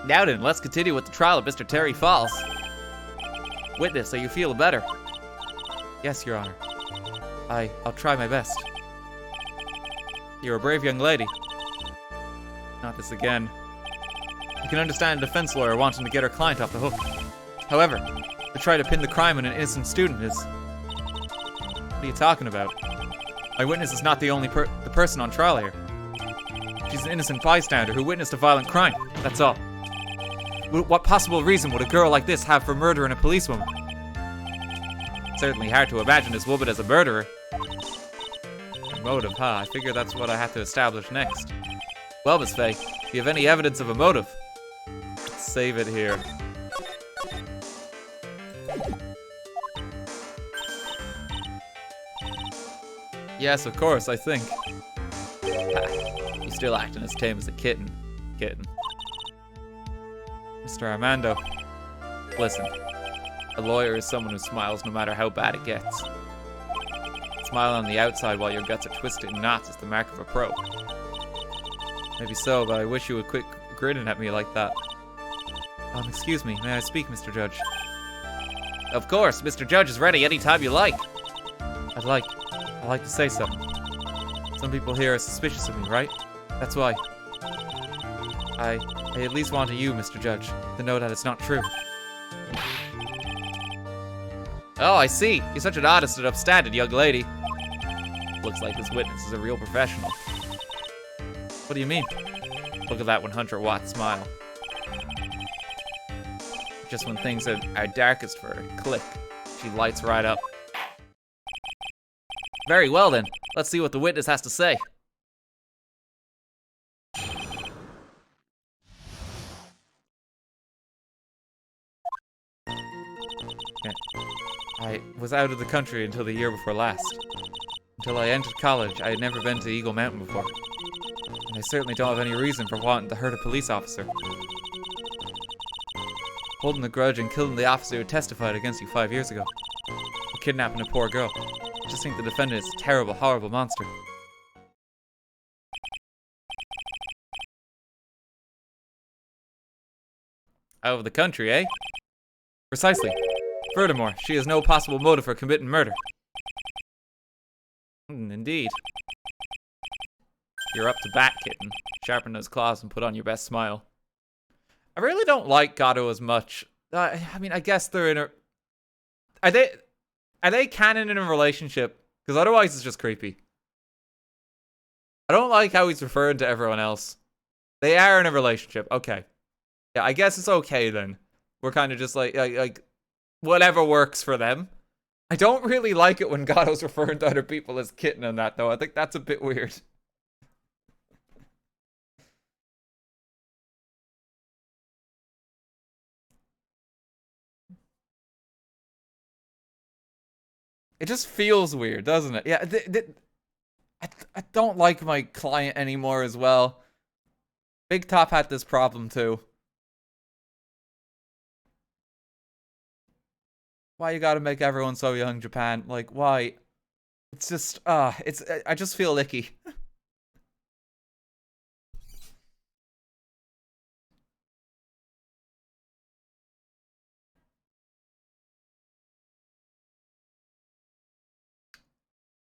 Now then, let's continue with the trial of Mr. Terry Falls. Witness, are you feeling better? Yes, Your Honor. I'll try my best. You're a brave young lady. Not this again. I can understand a defense lawyer wanting to get her client off the hook. However, to try to pin the crime on an innocent student is... What are you talking about? My witness is not the only the person on trial here. She's an innocent bystander who witnessed a violent crime. That's all. What possible reason would a girl like this have for murdering a policewoman? It's certainly hard to imagine this woman as a murderer. A motive, huh? I figure that's what I have to establish next. Well, Miss Faye, do you have any evidence of a motive? Let's save it here. Yes, of course, I think. You're still acting as tame as a kitten. Mr. Armando, listen. A lawyer is someone who smiles no matter how bad it gets. Smile on the outside while your guts are twisted in knots is the mark of a pro. Maybe so, but I wish you would quit grinning at me like that. Excuse me, may I speak, Mr. Judge? Of course, Mr. Judge is ready anytime you like. I'd like to say something. Some people here are suspicious of me, right? That's why. I at least wanted you, Mr. Judge, to know that it's not true. Oh, I see. You're such an honest and upstanding young lady. Looks like this witness is a real professional. What do you mean? Look at that 100-watt smile. Just when things are darkest for her, click, she lights right up. Very well then, let's see what the witness has to say. I was out of the country until the year before last. Until I entered college, I had never been to Eagle Mountain before. And I certainly don't have any reason for wanting to hurt a police officer. Holding a grudge and killing the officer who testified against you 5 years ago. Or kidnapping a poor girl. I just think the defendant is a terrible, horrible monster. Out of the country, eh? Precisely. Furthermore, she has no possible motive for committing murder. Indeed. You're up to bat, kitten. Sharpen those claws and put on your best smile. I really don't like Gato as much. I mean, I guess they're in a... Are they canon in a relationship? Because otherwise it's just creepy. I don't like how he's referring to everyone else. They are in a relationship. Okay. Yeah, I guess it's okay then. We're kind of just like whatever works for them. I don't really like it when Gato's referring to other people as kitten and that, though. I think that's a bit weird. It just feels weird, doesn't it? Yeah, I don't like my client anymore as well. Big Top had this problem too. Why you gotta make everyone so young, Japan? Like, why? It's just, I just feel icky.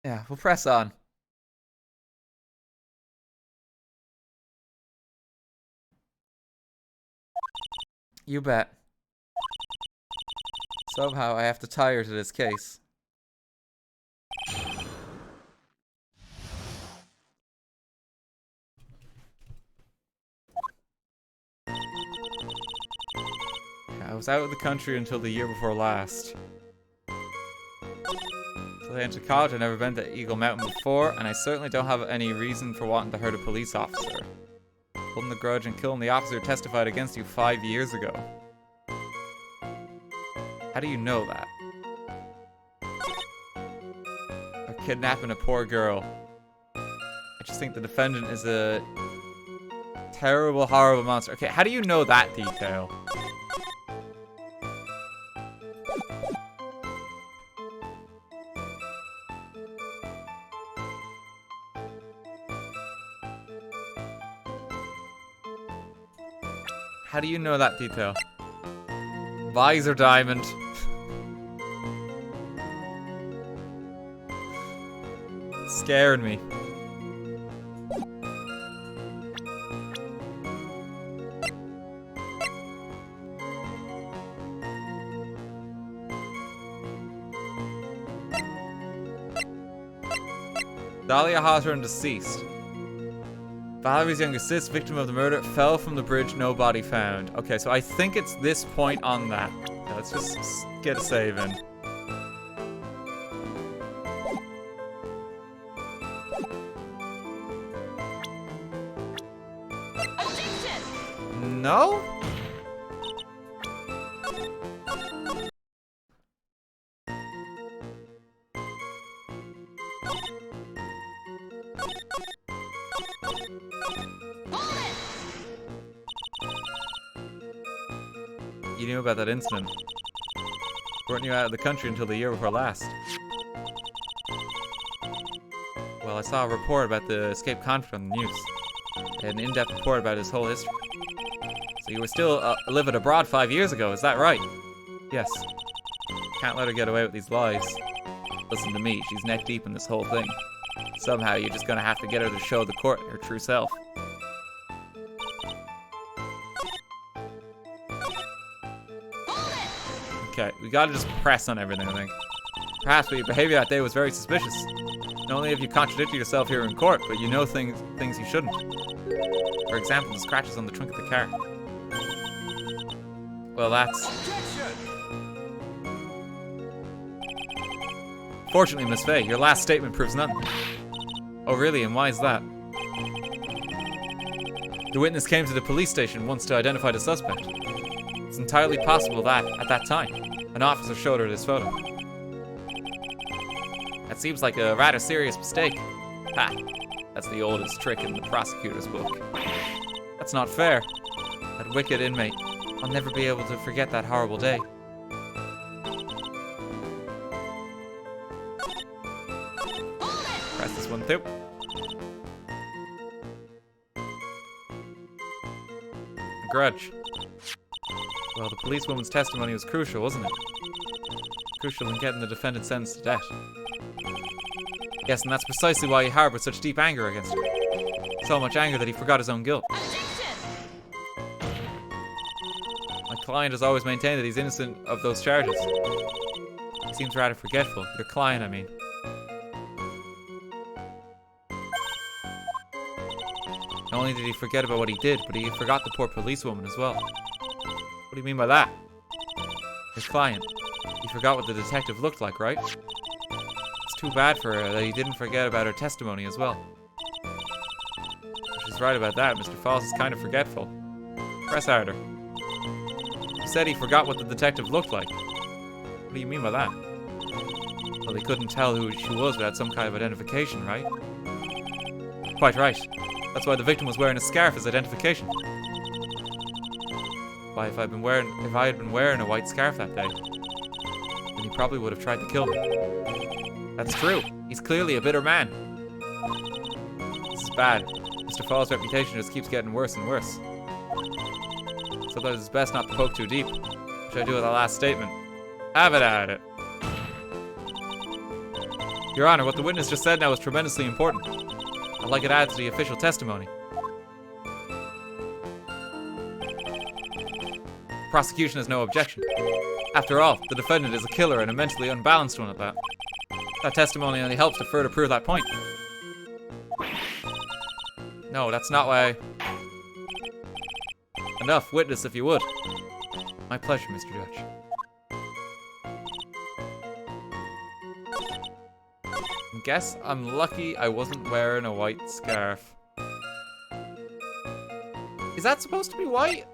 Yeah, we'll press on. You bet. Somehow I have to tire to this case. I was out of the country until the year before last. Until I entered college, I've never been to Eagle Mountain before, and I certainly don't have any reason for wanting to hurt a police officer. Holding the grudge and killing the officer who testified against you 5 years ago. How do you know that? Or kidnapping a poor girl. I just think the defendant is a terrible, horrible monster. Okay, how do you know that detail? How do you know that detail? Visor diamond. Scared me. Dahlia Hawthorne deceased. Valerie's younger sis, victim of the murder, fell from the bridge, no body found. Okay, so I think it's this point on that. Yeah, let's just get a save in. No? You knew about that incident. Weren't you out of the country until the year before last? Well, I saw a report about the escaped convict on the news. They had an in-depth report about his whole history. So you were still living abroad 5 years ago, is that right? Yes. Can't let her get away with these lies. Listen to me, she's neck deep in this whole thing. Somehow you're just gonna have to get her to show the court her true self. Okay, we gotta just press on everything, I think. Perhaps your behavior that day was very suspicious. Not only have you contradicted yourself here in court, but you know things you shouldn't. For example, the scratches on the trunk of the car. Well, that's... Fortunately, Miss Faye, your last statement proves nothing. Oh, really? And why is that? The witness came to the police station once to identify the suspect. It's entirely possible that, at that time, an officer showed her this photo. That seems like a rather serious mistake. Ha! That's the oldest trick in the prosecutor's book. That's not fair. That wicked inmate. I'll never be able to forget that horrible day. Press this one through. A grudge. Well, the policewoman's testimony was crucial, wasn't it? Crucial in getting the defendant sentenced to death. Yes, and that's precisely why he harbored such deep anger against her. So much anger that he forgot his own guilt. My client has always maintained that he's innocent of those charges. He seems rather forgetful. Your client, I mean. Not only did he forget about what he did, but he forgot the poor policewoman as well. What do you mean by that? Your client. He forgot what the detective looked like, right? It's too bad for her that he didn't forget about her testimony as well. She's right about that. Mr. Falls is kind of forgetful. Press harder. You said he forgot what the detective looked like. What do you mean by that? Well, he couldn't tell who she was without some kind of identification, right? Quite right. That's why the victim was wearing a scarf as identification. Why, if I had been wearing a white scarf that day, then he probably would have tried to kill me. That's true. He's clearly a bitter man. This is bad. Mr. Falls' reputation just keeps getting worse and worse. Sometimes it's best not to poke too deep. What should I do with the last statement? Have it at it. Your Honor, what the witness just said now is tremendously important. I'd like it added to the official testimony. The prosecution has no objection. After all, the defendant is a killer and a mentally unbalanced one at that. That testimony only helps to further prove that point. No, that's not why Enough, witness if you would. My pleasure, Mr. Judge. Guess I'm lucky I wasn't wearing a white scarf. Is that supposed to be white?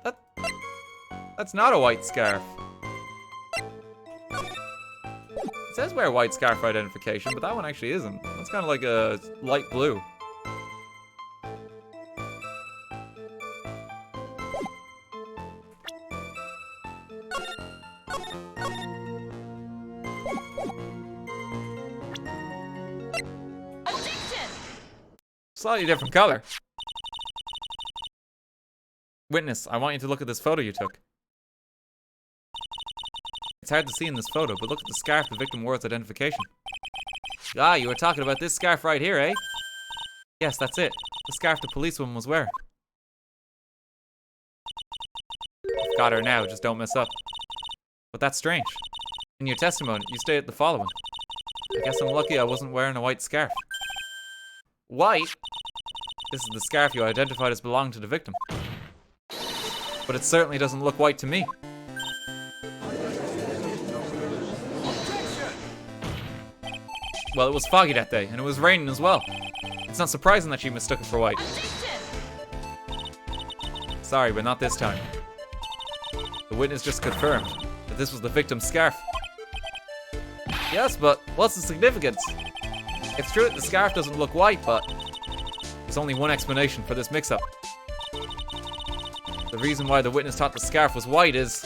That's not a white scarf. It says wear white scarf for identification, but that one actually isn't. That's kind of like a light blue. Slightly different color. Witness, I want you to look at this photo you took. It's hard to see in this photo, but look at the scarf the victim wore as identification. Ah, you were talking about this scarf right here, eh? Yes, that's it. The scarf the policewoman was wearing. I've got her now, just don't mess up. But that's strange. In your testimony, you stated the following. I guess I'm lucky I wasn't wearing a white scarf. White? This is the scarf you identified as belonging to the victim. But it certainly doesn't look white to me. Well, it was foggy that day, and it was raining as well. It's not surprising that she mistook it for white. Sorry, but not this time. The witness just confirmed that this was the victim's scarf. Yes, but what's the significance? It's true that the scarf doesn't look white, but there's only one explanation for this mix-up. The reason why the witness thought the scarf was white is...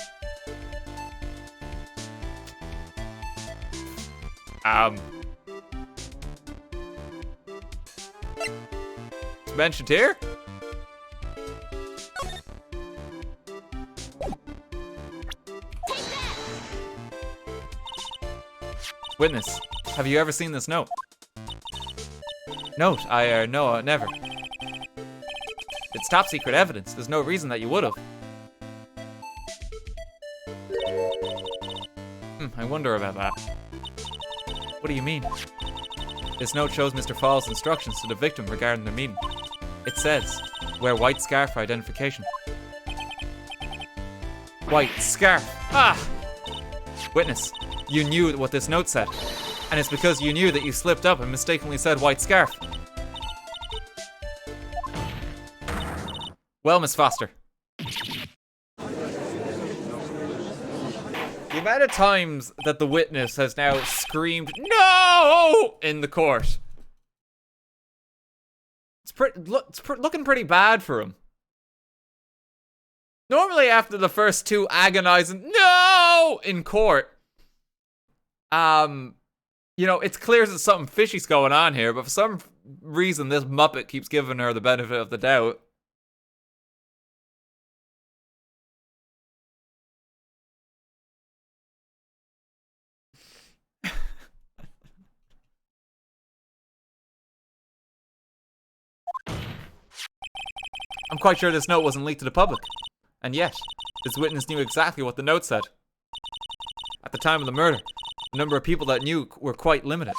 It's mentioned here? Witness, have you ever seen this note? Note? No, never. It's top secret evidence. There's no reason that you would have. I wonder about that. What do you mean? This note shows Mr. Falls' instructions to the victim regarding their meeting. It says, wear white scarf for identification. White scarf! Ah! Witness, you knew what this note said. And it's because you knew that you slipped up and mistakenly said white scarf. Well, Miss Foster. The amount of times that the witness has now screamed, "No!" in the court. looking pretty bad for him. Normally, after the first two agonizing no in court, you know, it's clear that something fishy's going on here, but for some reason, this Muppet keeps giving her the benefit of the doubt. I'm quite sure this note wasn't leaked to the public. And yet, this witness knew exactly what the note said. At the time of the murder, the number of people that knew were quite limited.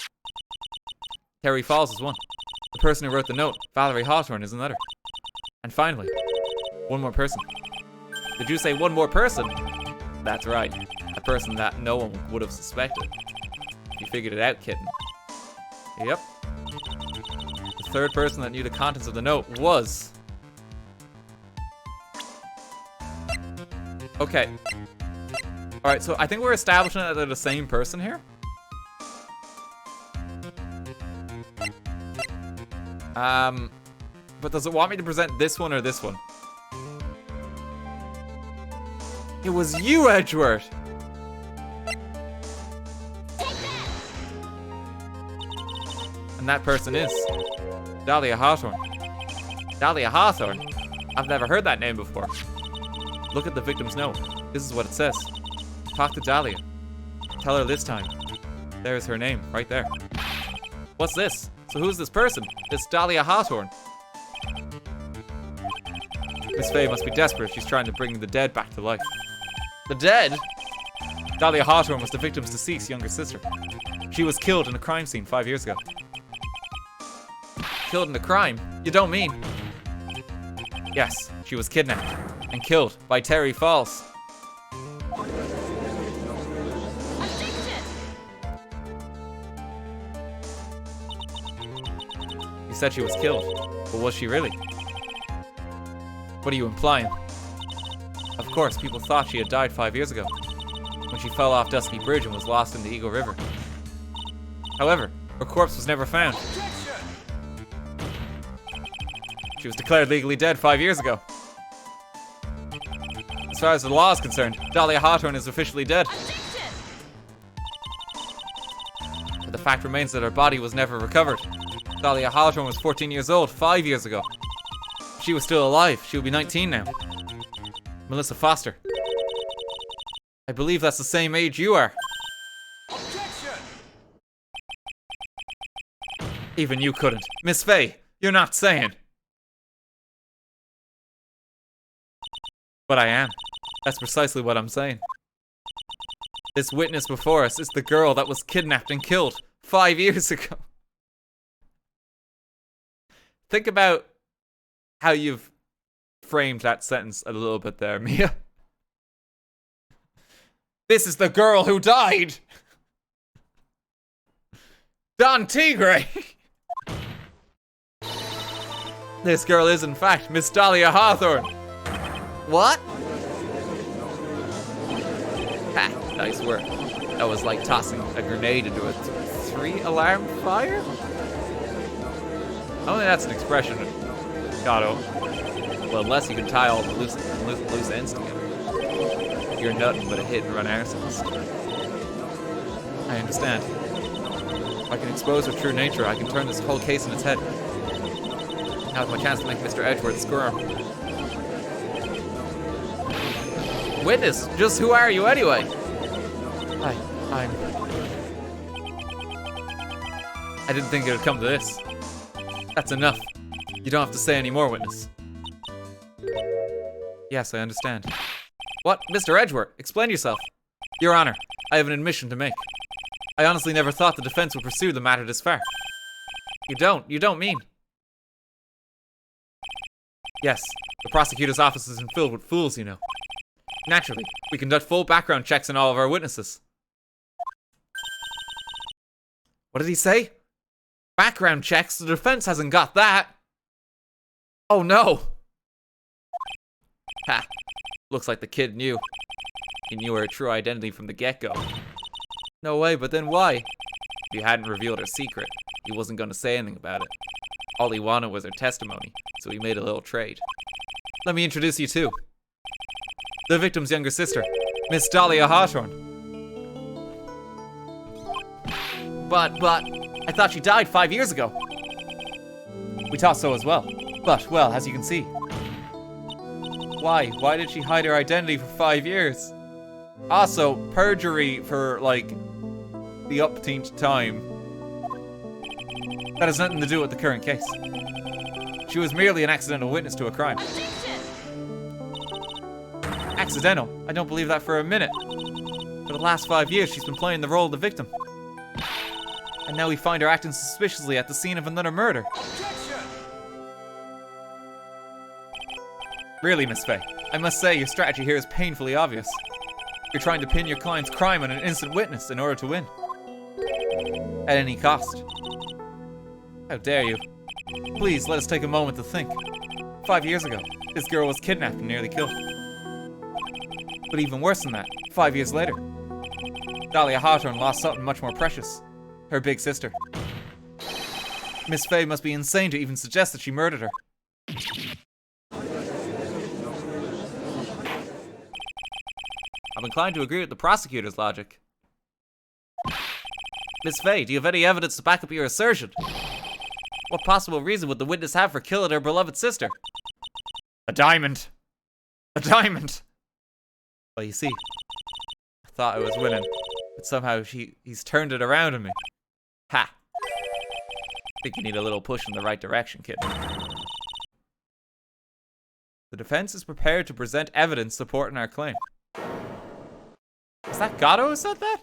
Terry Falls is one. The person who wrote the note, Valerie Hawthorne, is another. And finally, one more person. Did you say one more person? That's right. A person that no one would have suspected. You figured it out, kitten. Yep. The third person that knew the contents of the note was... Okay. Alright, so I think we're establishing that they're the same person here. But does it want me to present this one or this one? It was you, Edgeworth! And that person is Dahlia Hawthorne. Dahlia Hawthorne? I've never heard that name before. Look at the victim's note. This is what it says. Talk to Dahlia. Tell her this time. There's her name, right there. What's this? So who's this person? This Dahlia Hawthorne. Miss Faye must be desperate. She's trying to bring the dead back to life. The dead? Dahlia Hawthorne was the victim's deceased younger sister. She was killed in a crime scene 5 years ago. Killed in a crime? You don't mean? Yes, she was kidnapped and killed by Terry Falls. You said she was killed, but was she really? What are you implying? Of course, people thought she had died 5 years ago, when she fell off Dusky Bridge and was lost in the Eagle River. However, her corpse was never found. She was declared legally dead 5 years ago. As far as the law is concerned, Dahlia Hawthorne is officially dead. But the fact remains that her body was never recovered. Dahlia Hawthorne was 14 years old 5 years ago. If she was still alive, she would be 19 now. Melissa Foster. I believe that's the same age you are. Even you couldn't. Miss Faye, you're not saying. But I am. That's precisely what I'm saying. This witness before us is the girl that was kidnapped and killed 5 years ago. Think about how you've framed that sentence a little bit there, Mia. This is the girl who died! Don Tigre! This girl is, in fact, Miss Dahlia Hawthorne. What? Ha, nice work. That was like tossing a grenade into a 3-alarm fire? I don't think that's an expression, Gato. Well, unless you can tie all the loose ends together. You're nothing but a hit-and-run arsonist. I understand. If I can expose her true nature, I can turn this whole case on its head. Now's my chance to make Mr. Edgeworth squirm. Witness, just who are you anyway? I didn't think it would come to this. That's enough. You don't have to say any more, witness. Yes, I understand. What? Mr. Edgeworth, explain yourself. Your Honor, I have an admission to make. I honestly never thought the defense would pursue the matter this far. You don't mean. Yes, the prosecutor's office isn't filled with fools, you know. Naturally, we conduct full background checks on all of our witnesses. What did he say? Background checks? The defense hasn't got that. Oh no. Ha. Looks like the kid knew. He knew her true identity from the get-go. No way, but then why? If you hadn't revealed her secret, he wasn't going to say anything about it. All he wanted was her testimony, so he made a little trade. Let me introduce you to the victim's younger sister, Miss Dahlia Hawthorne. But, I thought she died 5 years ago. We thought so as well. But, well, as you can see. Why? Why did she hide her identity for 5 years? Also, perjury for, like, the upteenth time. That has nothing to do with the current case. She was merely an accidental witness to a crime. Accidental? I don't believe that for a minute. For the last 5 years, she's been playing the role of the victim. And now we find her acting suspiciously at the scene of another murder. Really, Miss Faye, I must say your strategy here is painfully obvious. You're trying to pin your client's crime on an innocent witness in order to win. At any cost. How dare you? Please, let us take a moment to think. 5 years ago, this girl was kidnapped and nearly killed. But even worse than that, 5 years later, Dahlia Hawthorne lost something much more precious. Her big sister. Miss Faye must be insane to even suggest that she murdered her. I'm inclined to agree with the prosecutor's logic. Miss Faye, do you have any evidence to back up your assertion? What possible reason would the witness have for killing her beloved sister? A diamond. A diamond. Well, you see, I thought I was winning, but somehow he's turned it around on me. Ha. Think you need a little push in the right direction, kid. The defense is prepared to present evidence supporting our claim. Is that Gatto who said that?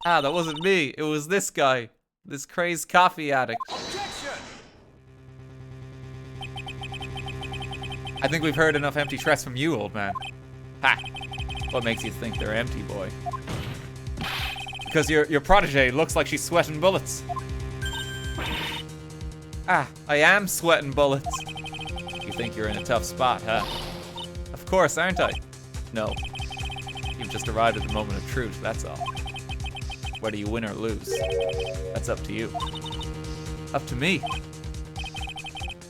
Ah, that wasn't me. It was this guy. This crazed coffee addict. I think we've heard enough empty threats from you, old man. Ha! What makes you think they're empty, boy? Because your protege looks like she's sweating bullets. Ah, I am sweating bullets. You think you're in a tough spot, huh? Of course, aren't I? No. You've just arrived at the moment of truth, that's all. Whether you win or lose, that's up to you. Up to me.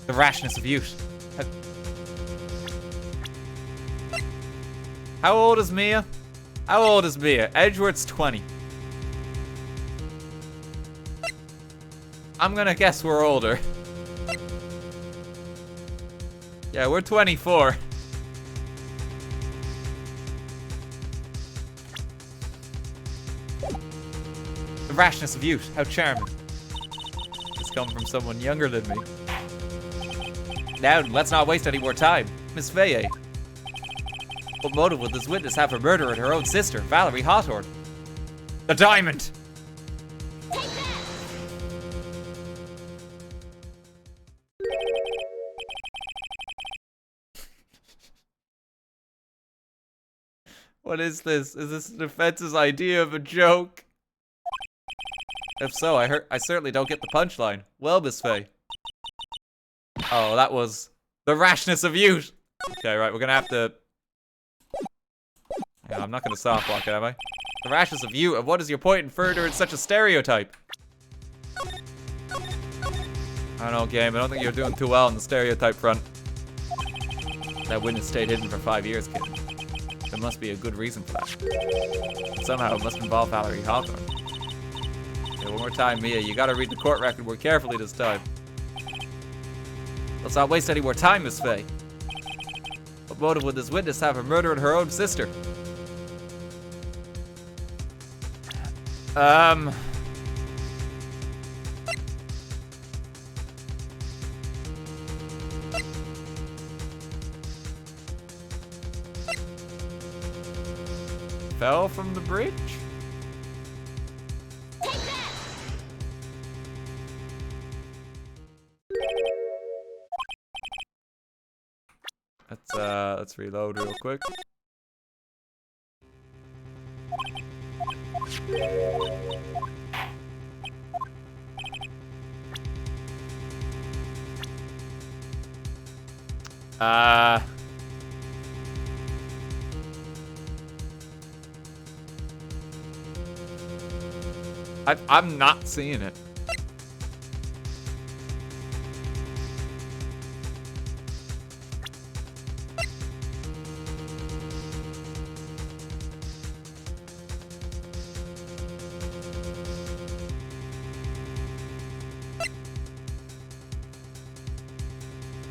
The rashness of youth. How old is Mia? How old is Mia? Edgeworth's 20. I'm gonna guess we're older. Yeah, we're 24. The rashness of youth, how charming. It's come from someone younger than me. Now, let's not waste any more time. Miss Faye. What motive would this witness have for murdering her own sister, Valerie Hawthorne? The diamond! Take that! What is this? Is this the defense's idea of a joke? If so, I certainly don't get the punchline. Well, Miss Faye. Oh, that was the rashness of youth. Okay, right, we're gonna have to... Yeah, I'm not gonna soft block it, am I? The rashness of youth, and what is your point in furthering such a stereotype? I don't know, game, I don't think you're doing too well on the stereotype front. That witness stayed hidden for 5 years, kid. There must be a good reason for that. Somehow it must involve Valerie Hawthorne. Okay, one more time, Mia. You gotta read the court record more carefully this time. Let's not waste any more time, Miss Faye. What motive would this witness have for murdering her own sister? Fell from the bridge? Take that! Let's reload real quick. I'm not seeing it.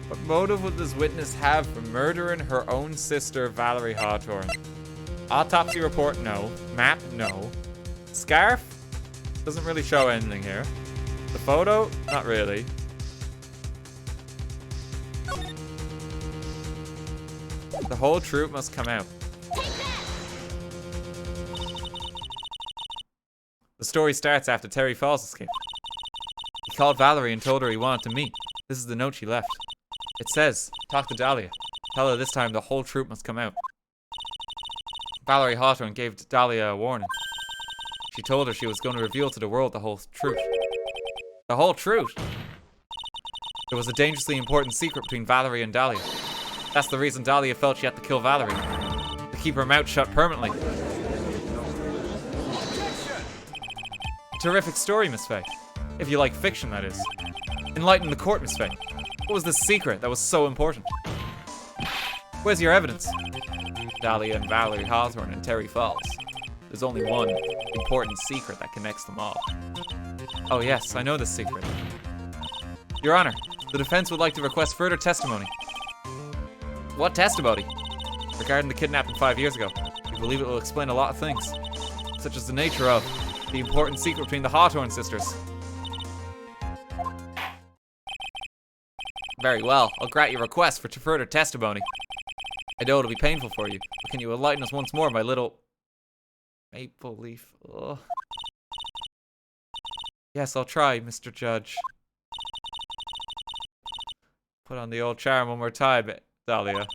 What motive would this witness have for murdering her own sister, Valerie Hawthorne? Autopsy report, no. Map, no. Scarf? Doesn't really show anything here. The photo? Not really. The whole truth must come out. The story starts after Terry Falls escaped. He called Valerie and told her he wanted to meet. This is the note she left. It says, talk to Dahlia. Tell her this time the whole truth must come out. Valerie Hawthorne gave Dahlia a warning. She told her she was going to reveal to the world the whole truth. The whole truth? There was a dangerously important secret between Valerie and Dahlia. That's the reason Dahlia felt she had to kill Valerie. To keep her mouth shut permanently. Terrific story, Miss Faye. If you like fiction, that is. Enlighten the court, Miss Faye. What was the secret that was so important? Where's your evidence? Dahlia and Valerie Hawthorne and Terry Falls. There's only one important secret that connects them all. Oh yes, I know this secret. Your Honor, the defense would like to request further testimony. What testimony? Regarding the kidnapping 5 years ago. We believe it will explain a lot of things, such as the nature of the important secret between the Hawthorne sisters. Very well, I'll grant your request for further testimony. I know it'll be painful for you, but can you enlighten us once more, my little... Maple leaf. Ugh. Yes, I'll try, Mr. Judge. Put on the old charm one more time, Dahlia.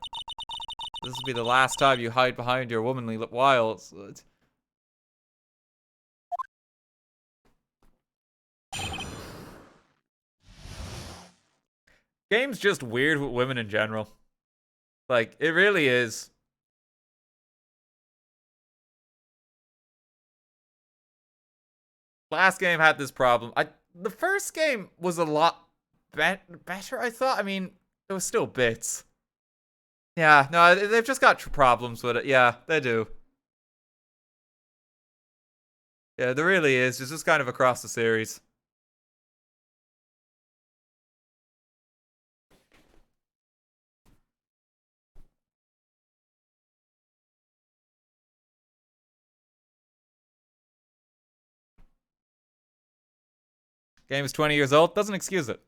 This will be the last time you hide behind your womanly wiles. Game's just weird with women in general. Like, it really is. Last game had this problem. The first game was a lot better, I thought. I mean, there was still bits. Yeah, no, they've just got problems with it. Yeah, they do. Yeah, there really is. It's just kind of across the series. Game is 20 years old. Doesn't excuse it.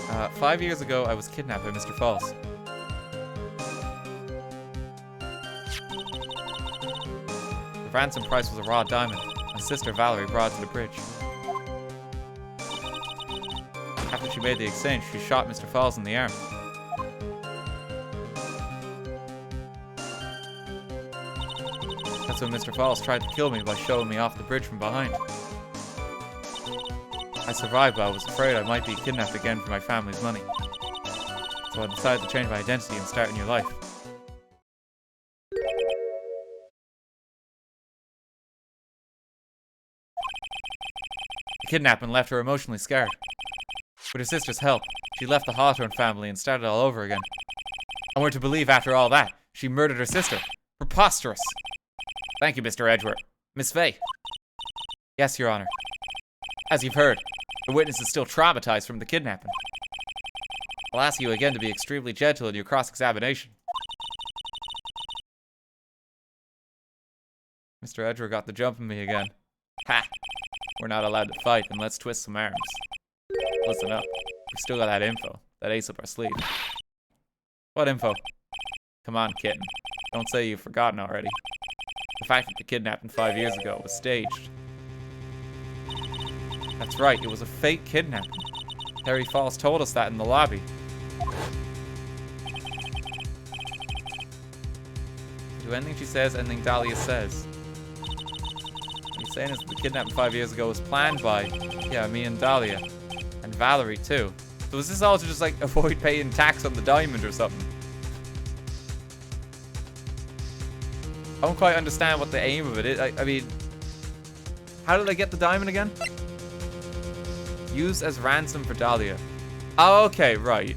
Uh, 5 years ago, I was kidnapped by Mr. Falls. The ransom price was a raw diamond. My sister Valerie brought it to the bridge. After she made the exchange, she shot Mr. Falls in the arm. That's when Mr. Falls tried to kill me by showing me off the bridge from behind. I survived, but I was afraid I might be kidnapped again for my family's money. So I decided to change my identity and start a new life. The kidnapping left her emotionally scarred. With her sister's help, she left the Hawthorne family and started all over again. And we're to believe after all that, she murdered her sister. Preposterous! Thank you, Mr. Edgeworth. Miss Faye. Yes, Your Honor. As you've heard, the witness is still traumatized from the kidnapping. I'll ask you again to be extremely gentle in your cross-examination. Mr. Edgeworth got the jump on me again. Ha! We're not allowed to fight, then let's twist some arms. Listen up. We still got that info. That ace up our sleeve. What info? Come on, kitten. Don't say you've forgotten already. The fact that the kidnapping 5 years ago was staged. That's right, it was a fake kidnapping. Terry Falls told us that in the lobby. Do anything she says, anything Dahlia says. What he's saying is the kidnapping 5 years ago was planned by, yeah, me and Dahlia. And Valerie, too. So was this all to just, like, avoid paying tax on the diamond or something? don't quite understand what the aim of it is. I mean, how did I get the diamond again? Used as ransom for Dahlia. Oh, okay, right.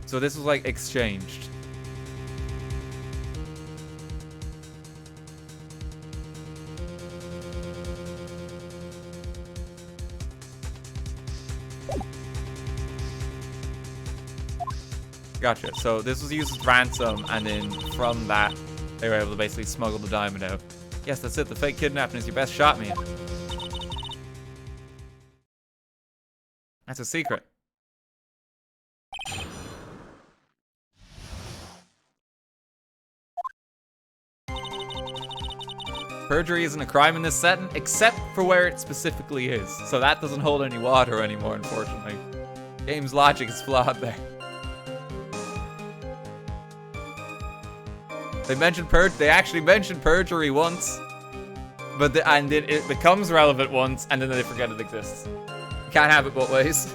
So this was like exchanged. Gotcha. So this was used as ransom, and then from that, they were able to basically smuggle the diamond out. Yes, that's it. The fake kidnapping is your best shot, Mia. That's a secret. Perjury isn't a crime in this setting, except for where it specifically is. So that doesn't hold any water anymore, unfortunately. Game's logic is flawed there. They actually mentioned perjury once, but it becomes relevant once, and then they forget it exists. You can't have it both ways.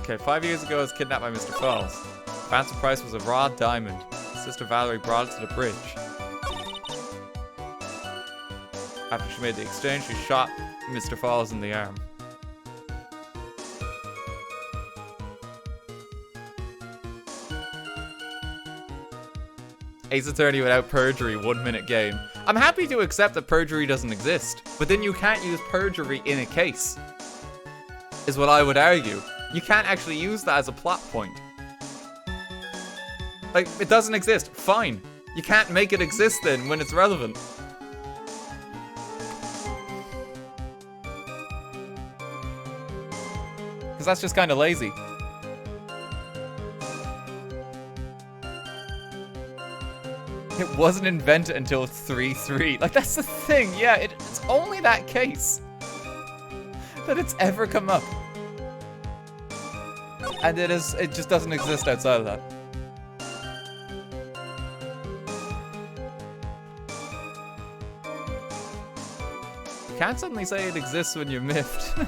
Okay, 5 years ago I was kidnapped by Mr. Falls. Ransom price was a raw diamond. Sister Valerie brought it to the bridge. After she made the exchange, she shot Mr. Falls in the arm. Ace Attorney without perjury, 1 minute game. I'm happy to accept that perjury doesn't exist, but then you can't use perjury in a case, is what I would argue. You can't actually use that as a plot point. Like, it doesn't exist. Fine. You can't make it exist then when it's relevant. Because that's just kind of lazy. It wasn't invented until 3.3. Like, that's the thing. Yeah, it's only that case that it's ever come up. And it just doesn't exist outside of that. You can't suddenly say it exists when you're miffed.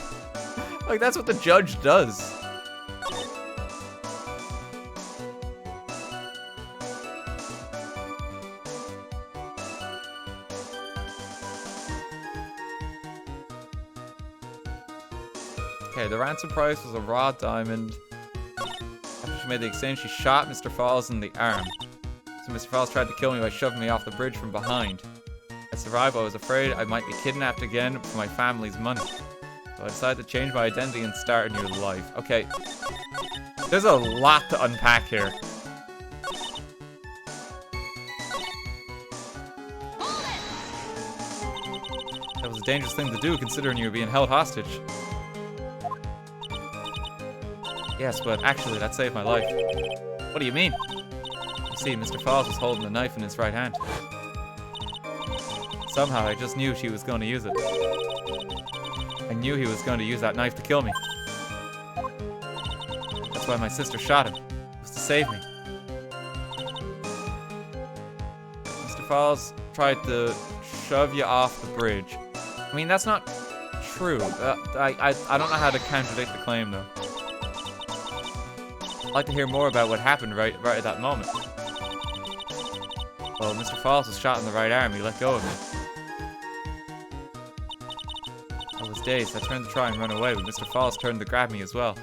Like, that's what the judge does. Okay, the ransom price was a raw diamond. After she made the exchange, she shot Mr. Falls in the arm. So Mr. Falls tried to kill me by shoving me off the bridge from behind. I survived, but I was afraid I might be kidnapped again for my family's money. So I decided to change my identity and start a new life. Okay. There's a lot to unpack here. That was a dangerous thing to do, considering you were being held hostage. Yes, but actually, that saved my life. What do you mean? You see, Mr. Falls was holding the knife in his right hand. Somehow, I just knew she was going to use it. I knew he was going to use that knife to kill me. That's why my sister shot him. It was to save me. Mr. Falls tried to shove you off the bridge. I mean, that's not true. I don't know how to contradict the claim, though. I'd like to hear more about what happened right at that moment. Well, Mr. Falls was shot in the right arm. He let go of me. I was dazed. I turned to try and run away, but Mr. Falls turned to grab me as well.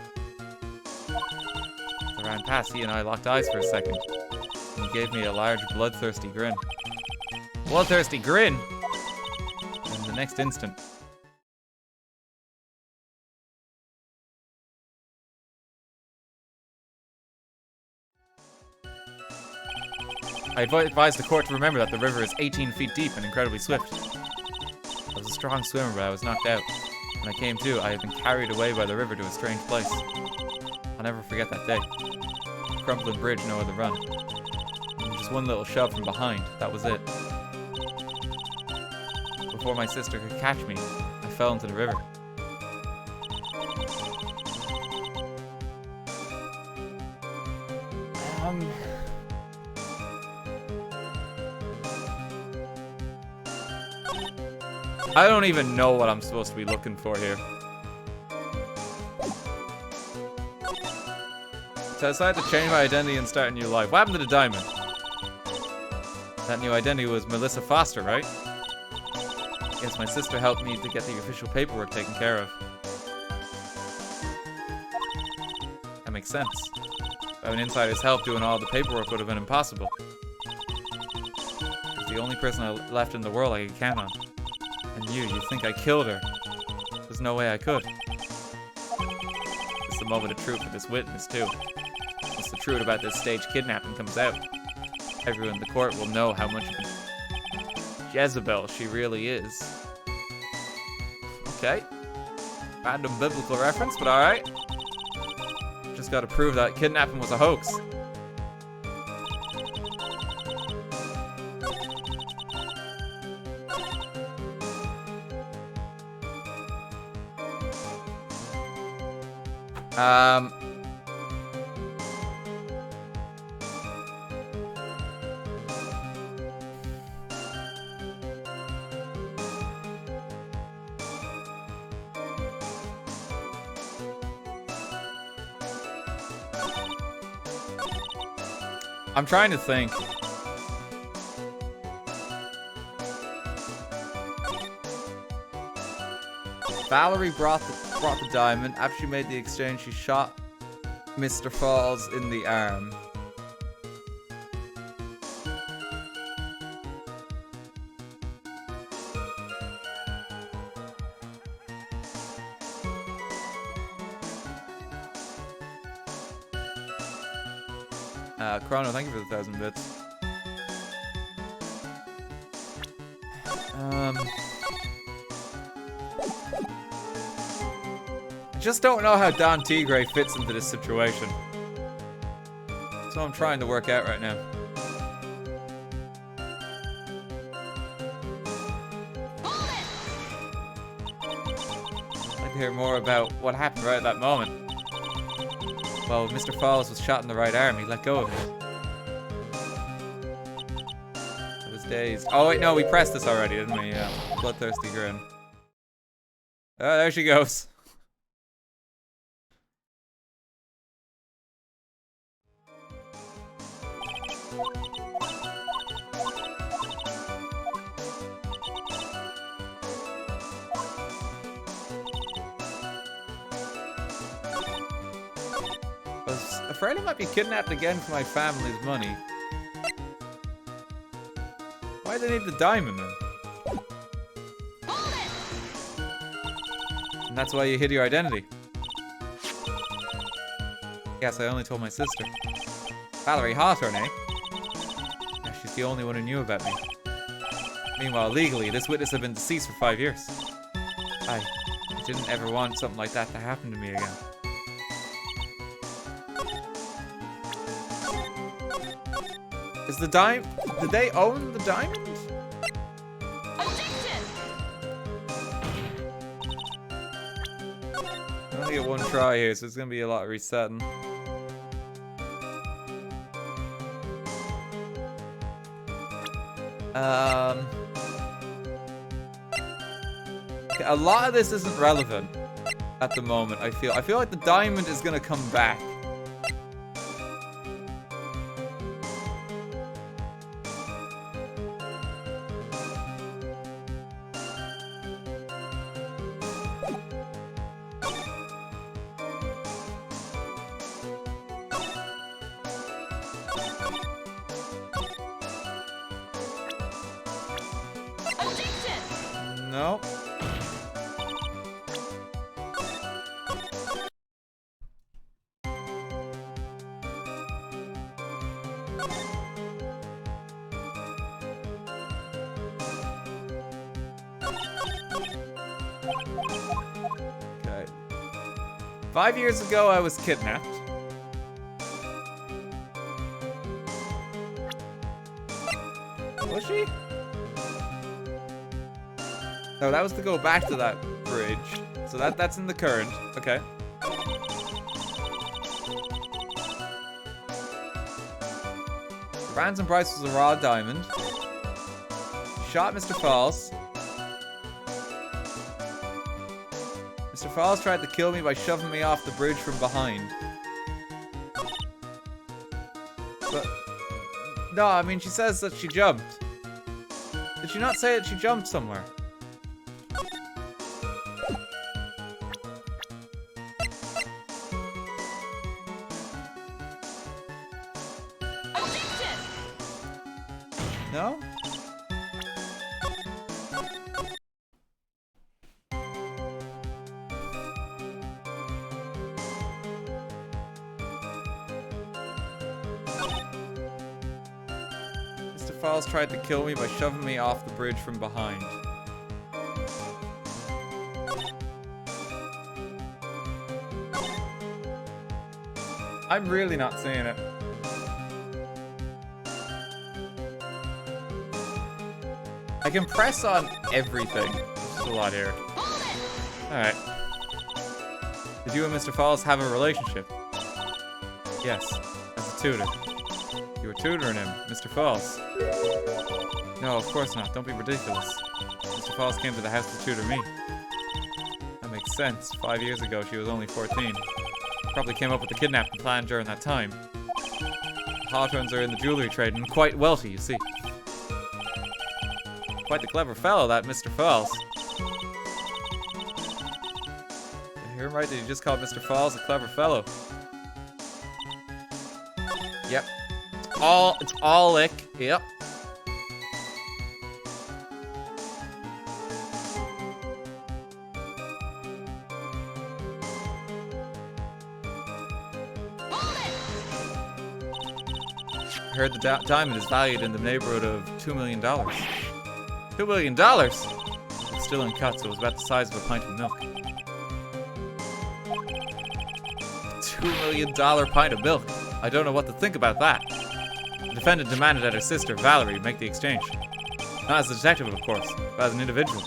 As I ran past, he and I locked eyes for a second. And he gave me a large, bloodthirsty grin. Bloodthirsty grin? And in the next instant, I advise the court to remember that the river is 18 feet deep and incredibly swift. I was a strong swimmer, but I was knocked out. When I came to, I had been carried away by the river to a strange place. I'll never forget that day. A crumbling bridge, no other run. And just one little shove from behind, that was it. Before my sister could catch me, I fell into the river. I don't even know what I'm supposed to be looking for here. So I decided to change my identity and start a new life. What happened to the diamond? That new identity was Melissa Foster, right? Yes, my sister helped me to get the official paperwork taken care of. That makes sense. Without an insider's help, doing all the paperwork would have been impossible. She's the only person I left in the world I could count on. And you think I killed her. There's no way I could. It's the moment of truth for this witness, too. Once the truth about this staged kidnapping comes out, everyone in the court will know how much of a Jezebel she really is. Okay. Random biblical reference, but alright. Just gotta prove that kidnapping was a hoax. I'm trying to think. Valerie brought the diamond. After she made the exchange, she shot Mr. Falls in the arm. Chrono, thank you for the 1,000 bits. I just don't know how Don Tigre fits into this situation. That's what I'm trying to work out right now. I'd like to hear more about what happened right at that moment. Well, Mr. Falls was shot in the right arm. He let go of it. I was dazed. Oh, wait, no, we pressed this already, didn't we? Yeah. Bloodthirsty grin. Oh, there she goes. I was afraid I might be kidnapped again for my family's money. Why do they need the diamond then? And that's why you hid your identity. Yes, I only told my sister. Valerie Hawthorne, eh? Yeah, she's the only one who knew about me. Meanwhile, legally, this witness had been deceased for 5 years. I didn't ever want something like that to happen to me again. Is the diamond... Did they own the diamond? Objection! I only get one try here, so it's gonna be a lot of resetting. Okay, a lot of this isn't relevant at the moment, I feel. I feel like the diamond is gonna come back. No. Okay. 5 years ago, I was kidnapped. Was she? No, that was to go back to that bridge. So that's in the current. Okay. Ransom price was a raw diamond. Shot Mr. Falls. Mr. Falls tried to kill me by shoving me off the bridge from behind. But... No, I mean, she says that she jumped. Did she not say that she jumped somewhere? No? Mr. Falls tried to kill me by shoving me off the bridge from behind. I'm really not seeing it. I can press on everything. There's a lot here. Alright. Did you and Mr. Falls have a relationship? Yes, as a tutor. You were tutoring him, Mr. Falls. No, of course not. Don't be ridiculous. Mr. Falls came to the house to tutor me. That makes sense. 5 years ago, she was only 14. Probably came up with the kidnapping plan during that time. Hawthorns are in the jewelry trade and quite wealthy, you see. Quite the clever fellow, that Mr. Falls. Did I hear him right? Did you just call Mr. Falls a clever fellow? Yep. It's all lick. Yep. I heard the diamond is valued in the neighborhood of $2 million. $2 million? It's still uncut, so it was about the size of a pint of milk. $2 million pint of milk. I don't know what to think about that. The defendant demanded that her sister, Valerie, make the exchange. Not as a detective, of course, but as an individual.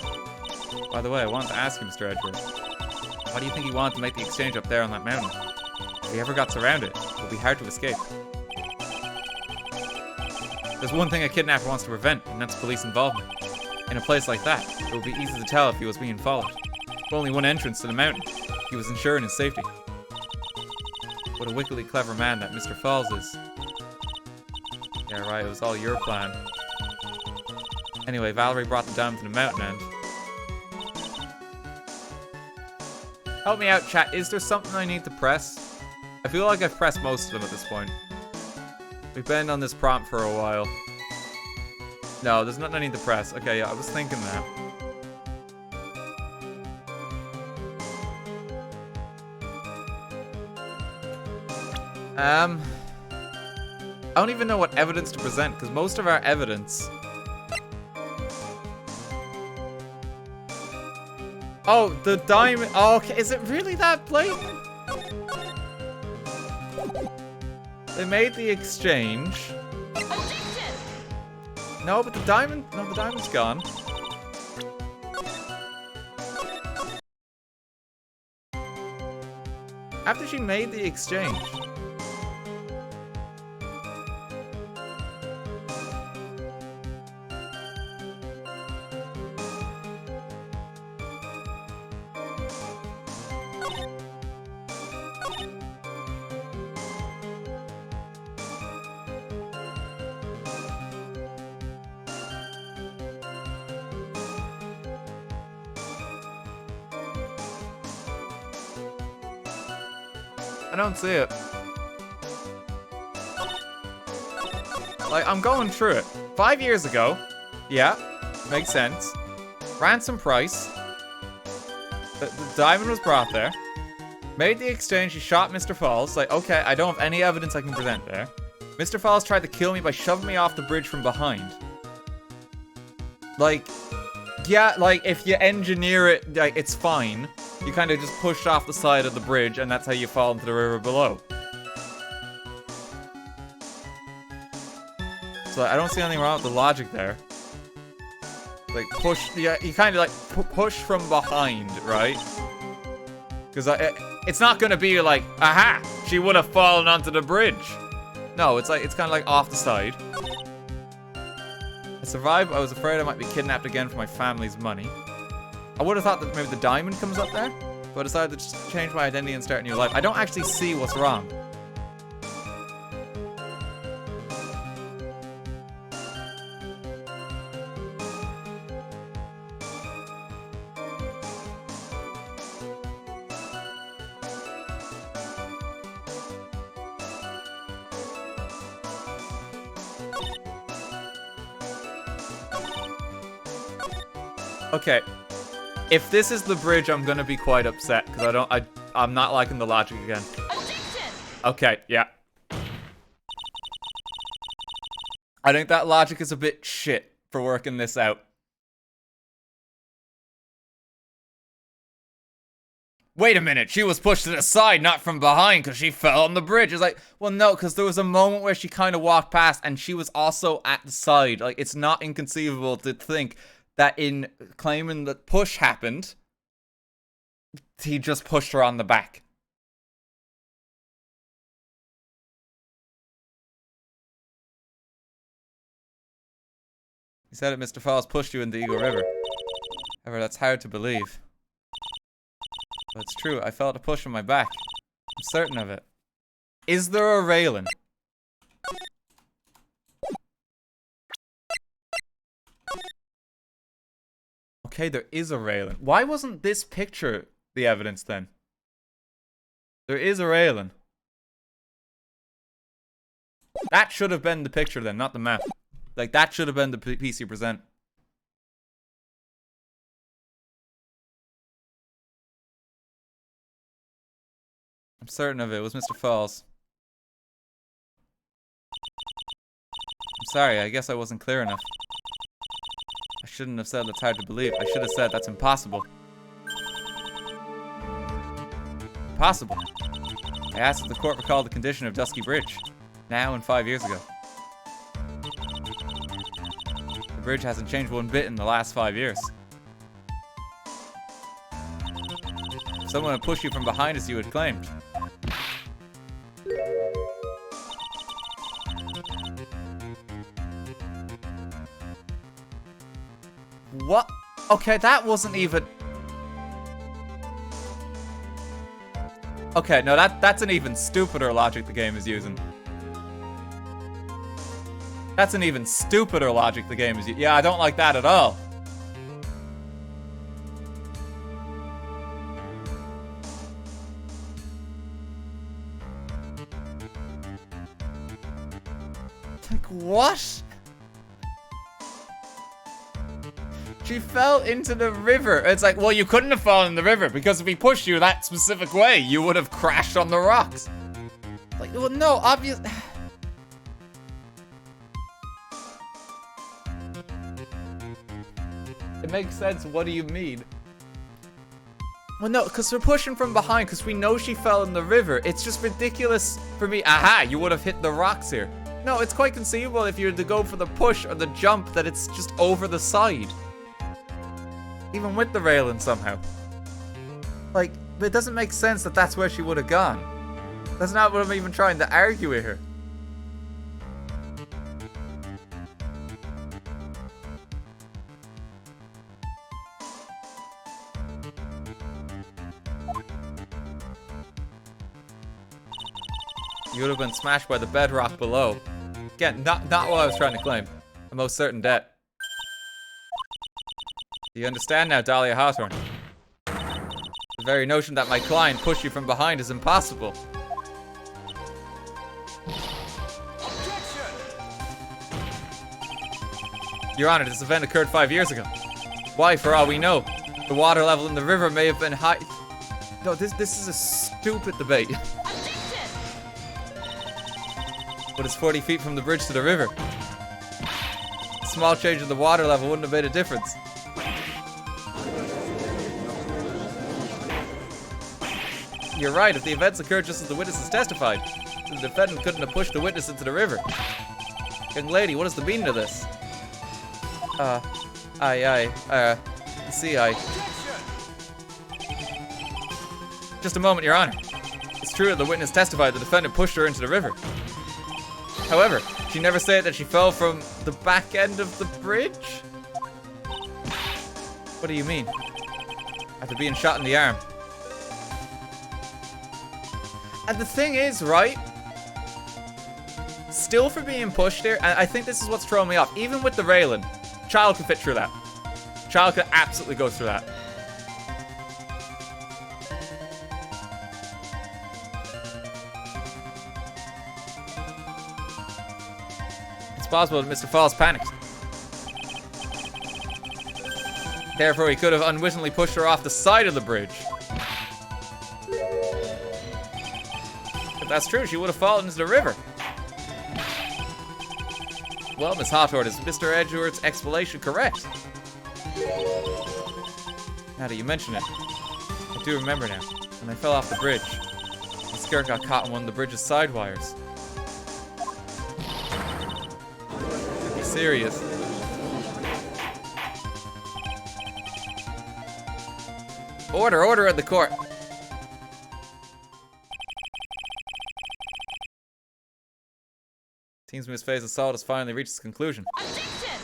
By the way, I wanted to ask you, Mr. Edgeworth. Why do you think he wanted to make the exchange up there on that mountain? If he ever got surrounded, it would be hard to escape. There's one thing a kidnapper wants to prevent, and that's police involvement. In a place like that, it would be easy to tell if he was being followed. With only one entrance to the mountain, he was ensuring his safety. What a wickedly clever man that Mr. Falls is. Yeah, right, it was all your plan. Anyway, Valerie brought the diamond to the mountain and... Help me out, chat. Is there something I need to press? I feel like I've pressed most of them at this point. We've been on this prompt for a while. No, there's nothing I need to press. Okay, yeah, I was thinking that. I don't even know what evidence to present, because most of our evidence... Oh, the diamond... Oh, okay, is it really that blatant? They made the exchange. No, but the diamond... No, the diamond's gone. After she made the exchange... I don't see it. Like, I'm going through it. 5 years ago. Yeah. Makes sense. Ransom price. The diamond was brought there. Made the exchange. He shot Mr. Falls. Like, okay, I don't have any evidence I can present there. Mr. Falls tried to kill me by shoving me off the bridge from behind. Like, yeah, like, if you engineer it, like, it's fine. You kind of just pushed off the side of the bridge, and that's how you fall into the river below. So I don't see anything wrong with the logic there. Like, push, yeah, you kind of like push from behind, right? Because it's not going to be like, aha, she would have fallen onto the bridge. No, it's like, it's kind of like off the side. I survived. I was afraid I might be kidnapped again for my family's money. I would have thought that maybe the diamond comes up there. So I decided to just change my identity and start a new life. I don't actually see what's wrong. Okay, if this is the bridge, I'm gonna be quite upset because I'm not liking the logic again. Objection! Okay, yeah. I think that logic is a bit shit for working this out. Wait a minute, she was pushed to the side, not from behind, because she fell on the bridge. It's like, well, no, because there was a moment where she kind of walked past, and she was also at the side. Like, it's not inconceivable to think that in claiming that push happened, he just pushed her on the back. He said it, Mr. Falls pushed you in the Eagle River. However, that's hard to believe. But it's true, I felt a push on my back. I'm certain of it. Is there a railing? Okay, there is a railing. Why wasn't this picture the evidence then? There is a railing. That should have been the picture then, not the map. Like, that should have been the piece you present. I'm certain of it. It was Mr. Falls. I'm sorry, I guess I wasn't clear enough. I shouldn't have said that's hard to believe. I should have said that's impossible. Impossible? I asked if the court recalled the condition of Dusky Bridge. Now and 5 years ago. The bridge hasn't changed one bit in the last 5 years. Someone would push you from behind as you had claimed. What? Okay, that wasn't even... Okay, no, that's an even stupider logic the game is using. That's an even stupider logic the game is using. Yeah, I don't like that at all. Like, what? She fell into the river. It's like, well, you couldn't have fallen in the river because if he pushed you that specific way, you would have crashed on the rocks. Like, well, no, obvious. It makes sense. What do you mean? Well, no, because we're pushing from behind because we know she fell in the river. It's just ridiculous for me. Aha, you would have hit the rocks here. No, it's quite conceivable if you were to go for the push or the jump that it's just over the side. Even with the railing somehow. Like, it doesn't make sense that that's where she would have gone. That's not what I'm even trying to argue with her. You would have been smashed by the bedrock below. Again, not what I was trying to claim. A most certain debt. Do you understand now, Dahlia Hawthorne? The very notion that my client pushed you from behind is impossible. Objection! Your Honor, this event occurred 5 years ago. Why, for all we know, the water level in the river may have been high. No, this is a stupid debate. Objection! But it's 40 feet from the bridge to the river. A small change in the water level wouldn't have made a difference. You're right, if the events occurred just as the witnesses testified, the defendant couldn't have pushed the witness into the river. Young lady, what is the meaning of this? Just a moment, Your Honor. It's true that the witness testified the defendant pushed her into the river. However, she never said that she fell from the back end of the bridge? What do you mean? After being shot in the arm. And the thing is, right? Still for being pushed here, and I think this is what's throwing me off. Even with the railing, child could fit through that. Child could absolutely go through that. It's possible that Mr. Falls panicked. Therefore, he could have unwittingly pushed her off the side of the bridge. If that's true, she would have fallen into the river. Well, Miss Hawthorne, is Mr. Edgeworth's explanation correct? Now that you mention it, I do remember now. When I fell off the bridge, my skirt got caught in one of the bridge's side wires. To be serious. Order, order at the court. Seems Miss Faye's assault has finally reached its conclusion. Objection!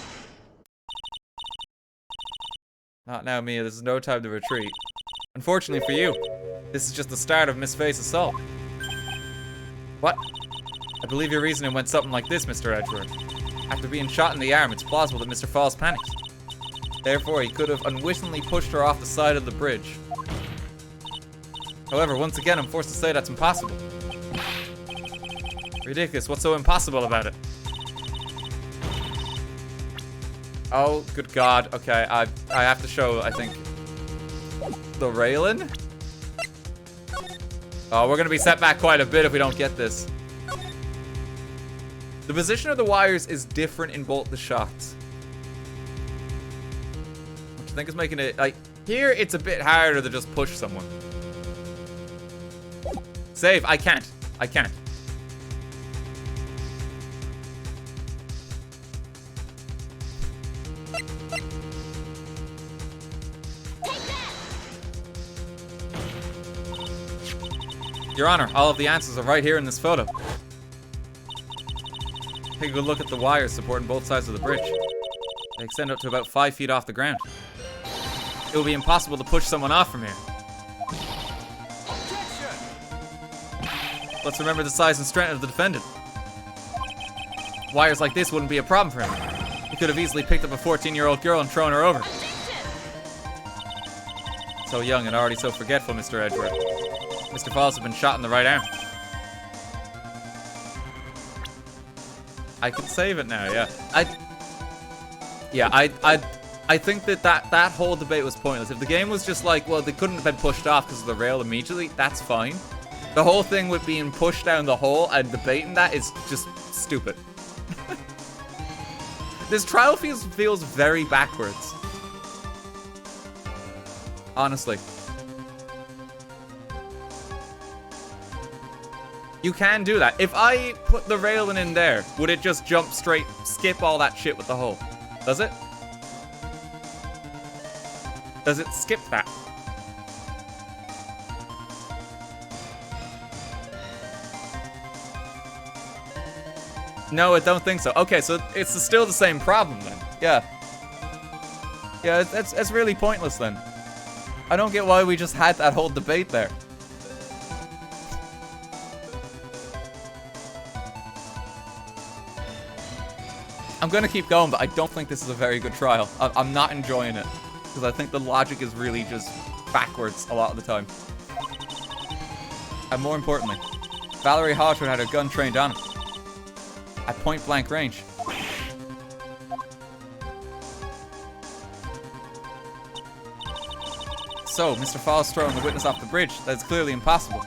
Not now, Mia. This is no time to retreat. Unfortunately for you, this is just the start of Miss Faye's assault. What? I believe your reasoning went something like this, Mr. Edgeworth. After being shot in the arm, it's plausible that Mr. Falls panicked. Therefore, he could have unwittingly pushed her off the side of the bridge. However, once again, I'm forced to say that's impossible. Ridiculous. What's so impossible about it? Oh, good God. Okay, I have to show, I think, the railing. Oh, we're going to be set back quite a bit if we don't get this. The position of the wires is different in both the shots. Which I think is making it, like, here it's a bit harder to just push someone. Save. I can't. I can't. Your Honor, all of the answers are right here in this photo. Take a good look at the wires supporting both sides of the bridge. They extend up to about 5 feet off the ground. It will be impossible to push someone off from here. Let's remember the size and strength of the defendant. Wires like this wouldn't be a problem for him. He could have easily picked up a 14-year-old girl and thrown her over. So young and already so forgetful, Mr. Edgeworth. Mr. Falls has been shot in the right arm. I can save it now, yeah. I think that whole debate was pointless. If the game was just like, well, they couldn't have been pushed off because of the rail immediately, that's fine. The whole thing with being pushed down the hole and debating that is just stupid. This trial feels very backwards. Honestly. You can do that. If I put the railing in there, would it just jump straight, skip all that shit with the hole? Does it? Does it skip that? No, I don't think so. Okay, so it's still the same problem then. Yeah. Yeah, that's really pointless then. I don't get why we just had that whole debate there. I'm gonna keep going, but I don't think this is a very good trial. I'm not enjoying it. Because I think the logic is really just backwards a lot of the time. And more importantly, Valerie Hawthorne had her gun trained on him. At point blank range. So, Mr. Falls throwing the witness off the bridge. That is clearly impossible.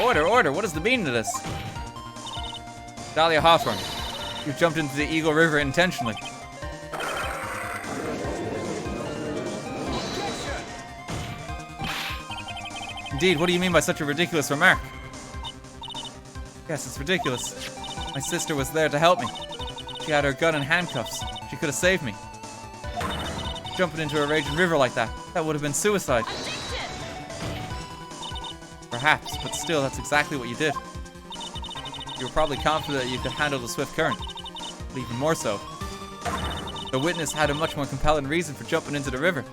Order, order, what is the meaning of this? Dahlia Hawthorne, you jumped into the Eagle River intentionally. Indeed, what do you mean by such a ridiculous remark? Yes, it's ridiculous. My sister was there to help me. She had her gun and handcuffs. She could have saved me. Jumping into a raging river like that would have been suicide. Perhaps, but still, that's exactly what you did. You were probably confident that you could handle the swift current. But even more so, the witness had a much more compelling reason for jumping into the river.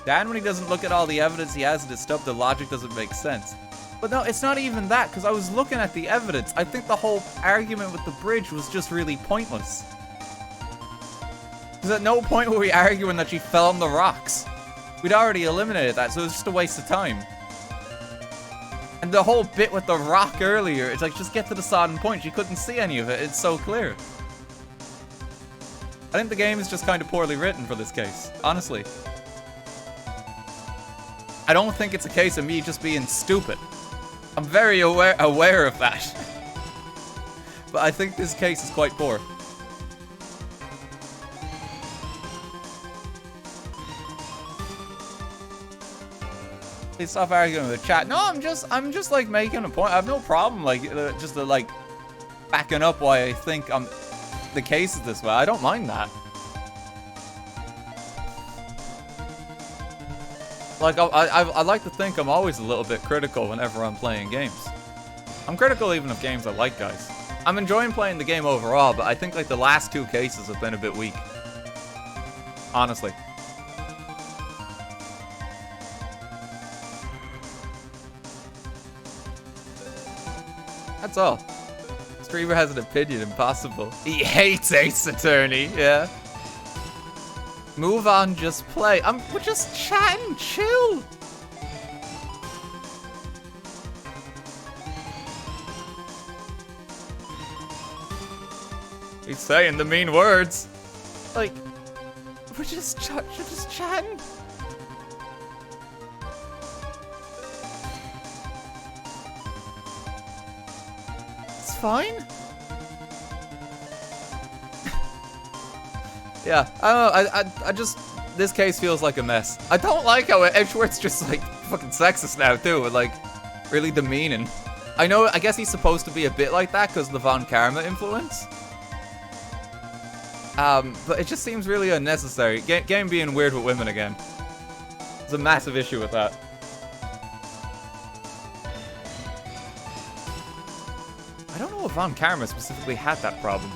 Then when he doesn't look at all the evidence he has in his stuff, the logic doesn't make sense. But no, it's not even that, because I was looking at the evidence. I think the whole argument with the bridge was just really pointless. Because at no point were we arguing that she fell on the rocks. We'd already eliminated that, so it was just a waste of time. And the whole bit with the rock earlier, it's like, just get to the sodden point. She couldn't see any of it. It's so clear. I think the game is just kind of poorly written for this case, honestly. I don't think it's a case of me just being stupid. I'm very aware of that. But I think this case is quite poor. Please stop arguing with the chat. No, I'm just like making a point. I have no problem like just like backing up why I think the case is this way. I don't mind that. Like, I like to think I'm always a little bit critical whenever I'm playing games. I'm critical even of games I like, guys. I'm enjoying playing the game overall, but I think, like, the last two cases have been a bit weak. Honestly. That's all. Streamer has an opinion, impossible. He hates Ace Attorney, yeah. Move on, just play. We're just chatting, chill. He's saying the mean words. Like, we're just chatting. It's fine. Yeah, I don't know, I just, this case feels like a mess. I don't like how Edgeworth's just like fucking sexist now too, and like really demeaning. I guess he's supposed to be a bit like that because of the Von Karma influence. But it just seems really unnecessary. Game being weird with women again. There's a massive issue with that. I don't know if Von Karma specifically had that problem.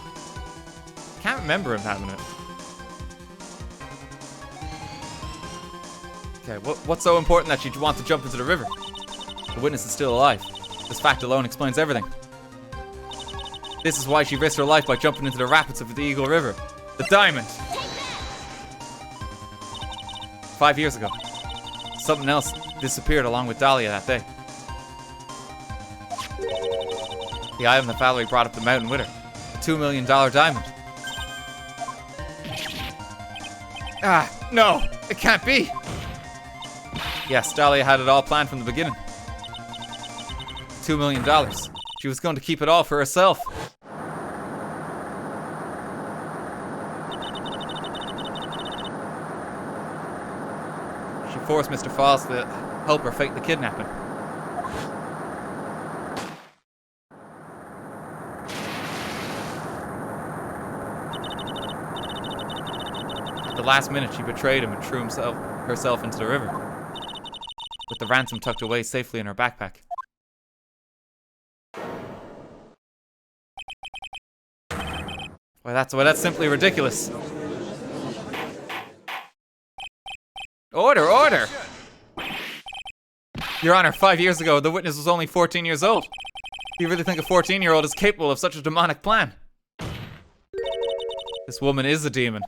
Can't remember him having it. Okay, what's so important that you'd want to jump into the river? The witness is still alive. This fact alone explains everything. This is why she risked her life by jumping into the rapids of the Eagle River. The diamond! 5 years ago, something else disappeared along with Dahlia that day. The item that Valerie brought up the mountain with her. A $2 million diamond. Ah, no! It can't be! Yes, Dahlia had it all planned from the beginning. $2 million. She was going to keep it all for herself. She forced Mr. Falls to help her fake the kidnapping. At the last minute, she betrayed him and threw herself into the river, with the ransom tucked away safely in her backpack. Why, that's simply ridiculous. Order! Your Honor, 5 years ago, the witness was only 14 years old. Do you really think a 14-year-old is capable of such a demonic plan? This woman is a demon.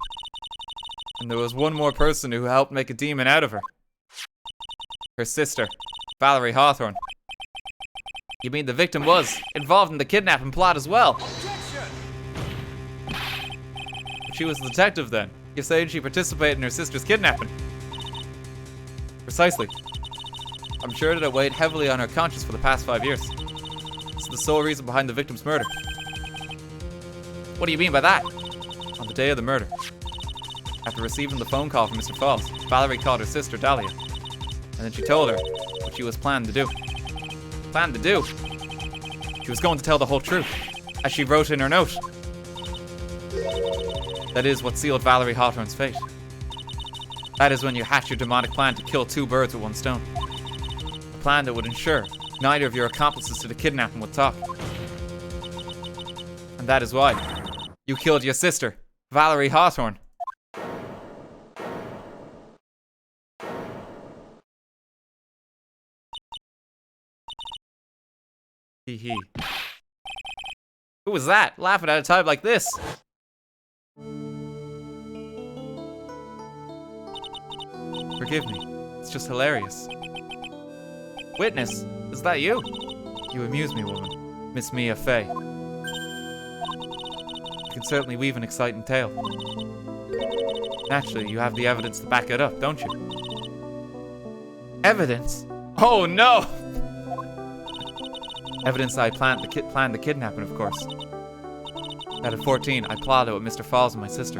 And there was one more person who helped make a demon out of her. Her sister, Valerie Hawthorne. You mean the victim was involved in the kidnapping plot as well? But she was a detective then. You're saying she participated in her sister's kidnapping? Precisely. I'm sure that it weighed heavily on her conscience for the past 5 years. It's the sole reason behind the victim's murder. What do you mean by that? On the day of the murder, after receiving the phone call from Mr. Falls, Valerie called her sister Dahlia. And then she told her what she was planning to do. Planned to do? She was going to tell the whole truth, as she wrote in her note. That is what sealed Valerie Hawthorne's fate. That is when you hatch your demonic plan to kill two birds with one stone. A plan that would ensure neither of your accomplices to the kidnapping would talk. And that is why you killed your sister, Valerie Hawthorne. Hee hee. Who was that? Laughing at a time like this? Forgive me. It's just hilarious. Witness, is that you? You amuse me, woman. Miss Mia Fey. You can certainly weave an exciting tale. Naturally, you have the evidence to back it up, don't you? Evidence? Oh no! Evidence that I planned the kidnapping, of course. At 14, I plotted with Mr. Falls and my sister.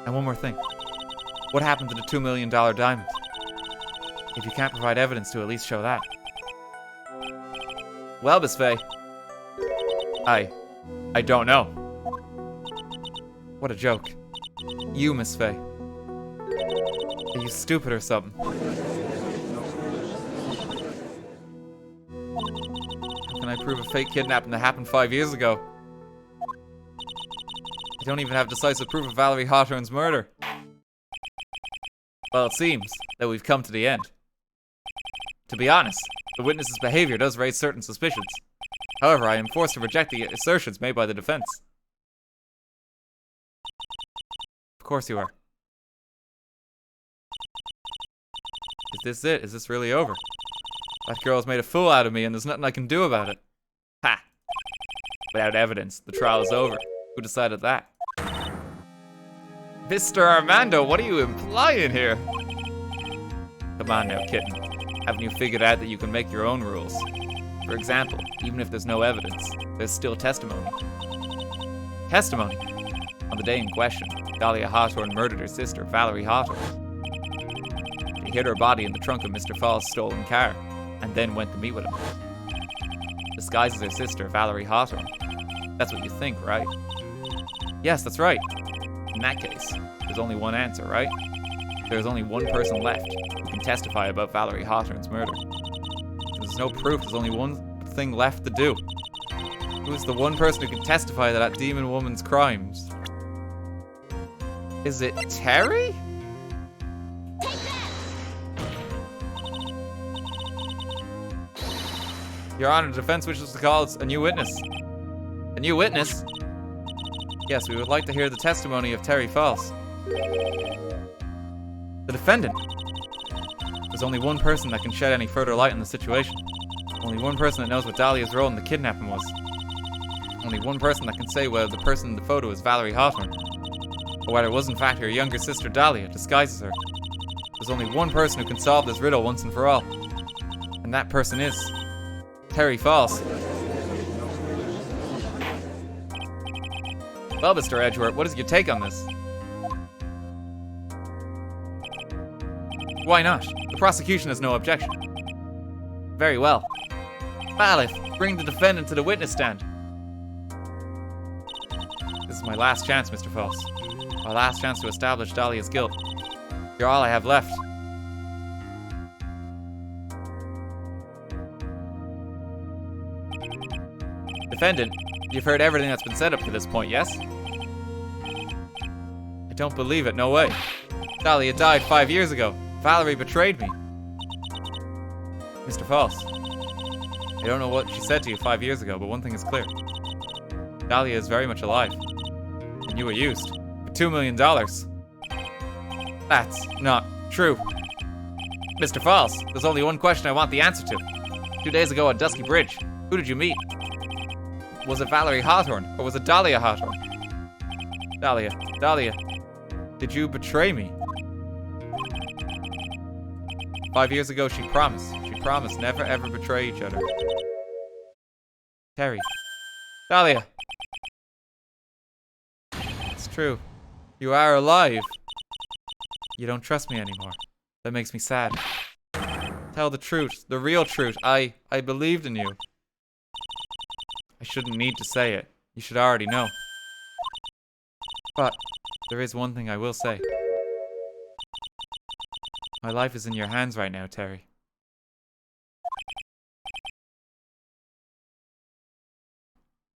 And one more thing. What happened to the $2 million diamond? If you can't provide evidence to at least show that. Well, Miss Faye. I don't know. What a joke. You, Miss Faye. Are you stupid or something? How can I prove a fake kidnapping that happened 5 years ago? I don't even have decisive proof of Valerie Hawthorne's murder. Well, it seems that we've come to the end. To be honest, the witness's behavior does raise certain suspicions. However, I am forced to reject the assertions made by the defense. Of course you are. Is this it? Is this really over? That girl has made a fool out of me and there's nothing I can do about it. Ha! Without evidence, the trial is over. Who decided that? Mr. Armando, what are you implying here? Come on now, kitten. Haven't you figured out that you can make your own rules? For example, even if there's no evidence, there's still testimony. Testimony? On the day in question, Dahlia Hawthorne murdered her sister, Valerie Hawthorne. They hid her body in the trunk of Mr. Falls' stolen car, and then went to meet with him. Disguised as her sister, Valerie Hawthorne. That's what you think, right? Yes, that's right. In that case, there's only one answer, right? There's only one person left who can testify about Valerie Hawthorne's murder. There's no proof, there's only one thing left to do. Who's the one person who can testify to that demon woman's crimes? Is it Terry? Your Honor, the defense wishes to call a new witness. A new witness? Yes, we would like to hear the testimony of Terry Falls. The defendant. There's only one person that can shed any further light on the situation. Only one person that knows what Dahlia's role in the kidnapping was. Only one person that can say whether the person in the photo is Valerie Hawthorne, or whether it was in fact her younger sister Dahlia disguised as her. There's only one person who can solve this riddle once and for all. And that person is Terry Falls. Well, Mr. Edgeworth, what is your take on this? Why not? The prosecution has no objection. Very well. Bailiff, bring the defendant to the witness stand. This is my last chance, Mr. Falls. My last chance to establish Dahlia's guilt. You're all I have left. Defendant, you've heard everything that's been said up to this point, yes? I don't believe it, no way. Dahlia died 5 years ago. Valerie betrayed me. Mr. Falls, I don't know what she said to you 5 years ago, but one thing is clear. Dahlia is very much alive. And you were used. For $2 million. That's not true. Mr. Falls, there's only one question I want the answer to. 2 days ago at Dusky Bridge, who did you meet? Was it Valerie Hawthorne, or was it Dahlia Hawthorne? Dahlia, did you betray me? 5 years ago, she promised never ever betray each other. Terry. Dahlia. It's true. You are alive. You don't trust me anymore. That makes me sad. Tell the truth, the real truth. I believed in you. I shouldn't need to say it. You should already know. But there is one thing I will say. My life is in your hands right now, Terry.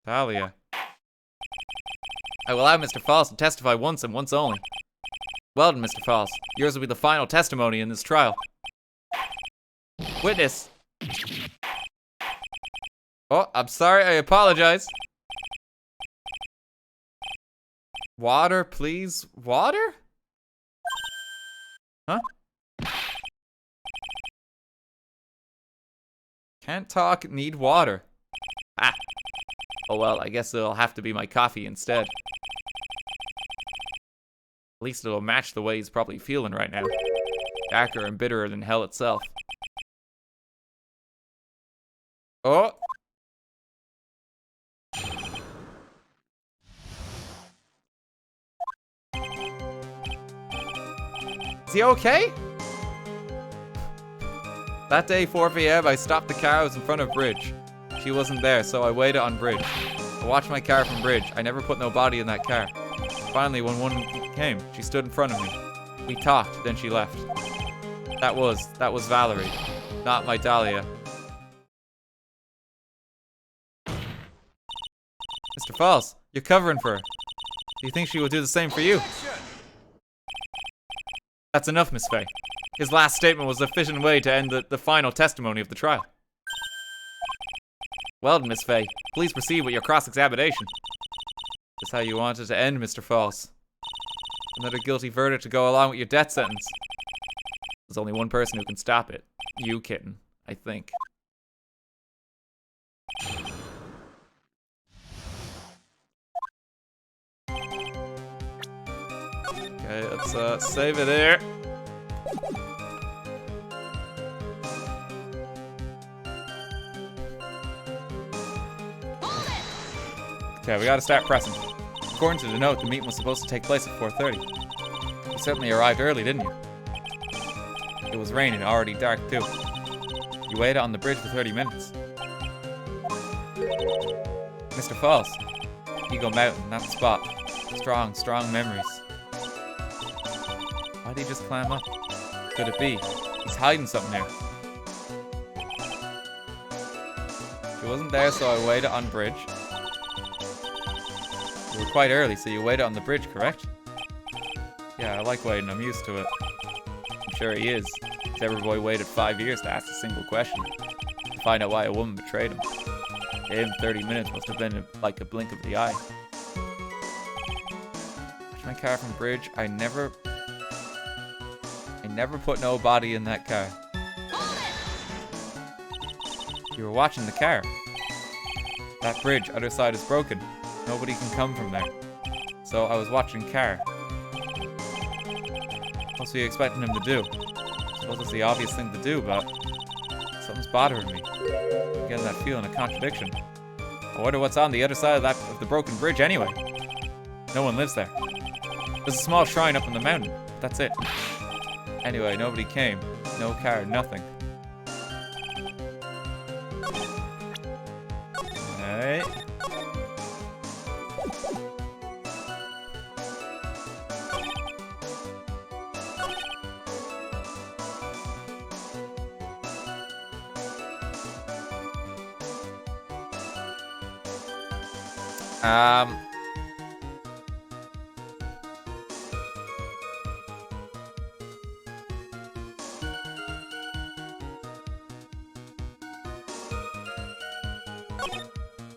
Dahlia. I will allow Mr. Falls to testify once and once only. Well done, Mr. Falls. Yours will be the final testimony in this trial. Witness. Oh, I'm sorry. I apologize. Water, please. Water? Huh? Can't talk, need water. Ah. Oh well, I guess it'll have to be my coffee instead. At least it'll match the way he's probably feeling right now. Darker and bitterer than hell itself. Oh! Is he okay? That day, 4 p.m., I stopped the car. I was in front of Bridge. She wasn't there, so I waited on Bridge. I watched my car from Bridge. I never put no body in that car. Finally, when one came, she stood in front of me. We talked, then she left. That was Valerie, not my Dahlia. Mr. Falls, you're covering for her. Do you think she will do the same for you? That's enough, Miss Faye. His last statement was a efficient way to end the final testimony of the trial. Well done, Miss Faye. Please proceed with your cross-examination. Is how you wanted to end, Mr. Falls. Another guilty verdict to go along with your death sentence. There's only one person who can stop it. You, kitten, I think. Okay, let's save it there. Okay, we gotta start pressing. According to the note, the meeting was supposed to take place at 4:30. You certainly arrived early, didn't you? It was raining, already dark too. You waited on the bridge for 30 minutes. Mr. Falls. Eagle Mountain, that spot. Strong, strong memories. Why'd he just climb up? Could it be? He's hiding something there. She wasn't there, so I waited on bridge. You were quite early, so you waited on the bridge, correct? Yeah, I like waiting. I'm used to it. I'm sure he is. His every boy waited 5 years to ask a single question. To find out why a woman betrayed him. To him, 30 minutes must have been like a blink of the eye. Watch my car from bridge. I never put no body in that car. You were watching the car. That bridge, other side is broken. Nobody can come from there. So I was watching car. What's he expecting him to do? I suppose it's the obvious thing to do, but something's bothering me. I'm getting that feeling of contradiction. I wonder what's on the other side of the broken bridge anyway. No one lives there. There's a small shrine up in the mountain. That's it. Anyway, nobody came. No car, nothing. Alright.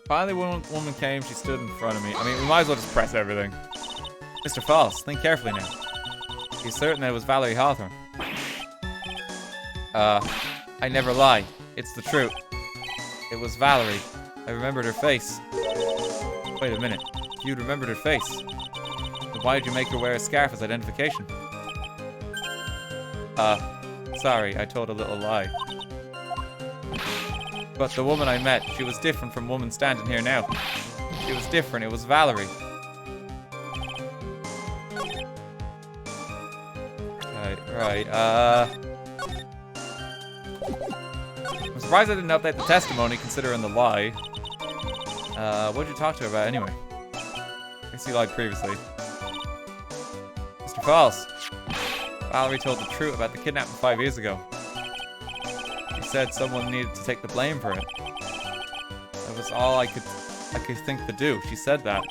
Finally, when one woman came, she stood in front of me. I mean, we might as well just press everything. Mr. Falls, think carefully now. You're certain that it was Valerie Hawthorne? I never lie. It's the truth. It was Valerie. I remembered her face. Wait a minute. If you'd remembered her face, then why did you make her wear a scarf as identification? Sorry, I told a little lie. But the woman I met, she was different from the woman standing here now. She was different, it was Valerie. Right, I'm surprised I didn't update the testimony considering the lie. What did you talk to her about anyway? I guess you lied previously. Mr. Falls. Valerie told the truth about the kidnapping 5 years ago. She said someone needed to take the blame for it. That was all I could think to do. She said that.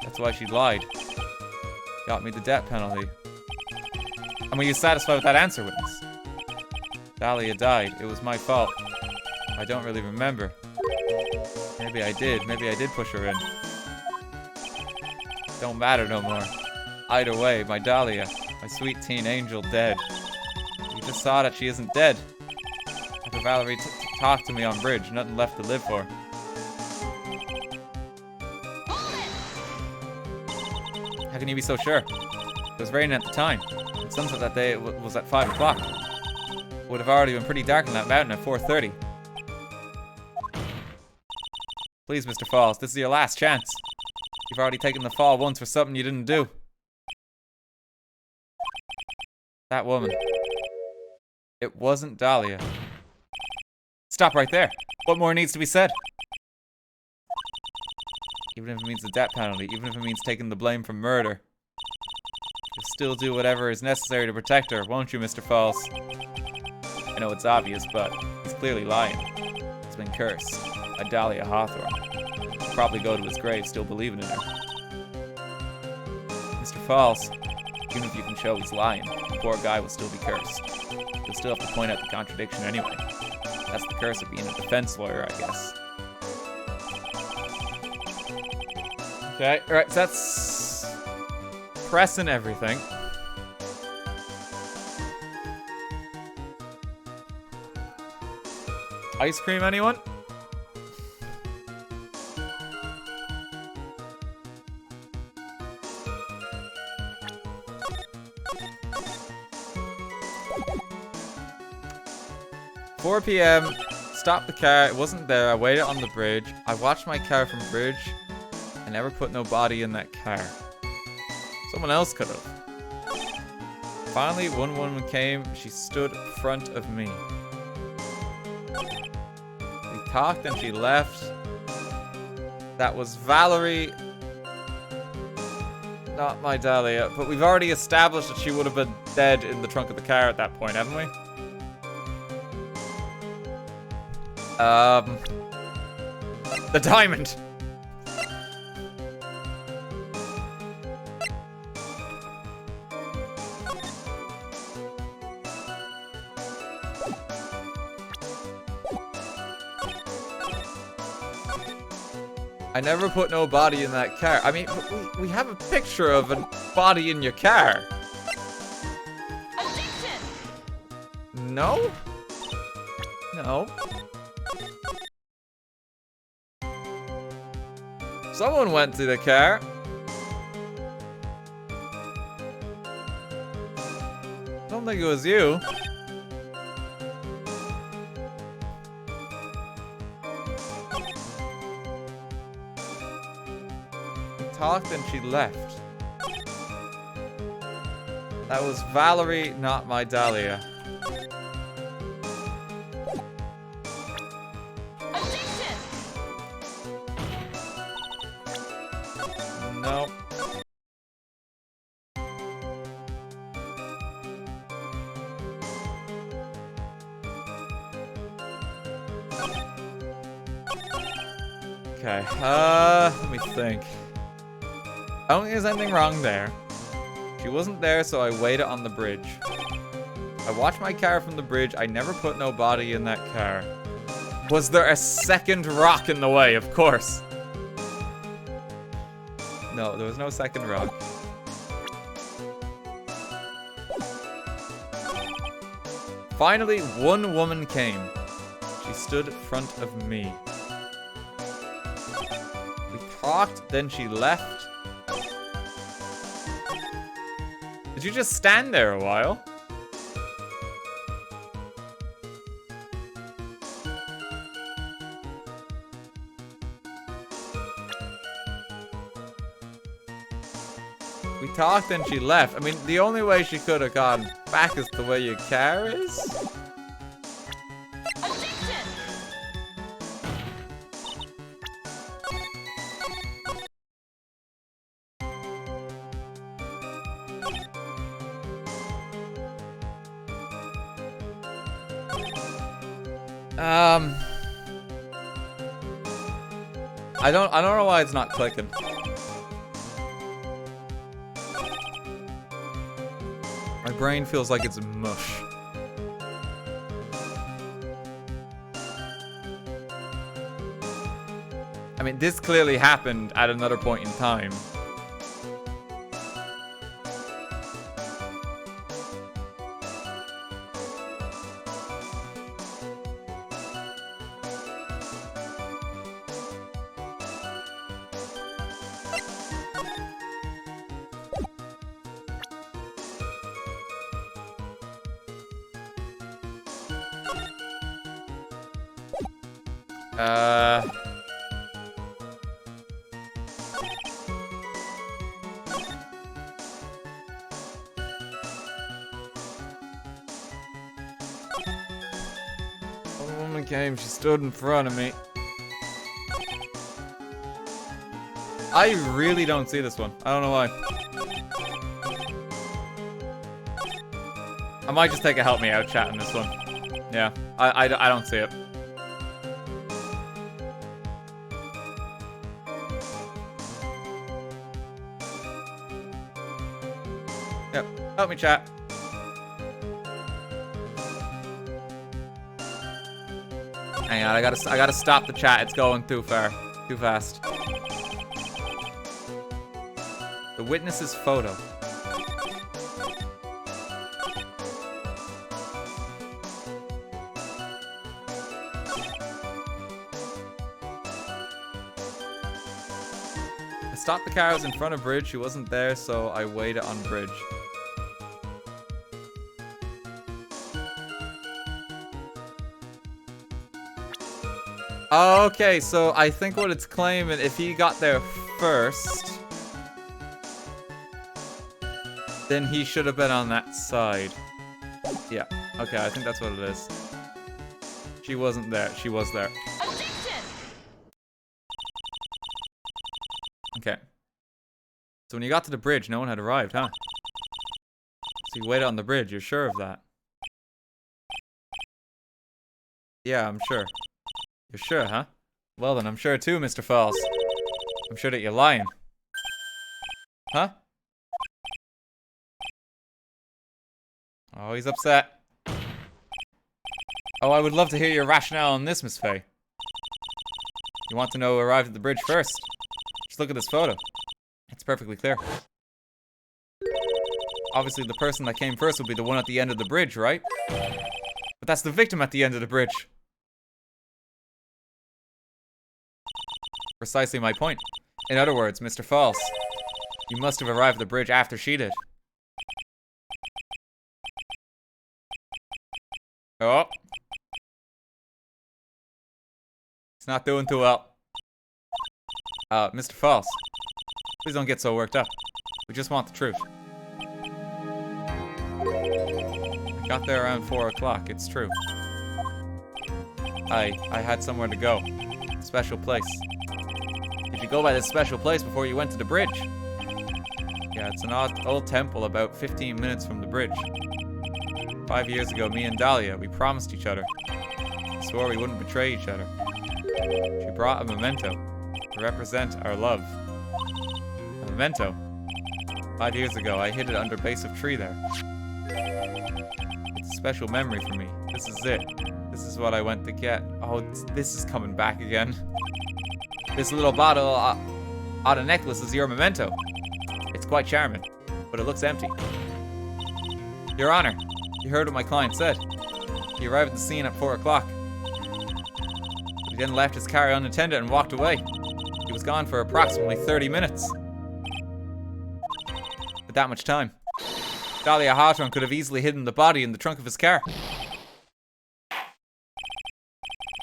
That's why she lied. Got me the death penalty. And were you satisfied with that answer, witness? Dahlia died. It was my fault. I don't really remember. Maybe I did. Maybe I did push her in. Don't matter no more. Either way, my Dahlia, my sweet teen angel, dead. You just saw that she isn't dead. After Valerie talked to me on bridge, nothing left to live for. How can you be so sure? It was raining at the time. And sunset that day was at 5 o'clock. It would have already been pretty dark on that mountain at 4:30. Please, Mr. Falls, this is your last chance. You've already taken the fall once for something you didn't do. That woman. It wasn't Dahlia. Stop right there. What more needs to be said? Even if it means the death penalty, even if it means taking the blame for murder. You'll still do whatever is necessary to protect her, won't you, Mr. Falls? I know it's obvious, but he's clearly lying. He's been cursed. A Dahlia Hawthorne. He'll probably go to his grave still believing in her. Mr. Falls, even if you can show he's lying, the poor guy will still be cursed. You'll still have to point out the contradiction anyway. That's the curse of being a defense lawyer, I guess. Okay, alright, so that's pressing everything. Ice cream, anyone? "4 p.m. Stopped the car. It wasn't there. I waited on the bridge. I watched my car from bridge. I never put no body in that car. Someone else could have. Finally, one woman came. She stood in front of me. We talked and she left. That was Valerie. Not my Dahlia. But we've already established that she would have been dead in the trunk of the car at that point, haven't we? The diamond. I never put no body in that car. I mean, we have a picture of a body in your car. Objection! No? No. Someone went to the car. I don't think it was you. We talked and she left. That was Valerie, not my Dahlia. Objection! No. Okay, let me think. I don't think there's anything wrong there. She wasn't there, so I waited on the bridge. I watched my car from the bridge. I never put no body in that car. Was there a second rock in the way? Of course. No, there was no second rock. Finally, one woman came. She stood in front of me. We talked, then she left. Did you just stand there a while? We talked and she left. I mean, the only way she could have gone back is the way your car is. Objection! I don't know why it's not clicking. My brain feels like it's mush. I mean, this clearly happened at another point in time. Woman came, she stood in front of me. I really don't see this one. I don't know why. I might just take a help me out chat in this one. Yeah, I don't see it. Yep, help me chat. Hang on, I gotta stop the chat. It's going too far, too fast. The witness's photo. I stopped the car. I was in front of bridge. She wasn't there, so I waited on bridge. Okay, so I think what it's claiming, if he got there first, then he should have been on that side. Yeah, okay, I think that's what it is. She wasn't there. She was there. Objection! Okay. So when you got to the bridge, no one had arrived, huh? So you waited on the bridge. You're sure of that? Yeah, I'm sure. You're sure, huh? Well then, I'm sure too, Mr. Falls. I'm sure that you're lying. Huh? Oh, he's upset. Oh, I would love to hear your rationale on this, Miss Faye. You want to know who arrived at the bridge first? Just look at this photo. It's perfectly clear. Obviously, the person that came first will be the one at the end of the bridge, right? But that's the victim at the end of the bridge. Precisely my point. In other words, Mr. Falls, you must have arrived at the bridge after she did. Oh. It's not doing too well. Mr. Falls, please don't get so worked up. We just want the truth. I got there around 4 o'clock, it's true. I had somewhere to go. Special place. Did you go by this special place before you went to the bridge? Yeah, it's an old temple about 15 minutes from the bridge. 5 years ago, me and Dahlia, we promised each other. We swore we wouldn't betray each other. She brought a memento to represent our love. A memento. 5 years ago, I hid it under base of tree there. It's a special memory for me. This is it. This is what I went to get. Oh, this is coming back again. This little bottle on a necklace is your memento. It's quite charming, but it looks empty. Your Honor, you heard what my client said. He arrived at the scene at 4 o'clock. He then left his car unattended and walked away. He was gone for approximately 30 minutes. With that much time, Dahlia Hawthorne could have easily hidden the body in the trunk of his car.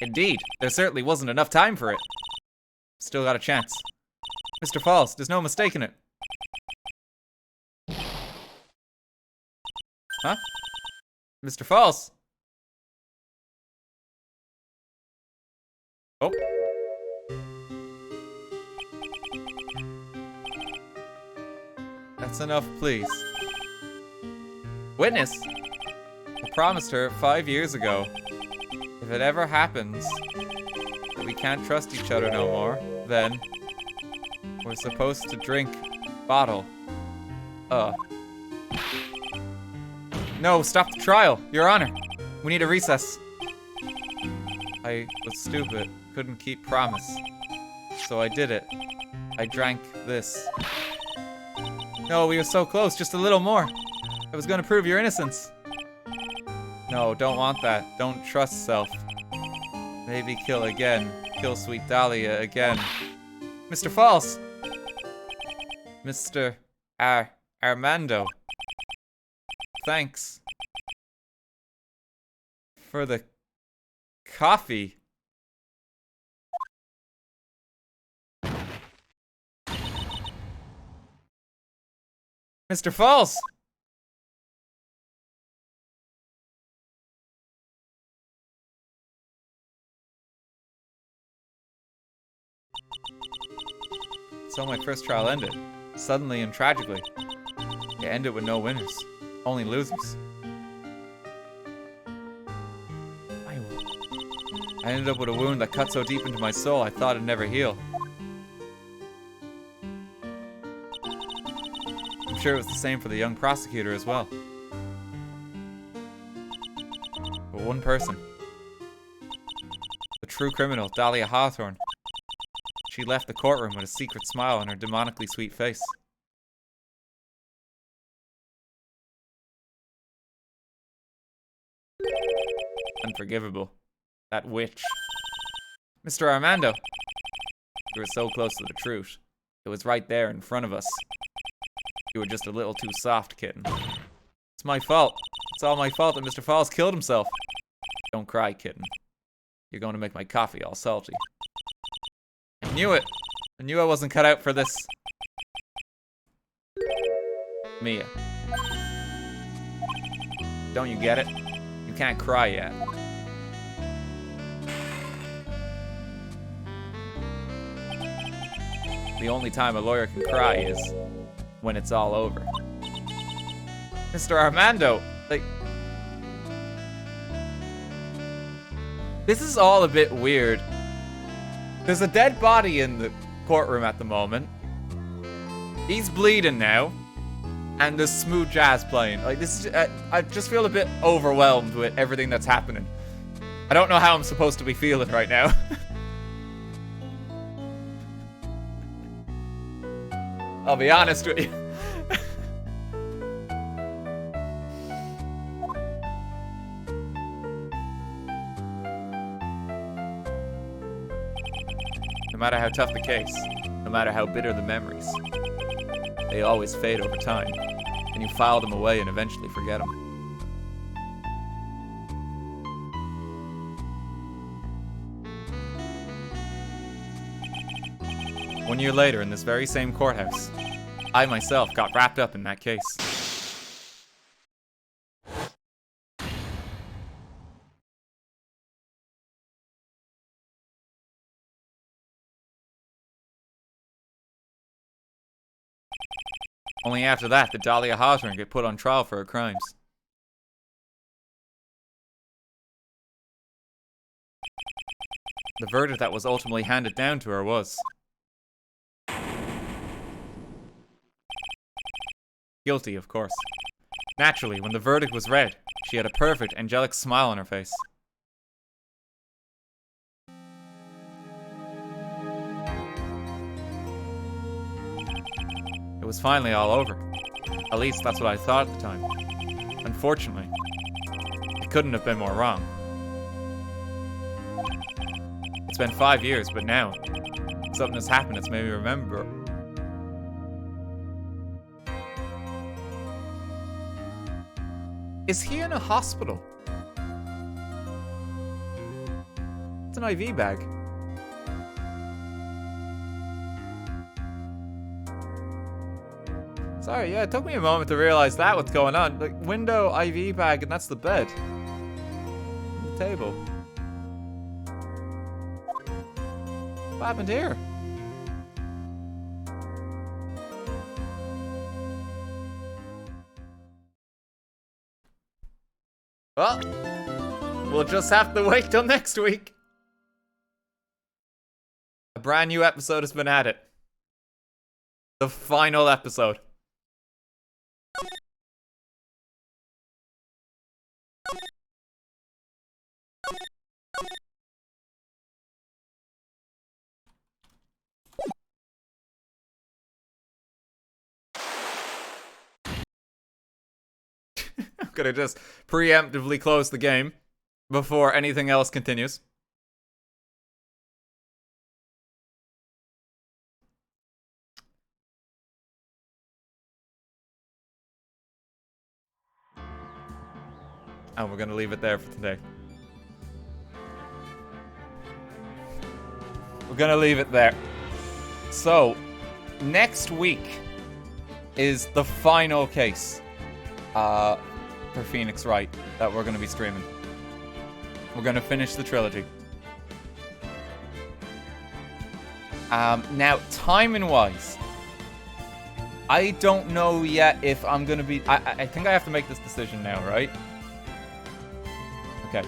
Indeed, there certainly wasn't enough time for it. Still got a chance. Mr. Falls, there's no mistaking it. Huh? Mr. Falls? Oh. That's enough, please. Witness! I promised her 5 years ago, if it ever happens that we can't trust each other no more, then we're supposed to drink bottle. No, stop the trial, Your Honor. We need a recess. I was stupid, couldn't keep promise. So I did it. I drank this. No, we were so close, just a little more. I was gonna prove your innocence. No, don't want that. Don't trust self. Maybe kill again. Kill sweet Dahlia again. Mr. False! Mr. Armando. Thanks. For the coffee. Mr. False! So my first trial ended. Suddenly and tragically. It ended with no winners. Only losers. I ended up with a wound that cut so deep into my soul I thought it'd never heal. I'm sure it was the same for the young prosecutor as well. But one person. The true criminal, Dahlia Hawthorne. She left the courtroom with a secret smile on her demonically sweet face. Unforgivable. That witch. Mr. Armando. You were so close to the truth. It was right there in front of us. You were just a little too soft, kitten. It's my fault. It's all my fault that Mr. Falls killed himself. Don't cry, kitten. You're going to make my coffee all salty. I knew it. I knew I wasn't cut out for this. Mia. Don't you get it? You can't cry yet. The only time a lawyer can cry is when it's all over. Mr. Armando, like... This is all a bit weird. There's a dead body in the courtroom at the moment. He's bleeding now. And there's smooth jazz playing. Like, this is... I just feel a bit overwhelmed with everything that's happening. I don't know how I'm supposed to be feeling right now. I'll be honest with you. No matter how tough the case, no matter how bitter the memories, they always fade over time, and you file them away and eventually forget them. One year later, in this very same courthouse, I myself got wrapped up in that case. Only after that did Dahlia Hawthorne get put on trial for her crimes. The verdict that was ultimately handed down to her was... guilty, of course. Naturally, when the verdict was read, she had a perfect, angelic smile on her face. It was finally all over. At least that's what I thought at the time. Unfortunately, it couldn't have been more wrong. It's been 5 years, but now, something has happened that's made me remember. Is he in a hospital? It's an IV bag. Sorry, yeah, it took me a moment to realize that what's going on. Like, window, IV bag, and that's the bed. The table. What happened here? Well, we'll just have to wait till next week. A brand new episode has been added. The final episode. I'm gonna just preemptively close the game before anything else continues. And we're gonna leave it there for today. We're gonna leave it there. So, next week is the final case for Phoenix Wright that we're gonna be streaming. We're gonna finish the trilogy. Now, timing-wise, I don't know yet if I'm gonna be... I think I have to make this decision now, right? Okay.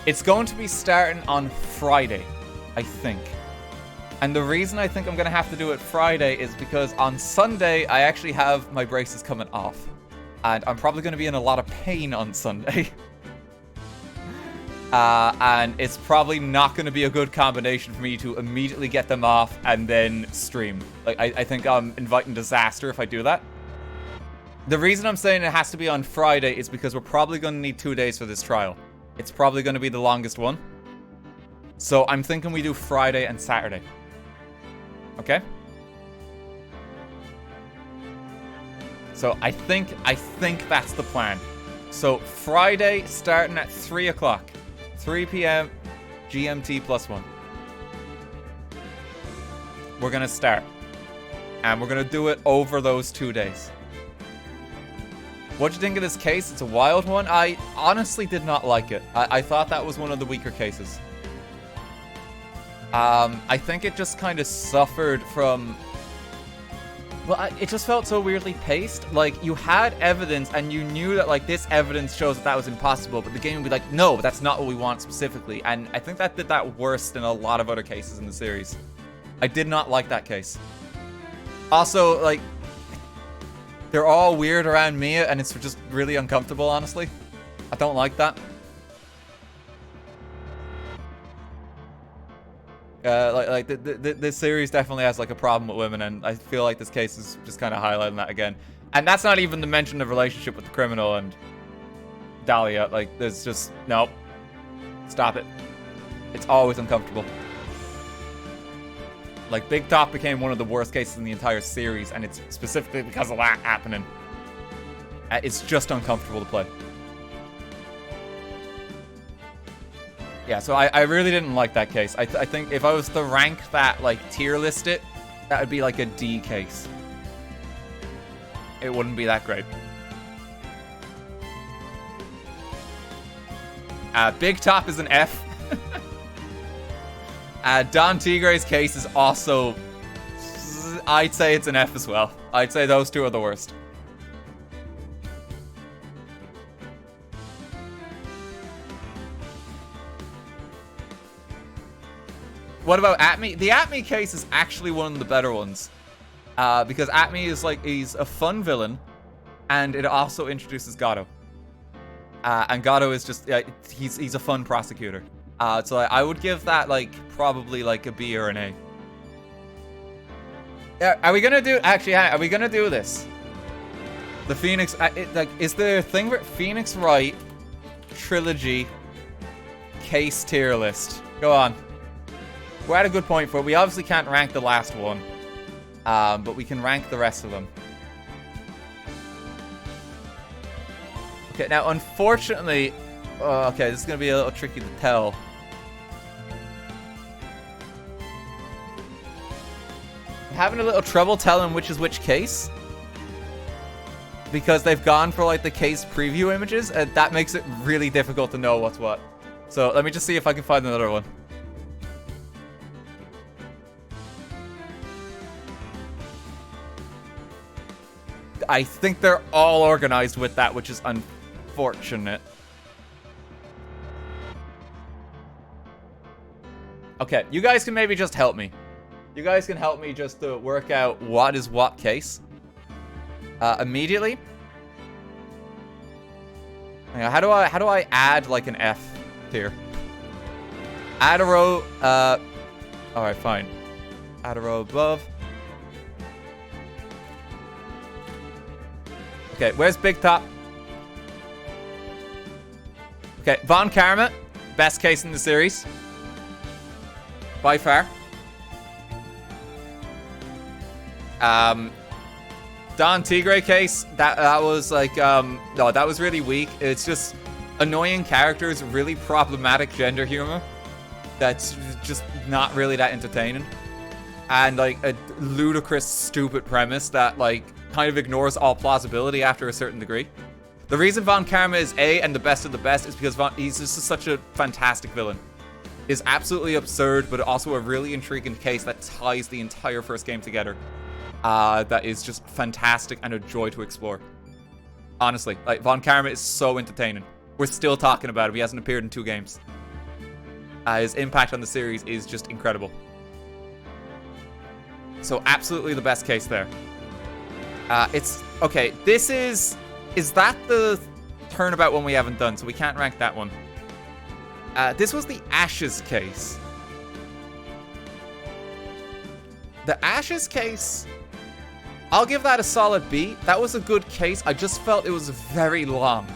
It's going to be starting on Friday, I think. And the reason I think I'm going to have to do it Friday is because on Sunday, I actually have my braces coming off. And I'm probably going to be in a lot of pain on Sunday. And it's probably not going to be a good combination for me to immediately get them off and then stream. Like, I think I'm inviting disaster if I do that. The reason I'm saying it has to be on Friday is because we're probably going to need 2 days for this trial. It's probably going to be the longest one. So I'm thinking we do Friday and Saturday. Okay? So I think that's the plan. So Friday starting at 3 o'clock. 3 p.m. GMT +1. We're going to start. And we're going to do it over those 2 days. What'd you think of this case? It's a wild one. I honestly did not like it. I thought that was one of the weaker cases. I think it just kind of suffered from... Well, it just felt so weirdly paced. Like, you had evidence, and you knew that, like, this evidence shows that that was impossible, but the game would be like, no, that's not what we want specifically. And I think that did that worse than a lot of other cases in the series. I did not like that case. Also, like... They're all weird around Mia, and it's just really uncomfortable, honestly. I don't like that. This series definitely has, like, a problem with women, and I feel like this case is just kind of highlighting that again. And that's not even to mention the relationship with the criminal and Dahlia. Like, there's just... Nope. Stop it. It's always uncomfortable. Like, Big Top became one of the worst cases in the entire series, and it's specifically because of that happening. It's just uncomfortable to play. Yeah, so I really didn't like that case. I think if I was to rank that, like, tier list it, that would be like a D case. It wouldn't be that great. Big Top is an F. Don Tigre's case is also... I'd say it's an F as well. I'd say those two are the worst. What about Atme? The Atme case is actually one of the better ones. Because Atme is like, he's a fun villain. And it also introduces Gato. And Gato is just, he's a fun prosecutor. So I would give that, like, probably, like, a B or an A. Are we gonna do... Actually, are we gonna do this? The Phoenix... like, is there a thing with Phoenix Wright trilogy case tier list? Go on. We're at a good point for it. We obviously can't rank the last one. But we can rank the rest of them. Okay, now, unfortunately... okay, this is gonna be a little tricky to tell. Having a little trouble telling which is which case, because they've gone for, like, the case preview images, and that makes it really difficult to know what's what. So let me just see if I can find another one. I think they're all organized with that, which is unfortunate. Okay, you guys can maybe just help me. You guys can help me just to work out what is what case. Immediately. Hang on, how do I add, like, an F here? Add a row, alright, fine. Add a row above. Okay, where's Big Top? Okay, Von Karma, best case in the series. By far. Don Tigre case, that was like, no, that was really weak. It's just annoying characters, really problematic gender humor. That's just not really that entertaining. And like a ludicrous, stupid premise that like kind of ignores all plausibility after a certain degree. The reason Von Karma is A and the best of the best is because he's just such a fantastic villain. He's absolutely absurd, but also a really intriguing case that ties the entire first game together. That is just fantastic and a joy to explore. Honestly, like Von Karma is so entertaining. We're still talking about him. He hasn't appeared in 2 games. His impact on the series is just incredible. So absolutely the best case there. It's okay. This is that the turnabout one we haven't done? So we can't rank that one. This was the Ashes case. The Ashes case, I'll give that a solid B. That was a good case. I just felt it was very long.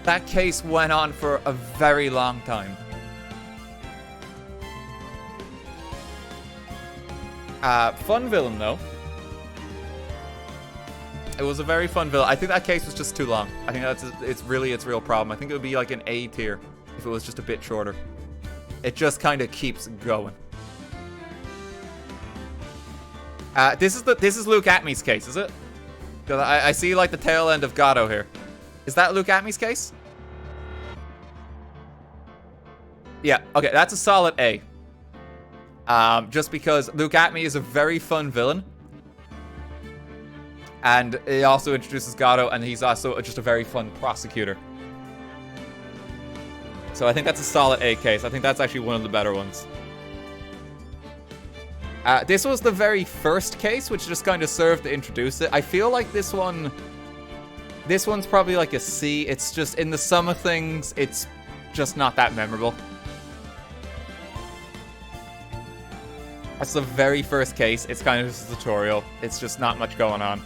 That case went on for a very long time. Fun villain, though. It was a very fun villain. I think that case was just too long. I think it's really its real problem. I think it would be like an A tier if it was just a bit shorter. It just kind of keeps going. This is Luke Atmy's case, is it? Because I see like the tail end of Gatto here. Is that Luke Atmy's case? Yeah, okay, that's a solid A. Just because Luke Atmy is a very fun villain. And he also introduces Gatto, and he's also just a very fun prosecutor. So I think that's a solid A case. I think that's actually one of the better ones. This was the very first case, which just kind of served to introduce it. I feel like this one's probably like a C. It's just, in the sum of things, it's just not that memorable. That's the very first case. It's kind of just a tutorial. It's just not much going on.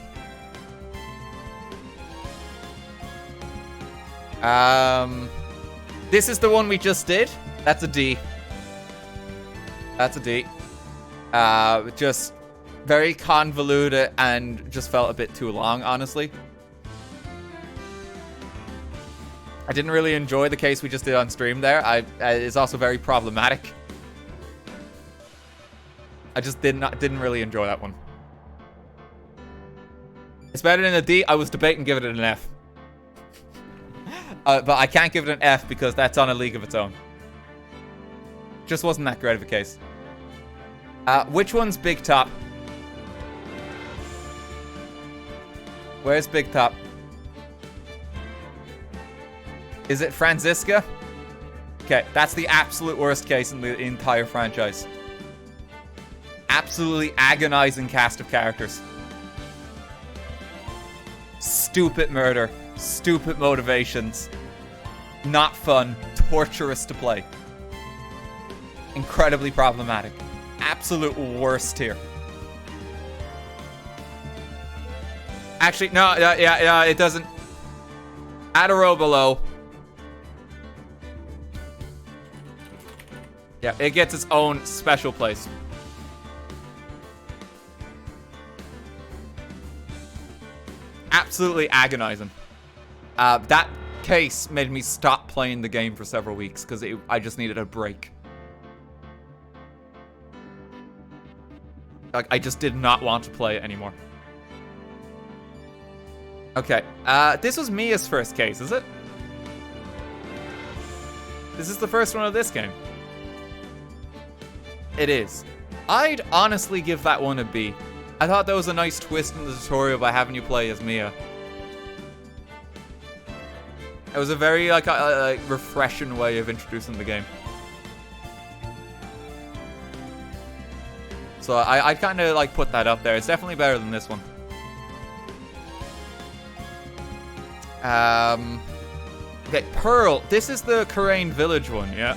This is the one we just did. That's a D. That's a D. Just very convoluted and just felt a bit too long, honestly. I didn't really enjoy the case we just did on stream there. It's also very problematic. I just didn't really enjoy that one. It's better than a D. I was debating giving it an F. But I can't give it an F because that's on a league of its own. Just wasn't that great of a case. Which one's Big Top? Where's Big Top? Is it Franziska? Okay, that's the absolute worst case in the entire franchise. Absolutely agonizing cast of characters. Stupid murder. Stupid motivations. Not fun. Torturous to play. Incredibly problematic. Absolute worst tier. Actually, no, yeah, it doesn't. Add a row below. Yeah, it gets its own special place. Absolutely agonizing. That case made me stop playing the game for several weeks because I just needed a break. Like, I just did not want to play it anymore. Okay, this was Mia's first case, is it? This is the first one of this game. It is. I'd honestly give that one a B. I thought that was a nice twist in the tutorial by having you play as Mia. It was a very like refreshing way of introducing the game. So I'd kind of like put that up there. It's definitely better than this one. Okay, Pearl. This is the Karain Village one, yeah.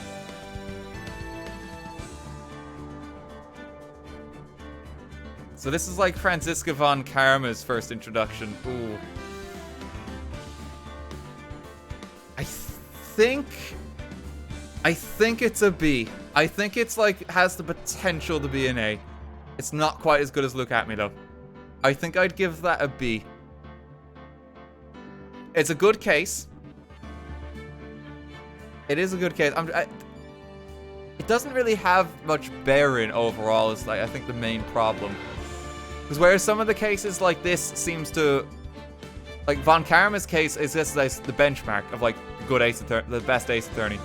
So this is like Franziska von Karma's first introduction. Ooh. I think it's a B. I think it's like has the potential to be an A. It's not quite as good as Look At Me though. I think I'd give that a B. It's a good case. It is a good case. It doesn't really have much bearing overall. Is like I think the main problem. Because whereas some of the cases like this seems to, like Von Karma's case is just like the benchmark of like good Ace Attorney, the best Ace Attorney.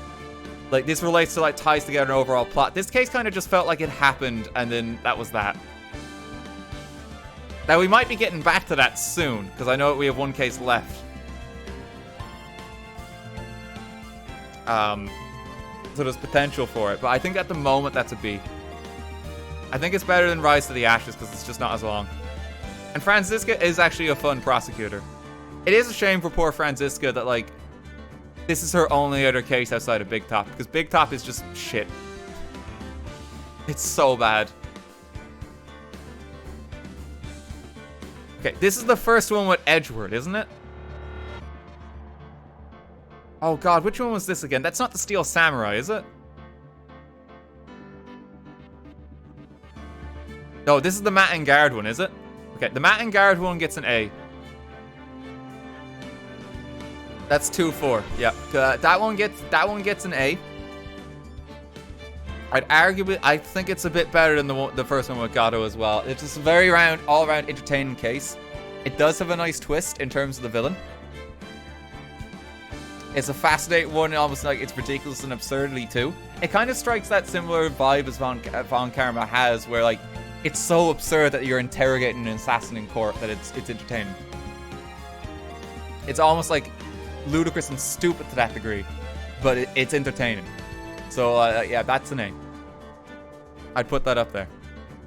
Like this relates to like ties together an overall plot. This case kind of just felt like it happened and then that was that. Now we might be getting back to that soon because I know we have one case left. So there's potential for it, but I think at the moment that's a B. I think it's better than Rise to the Ashes because it's just not as long. And Franziska is actually a fun prosecutor. It is a shame for poor Franziska that like this is her only other case outside of Big Top because Big Top is just shit. It's so bad. Okay, this is the first one with Edgeworth, isn't it? Oh god, which one was this again? That's not the Steel Samurai, is it? No, this is the Matt and Guard one, is it? Okay, the Matt and Guard one gets an A. That's 2-4. Yeah, that one gets an A. I think it's a bit better than the first one with Gato as well. It's just a very all-around entertaining case. It does have a nice twist in terms of the villain. It's a fascinating one, almost like it's ridiculous and absurdity too. It kind of strikes that similar vibe as Von Karma has, where like it's so absurd that you're interrogating an assassin in court that it's entertaining. It's almost like ludicrous and stupid to that degree, but it's entertaining. So yeah, that's an A. I'd put that up there.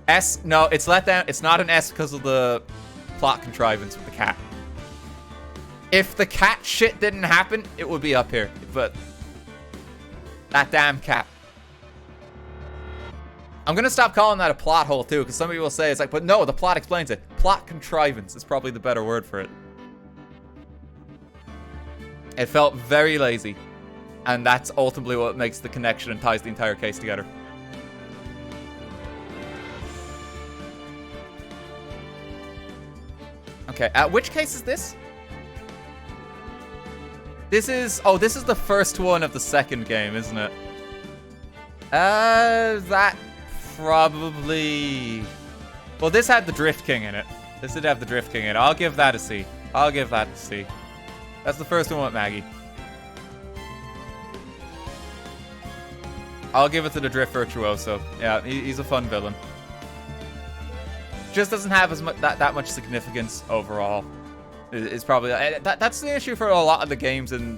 S, no, it's let down. It's not an S because of the plot contrivance with the cat. If the cat shit didn't happen, it would be up here. But that damn cat. I'm gonna stop calling that a plot hole too, because some people will say it's like, but no, the plot explains it. Plot contrivance is probably the better word for it. It felt very lazy. And that's ultimately what makes the connection and ties the entire case together. Okay, which case is this? This is the first one of the second game, isn't it? That probably... Well, this had the Drift King in it. This did have the Drift King in it. I'll give that a C. I'll give that a C. That's the first one with Maggie. I'll give it to the Drift Virtuoso. Yeah, he's a fun villain. Just doesn't have as much that much significance overall. It's probably that's the issue for a lot of the games and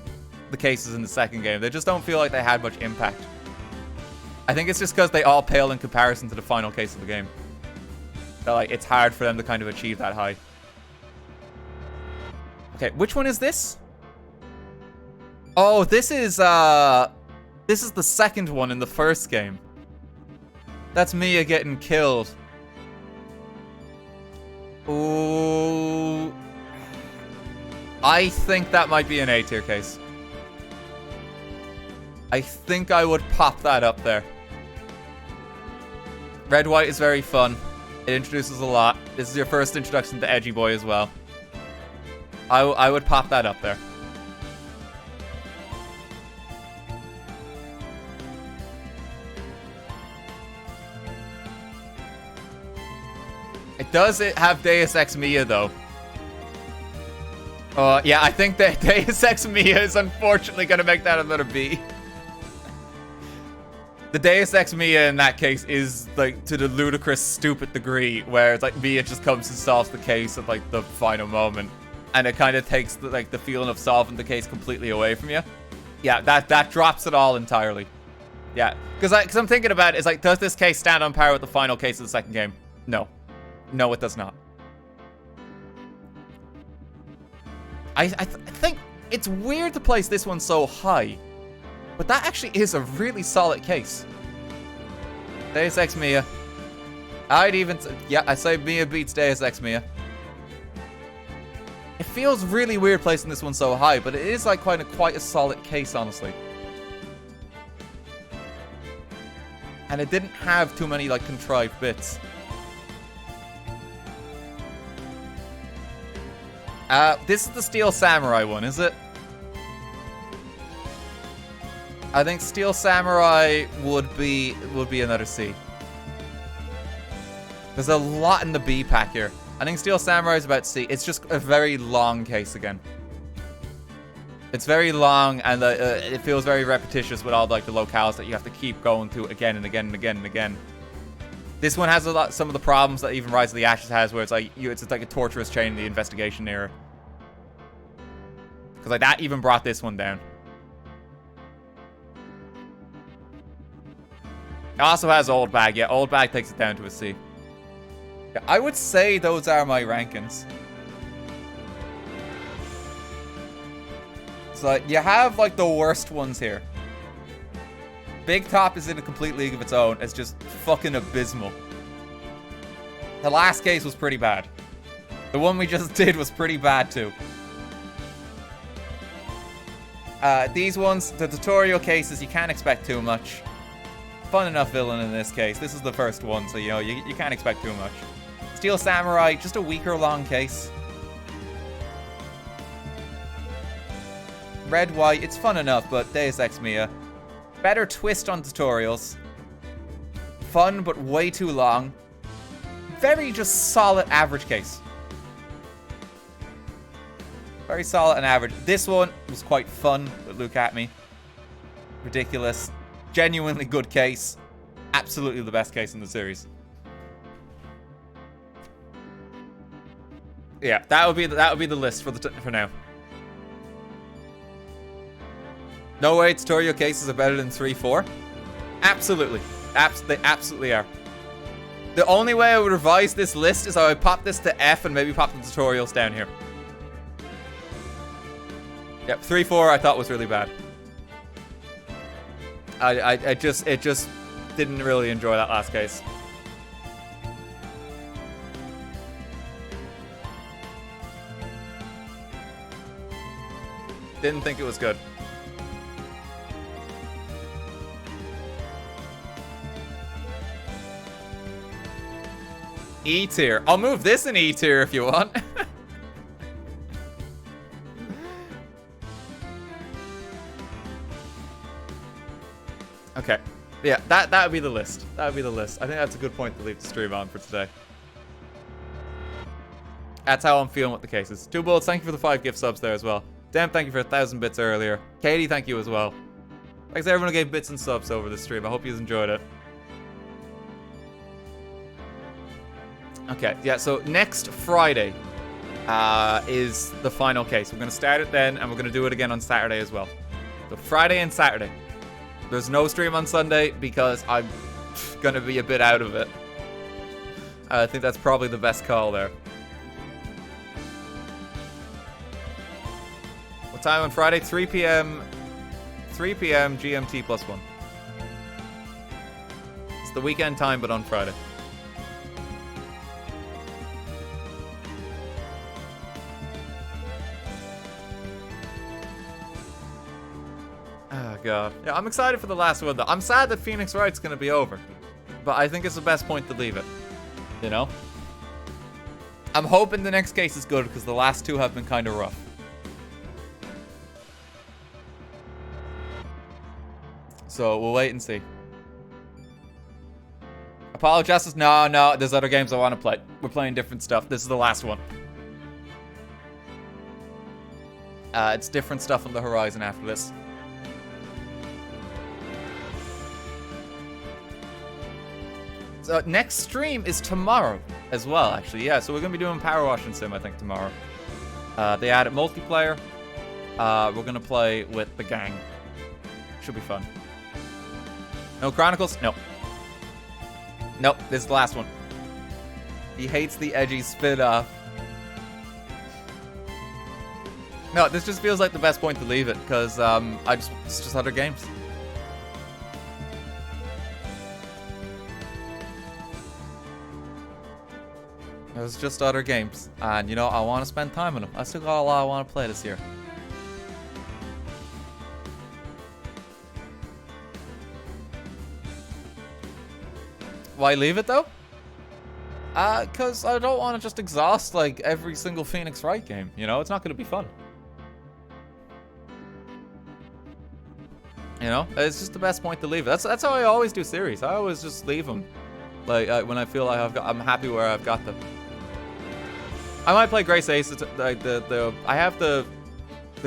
the cases in the second game. They just don't feel like they had much impact. I think it's just because they all pale in comparison to the final case of the game. That like it's hard for them to kind of achieve that high. Okay, which one is this? Oh, this is the second one in the first game. That's Mia getting killed. Ooh. I think that might be an A tier case. I think I would pop that up there. Red White is very fun. It introduces a lot. This is your first introduction to Edgy Boy as well. I would pop that up there. Does it have Deus Ex Mia though? Yeah, I think that Deus Ex Mia is unfortunately going to make that another B. The Deus Ex Mia in that case is like to the ludicrous, stupid degree where it's like Mia just comes and solves the case at like the final moment, and it kind of takes the feeling of solving the case completely away from you. Yeah, that drops it all entirely. Yeah, because I'm thinking about it, it's like, does this case stand on par with the final case of the second game? No. No, it does not. I think it's weird to place this one so high, but that actually is a really solid case. Deus Ex Mia. I say Mia beats Deus Ex Mia. It feels really weird placing this one so high, but it is like quite a solid case, honestly. And it didn't have too many like contrived bits. This is the Steel Samurai one, is it? I think Steel Samurai would be another C. There's a lot in the B pack here. I think Steel Samurai is about C. It's just a very long case again. It's very long, and it feels very repetitious with all like the locales that you have to keep going to again and again and again and again. This one has some of the problems that even Rise of the Ashes has, where it's like it's like a torturous chain in the investigation era. Because like that even brought this one down. It also has Old Bag. Yeah, Old Bag takes it down to a C. Yeah, I would say those are my rankings. So you have like the worst ones here. Big Top is in a complete league of its own. It's just fucking abysmal. The last case was pretty bad. The one we just did was pretty bad too. These ones, the tutorial cases, you can't expect too much. Fun enough villain in this case. This is the first one, so you know, you can't expect too much. Steel Samurai, just a weaker long case. Red White, it's fun enough, but Deus-Ex Mia. Better twist on tutorials. Fun, but way too long. Very just solid average case. Very solid and average. This one was quite fun, but look at me. Ridiculous. Genuinely good case. Absolutely the best case in the series. Yeah, that would be the list for now. No way tutorial cases are better than 3-4. Absolutely. They absolutely are. The only way I would revise this list is I would pop this to F and maybe pop the tutorials down here. Yep, 3-4 I thought was really bad. I just didn't really enjoy that last case. Didn't think it was good. E tier. I'll move this in E tier if you want. Okay. Yeah, that would be the list. That would be the list. I think that's a good point to leave the stream on for today. That's how I'm feeling with the cases. Two Bullets, thank you for the 5 gift subs there as well. Dem, thank you for 1,000 bits earlier. Katie, thank you as well. Thanks to everyone who gave bits and subs over the stream. I hope you enjoyed it. Okay, yeah, so next Friday is the final case. We're going to start it then, and we're going to do it again on Saturday as well. So Friday and Saturday. There's no stream on Sunday because I'm going to be a bit out of it. I think that's probably the best call there. What time on Friday? 3 p.m. 3 p.m. GMT +1. It's the weekend time, but on Friday. Oh, God. Yeah, I'm excited for the last one, though. I'm sad that Phoenix Wright's going to be over. But I think it's the best point to leave it. You know? I'm hoping the next case is good, because the last two have been kind of rough. So, we'll wait and see. Apollo Justice? No, there's other games I want to play. We're playing different stuff. This is the last one. It's different stuff on the horizon after this. So next stream is tomorrow as well, actually. Yeah, so we're going to be doing Power Wash and Sim, I think, tomorrow. They added multiplayer. We're going to play with the gang. Should be fun. No Chronicles? No. Nope, this is the last one. He hates the edgy spin-off. No, this just feels like the best point to leave it, because it's just other games. There's just other games. And, you know, I want to spend time on them. I still got a lot I want to play this year. Why leave it, though? Because I don't want to just exhaust, like, every single Phoenix Wright game. You know, it's not going to be fun. You know, it's just the best point to leave it. That's how I always do series. I always just leave them. Like, when I feel like I'm happy where I've got them. I might play Grace Ace. I have the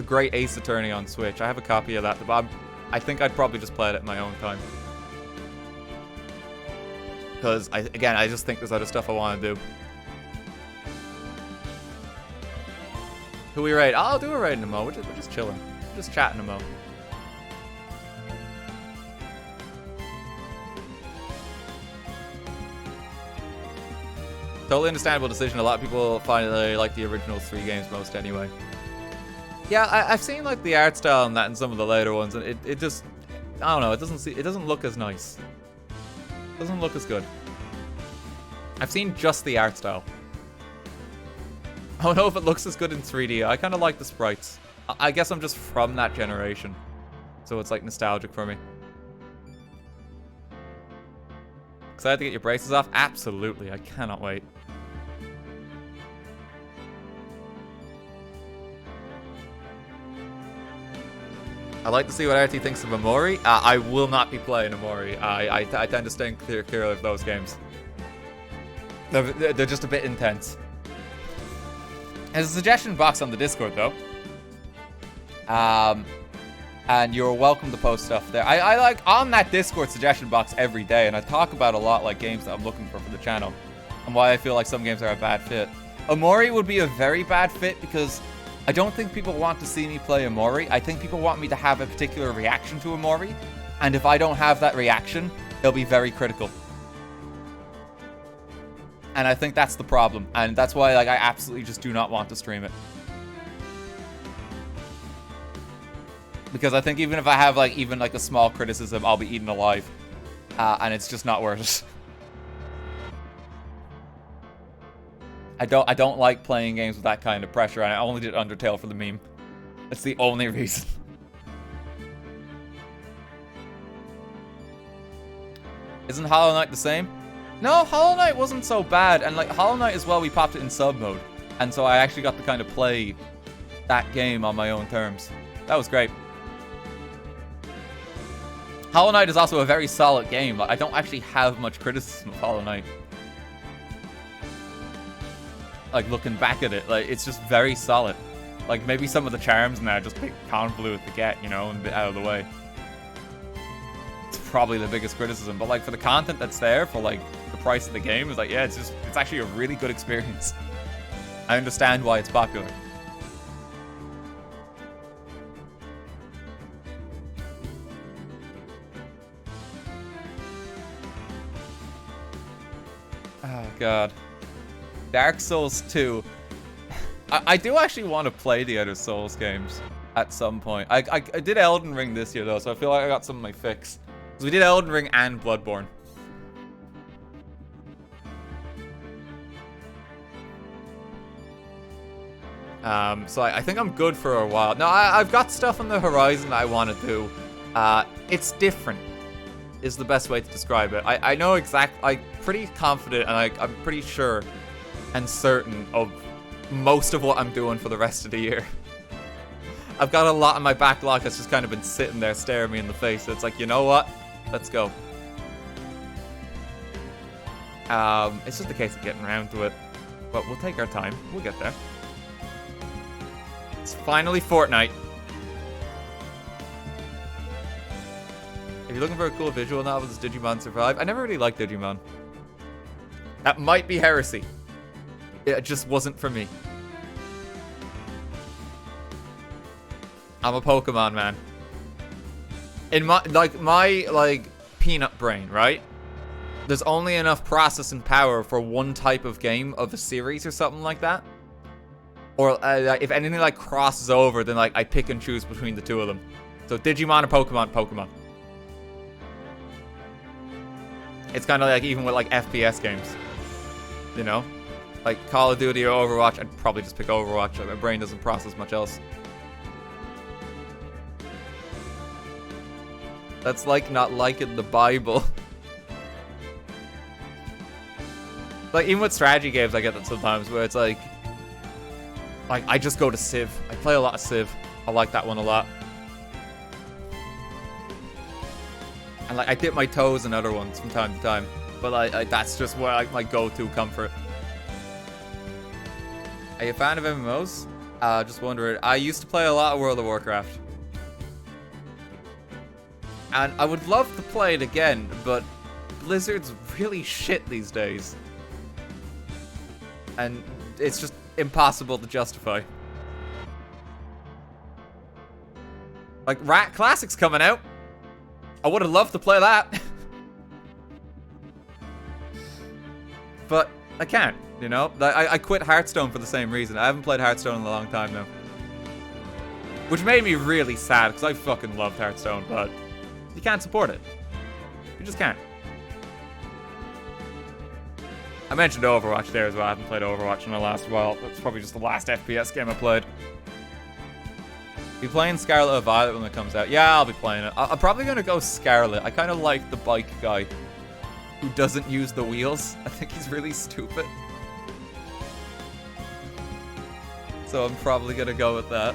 Great Ace Attorney on Switch. I have a copy of that. But I think I'd probably just play it at my own time. Because, again, I just think there's other stuff I want to do. Who we raid? I'll do a raid in a mo. We're just chilling. We're just chatting a mo. Totally understandable decision. A lot of people find that they like the original 3 games most anyway. Yeah, I've seen like the art style and that in some of the later ones, and it just, I don't know, it doesn't look as nice. It doesn't look as good. I've seen just the art style. I don't know if it looks as good in 3D. I kind of like the sprites. I guess I'm just from that generation, so it's like nostalgic for me. Excited to get your braces off? Absolutely, I cannot wait. I'd like to see what RT thinks of Amori. I will not be playing Amori. I tend to stay clear of those games. They're just a bit intense. There's a suggestion box on the Discord, though. And you're welcome to post stuff there. I like on that Discord suggestion box every day, and I talk about a lot like games that I'm looking for the channel and why I feel like some games are a bad fit. Amori would be a very bad fit because I don't think people want to see me play Amori. I think people want me to have a particular reaction to Amori, and if I don't have that reaction, they'll be very critical. And I think that's the problem, and that's why like I absolutely just do not want to stream it. Because I think even if I have like even like a small criticism, I'll be eaten alive. And it's just not worth it. I don't like playing games with that kind of pressure, and I only did Undertale for the meme. That's the only reason. Isn't Hollow Knight the same? No, Hollow Knight wasn't so bad, and like Hollow Knight as well, we popped it in sub mode, and so I actually got to kind of play that game on my own terms. That was great. Hollow Knight is also a very solid game. I don't actually have much criticism of Hollow Knight. Like, looking back at it, like, it's just very solid. Like, maybe some of the charms now just take convoluted to get, you know, and get out of the way. It's probably the biggest criticism. But, like, for the content that's there, for, like, the price of the game, it's like, yeah, it's actually a really good experience. I understand why it's popular. Oh, God. Dark Souls 2. I do actually want to play the other Souls games at some point. I did Elden Ring this year, though, so I feel like I got some of my fix. Because we did Elden Ring and Bloodborne. So I think I'm good for a while. No, I've got stuff on the horizon that I want to do. It's different, is the best way to describe it. I know I'm pretty confident, and I'm pretty sure and certain of most of what I'm doing for the rest of the year. I've got a lot in my backlog that's just kind of been sitting there staring me in the face. So it's like, you know what? Let's go. It's just a case of getting around to it. But we'll take our time. We'll get there. It's finally Fortnite. If you're looking for a cool visual novel, does Digimon survive? I never really liked Digimon. That might be heresy. It just wasn't for me. I'm a Pokemon man. In my peanut brain, right? There's only enough processing power for one type of game of a series or something like that. Or if anything like crosses over, then like I pick and choose between the two of them. So Digimon or Pokemon. It's kind of like even with like FPS games, you know. like Call of Duty or Overwatch, I'd probably just pick Overwatch. Like, my brain doesn't process much else. That's like not liking the Bible. Like, even with strategy games, I get that sometimes, where it's like I just go to Civ. I play a lot of Civ. I like that one a lot. And like, I dip my toes in other ones from time to time, but that's just where my go-to comfort. Are you a fan of MMOs? Just wondering. I used to play a lot of World of Warcraft. And I would love to play it again, but Blizzard's really shit these days. And it's just impossible to justify. Like, Rat Classic's coming out. I would have loved to play that. But I can't, you know? I quit Hearthstone for the same reason. I haven't played Hearthstone in a long time now. Which made me really sad, because I fucking loved Hearthstone, but you can't support it. You just can't. I mentioned Overwatch there as well. I haven't played Overwatch in the last while. That's probably just the last FPS game I played. Be playing Scarlet or Violet when it comes out? Yeah, I'll be playing it. I'm probably going to go Scarlet. I kind of like the bike guy who doesn't use the wheels. I think he's really stupid. So I'm probably going to go with that.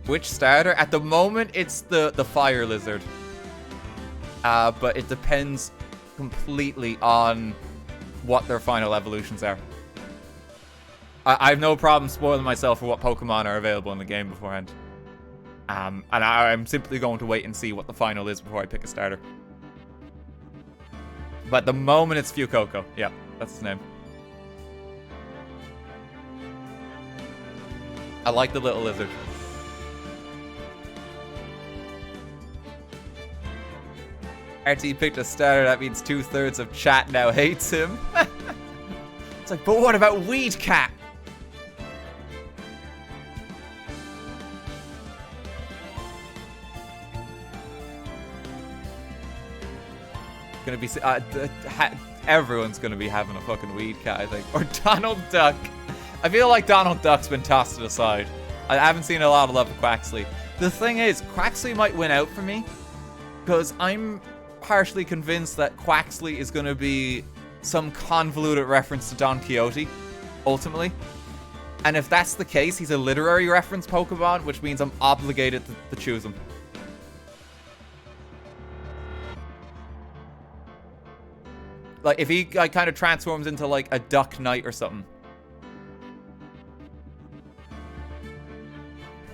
Which starter? At the moment, it's the Fire Lizard. But it depends completely on what their final evolutions are. I have no problem spoiling myself for what Pokemon are available in the game beforehand. And I'm simply going to wait and see what the final is before I pick a starter. But at the moment, it's Fuecoco. Yeah, that's his name. I like the little lizard. RT picked a starter, that means 2/3 of chat now hates him. It's like, but what about Weed Cat? Gonna be everyone's gonna be having a fucking Weed Cat, I think. Or Donald Duck. I feel like Donald Duck's been tossed to the side. I haven't seen a lot of love for Quaxley. The thing is, Quaxley might win out for me, because I'm partially convinced that Quaxley is going to be some convoluted reference to Don Quixote, ultimately. And if that's the case, he's a literary reference Pokemon, which means I'm obligated to choose him. Like, if he like kind of transforms into like a Duck Knight or something,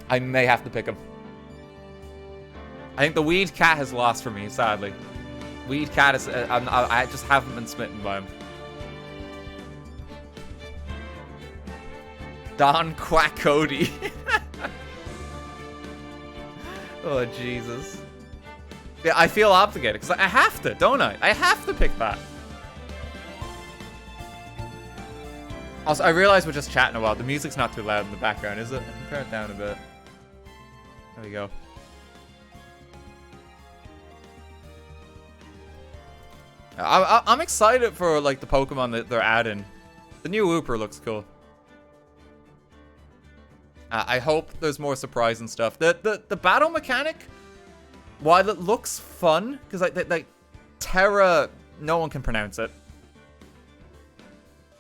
I may have to pick him. I think the Weed Cat has lost for me, sadly. Weed Cat is... I just haven't been smitten by him. Don Quack Cody. Oh, Jesus. Yeah, I feel obligated, because I have to, don't I? I have to pick that. Also, I realize we're just chatting a while. The music's not too loud in the background, is it? I can turn it down a bit. There we go. I'm excited for like the Pokemon that they're adding. The new Wooper looks cool. I hope there's more surprising stuff. The battle mechanic, while it looks fun, because like Terra, no one can pronounce it.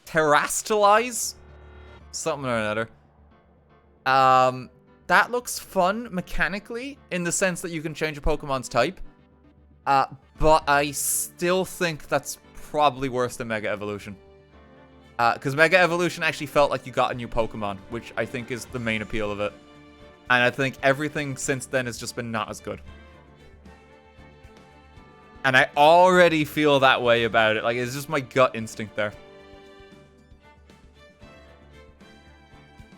Terrastalize, something or another. That looks fun mechanically in the sense that you can change a Pokemon's type. But I still think that's probably worse than Mega Evolution. Because Mega Evolution actually felt like you got a new Pokemon, which I think is the main appeal of it. And I think everything since then has just been not as good. And I already feel that way about it. Like, it's just my gut instinct there.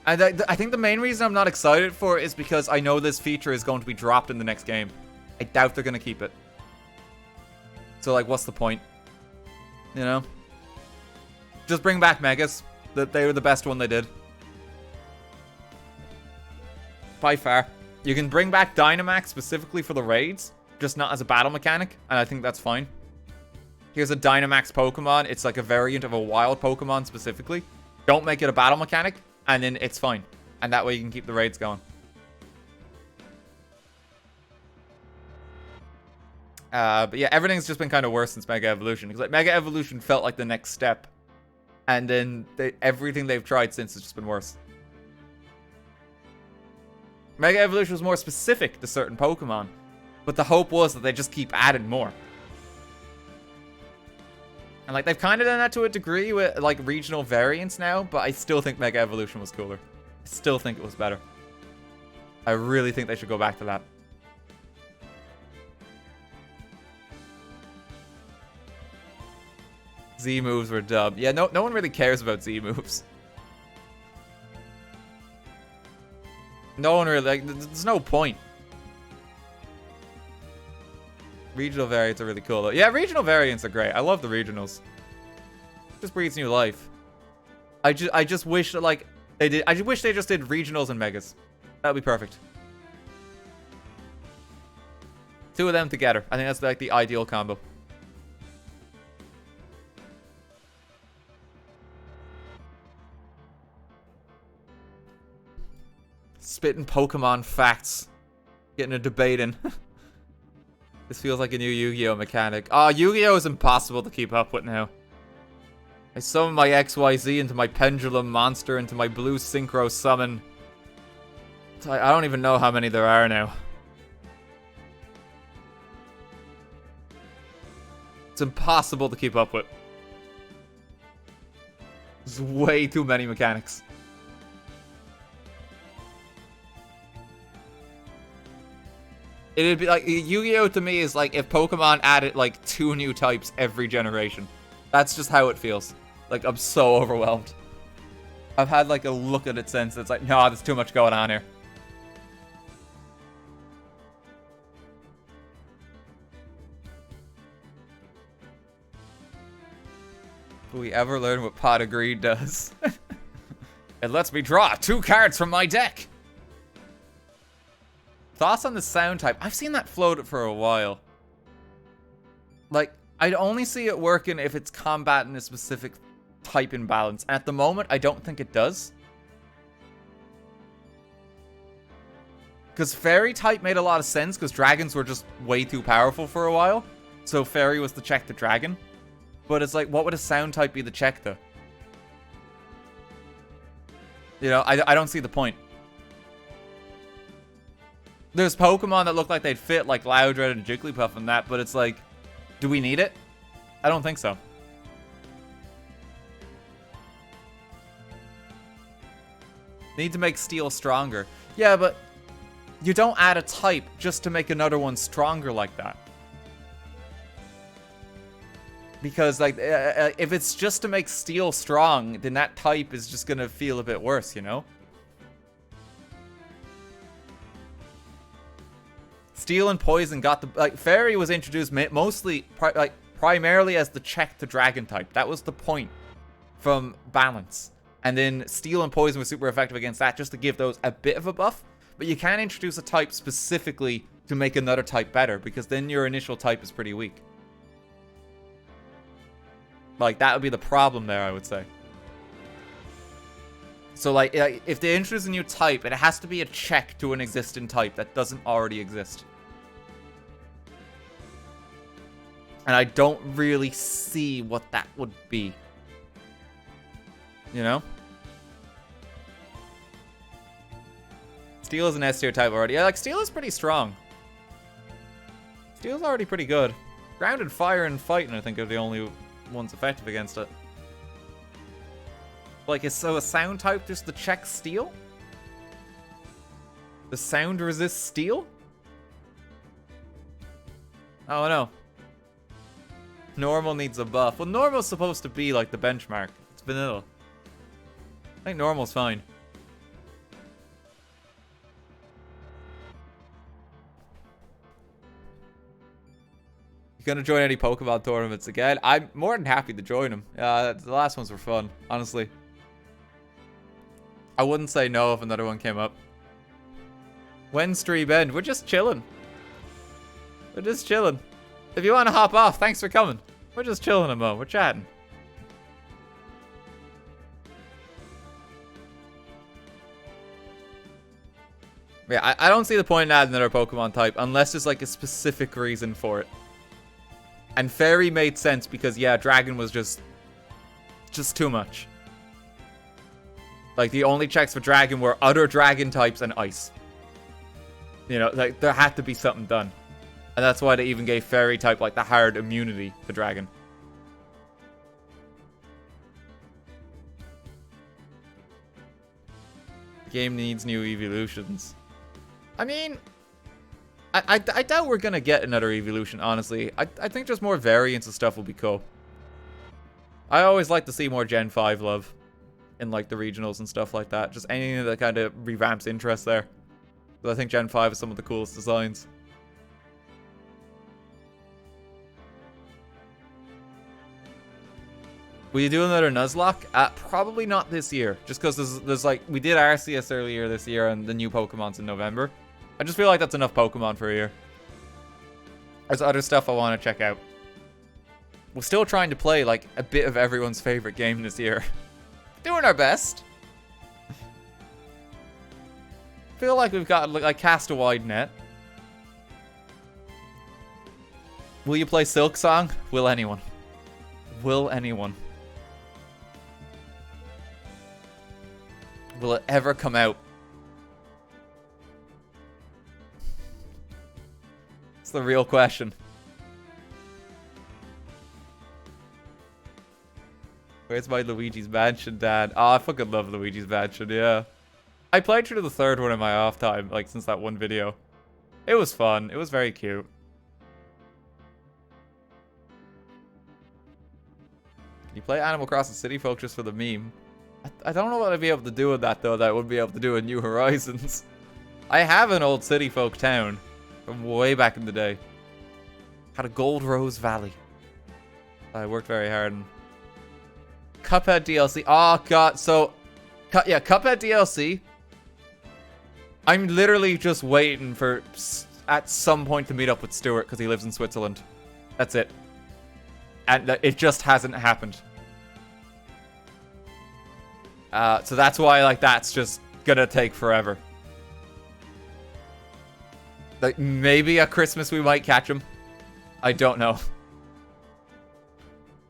And I think the main reason I'm not excited for it is because I know this feature is going to be dropped in the next game. I doubt they're going to keep it. So, like, what's the point? You know? Just bring back Megas. They were the best one they did. By far. You can bring back Dynamax specifically for the raids, just not as a battle mechanic, and I think that's fine. Here's a Dynamax Pokemon. It's like a variant of a wild Pokemon specifically. Don't make it a battle mechanic, and then it's fine. And that way you can keep the raids going. But yeah, everything's just been kind of worse since Mega Evolution. Because like Mega Evolution felt like the next step. And then everything they've tried since has just been worse. Mega Evolution was more specific to certain Pokemon. But the hope was that they just keep adding more. And like they've kind of done that to a degree with like regional variants now. But I still think Mega Evolution was cooler. I still think it was better. I really think they should go back to that. Z moves were dubbed. Yeah, no one really cares about Z moves. No one really, like, there's no point. Regional variants are really cool, though. Yeah, regional variants are great. I love the regionals. Just breathes new life. I just wish that, like, they did. I just wish they just did regionals and megas. That would be perfect. Two of them together. I think that's, like, the ideal combo. Spitting Pokemon facts. Getting a debate in. This feels like a new Yu-Gi-Oh mechanic. Oh, Yu-Gi-Oh is impossible to keep up with now. I summon my XYZ into my Pendulum Monster into my Blue Synchro Summon. I don't even know how many there are now. It's impossible to keep up with. There's way too many mechanics. It'd be like, Yu-Gi-Oh to me is like if Pokemon added like 2 new types every generation. That's just how it feels. Like, I'm so overwhelmed. I've had like a look at it since. It's like, no, there's too much going on here. Will we ever learn what Pot of Greed does? It lets me draw 2 cards from my deck. Thoughts on the sound type? I've seen that floated for a while. Like, I'd only see it working if it's combating a specific type imbalance. And at the moment, I don't think it does. Because Fairy type made a lot of sense, because dragons were just way too powerful for a while. So Fairy was the check to dragon. But it's like, what would a sound type be the check to? You know, I don't see the point. There's Pokemon that look like they'd fit, like Loudred and Jigglypuff and that, but it's like, do we need it? I don't think so. Need to make Steel stronger. Yeah, but you don't add a type just to make another one stronger like that. Because, like, if it's just to make Steel strong, then that type is just gonna feel a bit worse, you know? Steel and Poison got the... Like, Fairy was introduced mostly, primarily as the check to Dragon type. That was the point from balance. And then Steel and Poison were super effective against that, just to give those a bit of a buff. But you can't introduce a type specifically to make another type better, because then your initial type is pretty weak. Like, that would be the problem there, I would say. So, like, if they introduce a new type, it has to be a check to an existing type that doesn't already exist. And I don't really see what that would be. You know? Steel is an S tier type already. Yeah, like, Steel is pretty strong. Steel's already pretty good. Ground and Fire and Fighting, I think, are the only ones effective against it. Like, is so a sound type just the check Steel? The sound resists Steel? Oh, no. Normal needs a buff. Well, Normal's supposed to be, like, the benchmark. It's vanilla. I think Normal's fine. You gonna join any Pokemon tournaments again? I'm more than happy to join them. The last ones were fun, honestly. I wouldn't say no if another one came up. When's stream end? We're just chilling. We're just chilling. If you want to hop off, thanks for coming. We're just chilling a moment. We're chatting. Yeah, I don't see the point in adding another Pokemon type unless there's like a specific reason for it. And Fairy made sense because, yeah, Dragon was just too much. Like, the only checks for Dragon were other Dragon types and Ice. You know, like, there had to be something done. And that's why they even gave Fairy type, like, the hard immunity to Dragon. The game needs new evolutions. I mean, I doubt we're gonna get another evolution, honestly. I think just more variants of stuff will be cool. I always like to see more Gen 5 love in, like, the regionals and stuff like that. Just anything that kind of revamps interest there. But I think Gen 5 is some of the coolest designs. Will you do another Nuzlocke? Probably not this year. Just because there's like, we did Arceus earlier this year and the new Pokemon's in November. I just feel like that's enough Pokemon for a year. There's other stuff I want to check out. We're still trying to play, like, a bit of everyone's favorite game this year. Doing our best. Feel like we've got, like, cast a wide net. Will you play Silk Song? Will anyone? Will anyone? Will it ever come out? It's the real question. Where's my Luigi's Mansion, Dad? Oh, I fucking love Luigi's Mansion, yeah. I played through the third one in my off time, like, since that one video. It was fun. It was very cute. Can you play Animal Crossing City Folk just for the meme? I don't know what I'd be able to do with that, though, that I wouldn't be able to do in New Horizons. I have an old City Folk town from way back in the day. Had a Gold Rose Valley. I worked very hard on. Cuphead DLC. Oh, God. So, yeah, Cuphead DLC. I'm literally just waiting for, at some point, to meet up with Stuart because he lives in Switzerland. That's it. And it just hasn't happened. So that's why, like, that's just gonna take forever. Like, maybe at Christmas we might catch him. I don't know.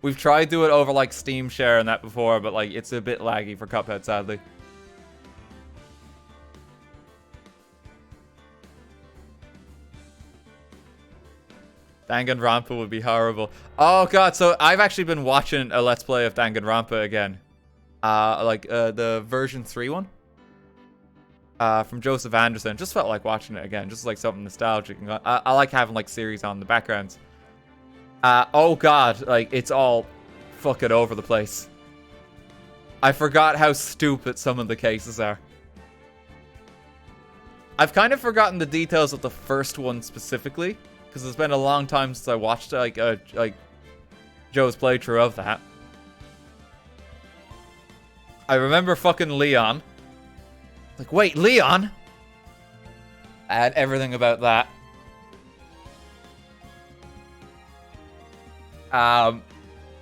We've tried to do it over, like, Steam Share and that before, but, like, it's a bit laggy for Cuphead, sadly. Danganronpa would be horrible. Oh, God, so I've actually been watching a Let's Play of Danganronpa again. The version 3 one. From Joseph Anderson. Just felt like watching it again. Just like something nostalgic. I like having, like, series on in the background. Oh, God, like, it's all fucking over the place. I forgot how stupid some of the cases are. I've kind of forgotten the details of the first one specifically, because it's been a long time since I watched, like Joe's playthrough of that. I remember fucking Leon. Like, wait, Leon? And everything about that.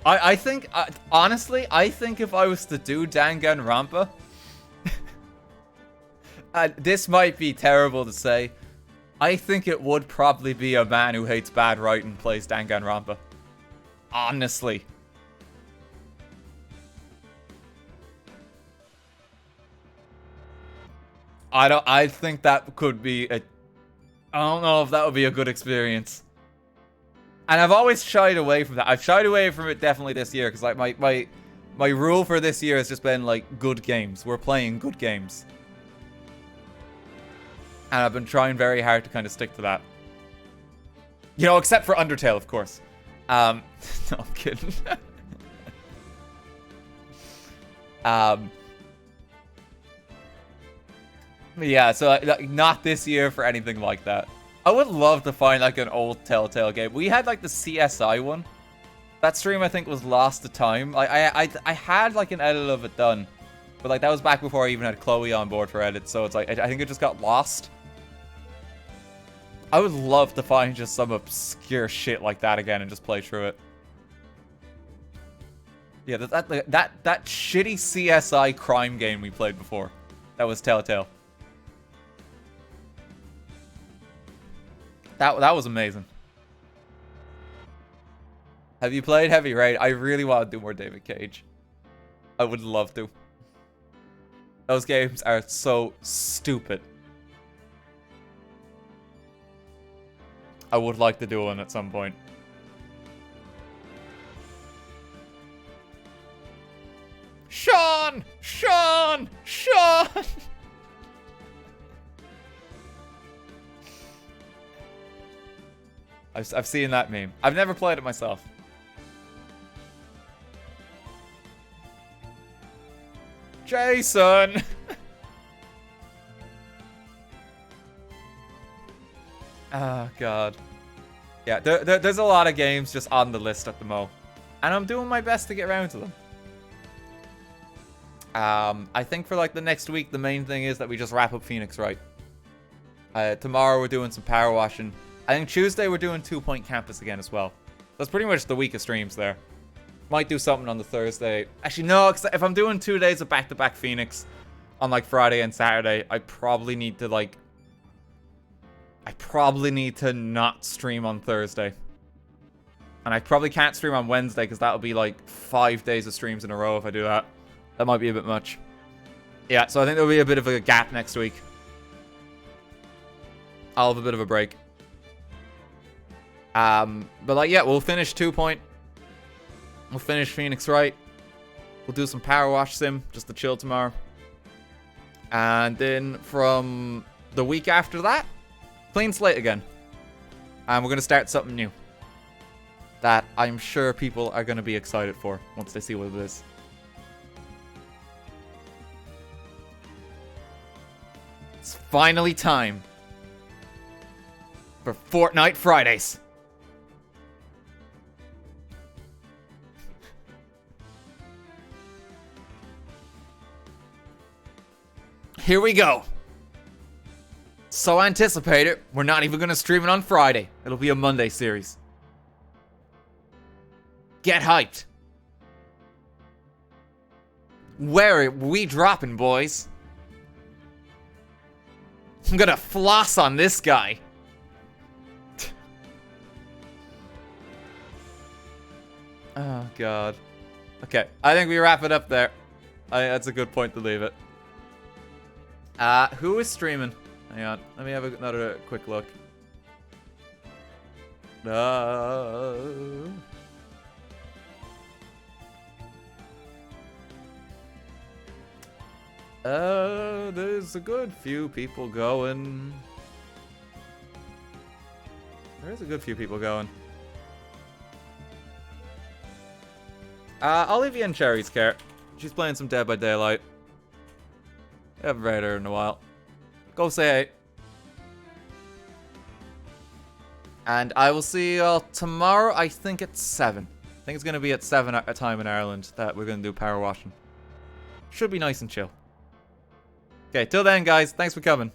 I think, honestly, I think if I was to do Danganronpa, this might be terrible to say, I think it would probably be a man who hates bad writing plays Danganronpa. Honestly. I think that could be I don't know if that would be a good experience. And I've always shied away from that. I've shied away from it definitely this year, because like my rule for this year has just been like good games. We're playing good games. And I've been trying very hard to kind of stick to that. You know, except for Undertale, of course. No, I'm kidding. Yeah, so like, not this year for anything like that. I would love to find like an old Telltale game. We had like the CSI one. That stream I think was lost to time. I had like an edit of it done, but like that was back before I even had Chloe on board for edits. So it's like I think it just got lost. I would love to find just some obscure shit like that again and just play through it. Yeah, that shitty CSI crime game we played before. That was Telltale. That was amazing. Have you played Heavy Rain? I really want to do more David Cage. I would love to. Those games are so stupid. I would like to do one at some point. Sean! Sean! Sean! I've seen that meme. I've never played it myself. Jason! Oh, God. Yeah, there's a lot of games just on the list at the mo. And I'm doing my best to get around to them. I think for like the next week, the main thing is that we just wrap up Phoenix Wright. Tomorrow we're doing some power washing. I think Tuesday we're doing 2 Point Campus again as well. That's pretty much the week of streams there. Might do something on the Thursday. Actually, no, because if I'm doing 2 days of back-to-back Phoenix on like Friday and Saturday, I probably need to like... I probably need to not stream on Thursday. And I probably can't stream on Wednesday because that'll be like 5 days of streams in a row if I do that. That might be a bit much. Yeah, so I think there'll be a bit of a gap next week. I'll have a bit of a break. But like, yeah, we'll finish 2 Point. We'll finish Phoenix Wright. We'll do some Power Wash Sim, just to chill tomorrow. And then from the week after that, clean slate again. And we're going to start something new. That I'm sure people are going to be excited for once they see what it is. It's finally time for Fortnite Fridays. Here we go. So anticipated, we're not even going to stream it on Friday. It'll be a Monday series. Get hyped. Where are we dropping, boys? I'm gonna floss on this guy. Oh, God. Okay, I think we wrap it up there. That's a good point to leave it. Who is streaming? Hang on, let me have another quick look. There's a good few people going. There's a good few people going. I'll leave you in Cherry's care. She's playing some Dead by Daylight. I haven't read her in a while. Go say hey. And I will see you all tomorrow, I think at 7. I think it's going to be at 7 at a time in Ireland that we're going to do power washing. Should be nice and chill. Okay, till then, guys. Thanks for coming.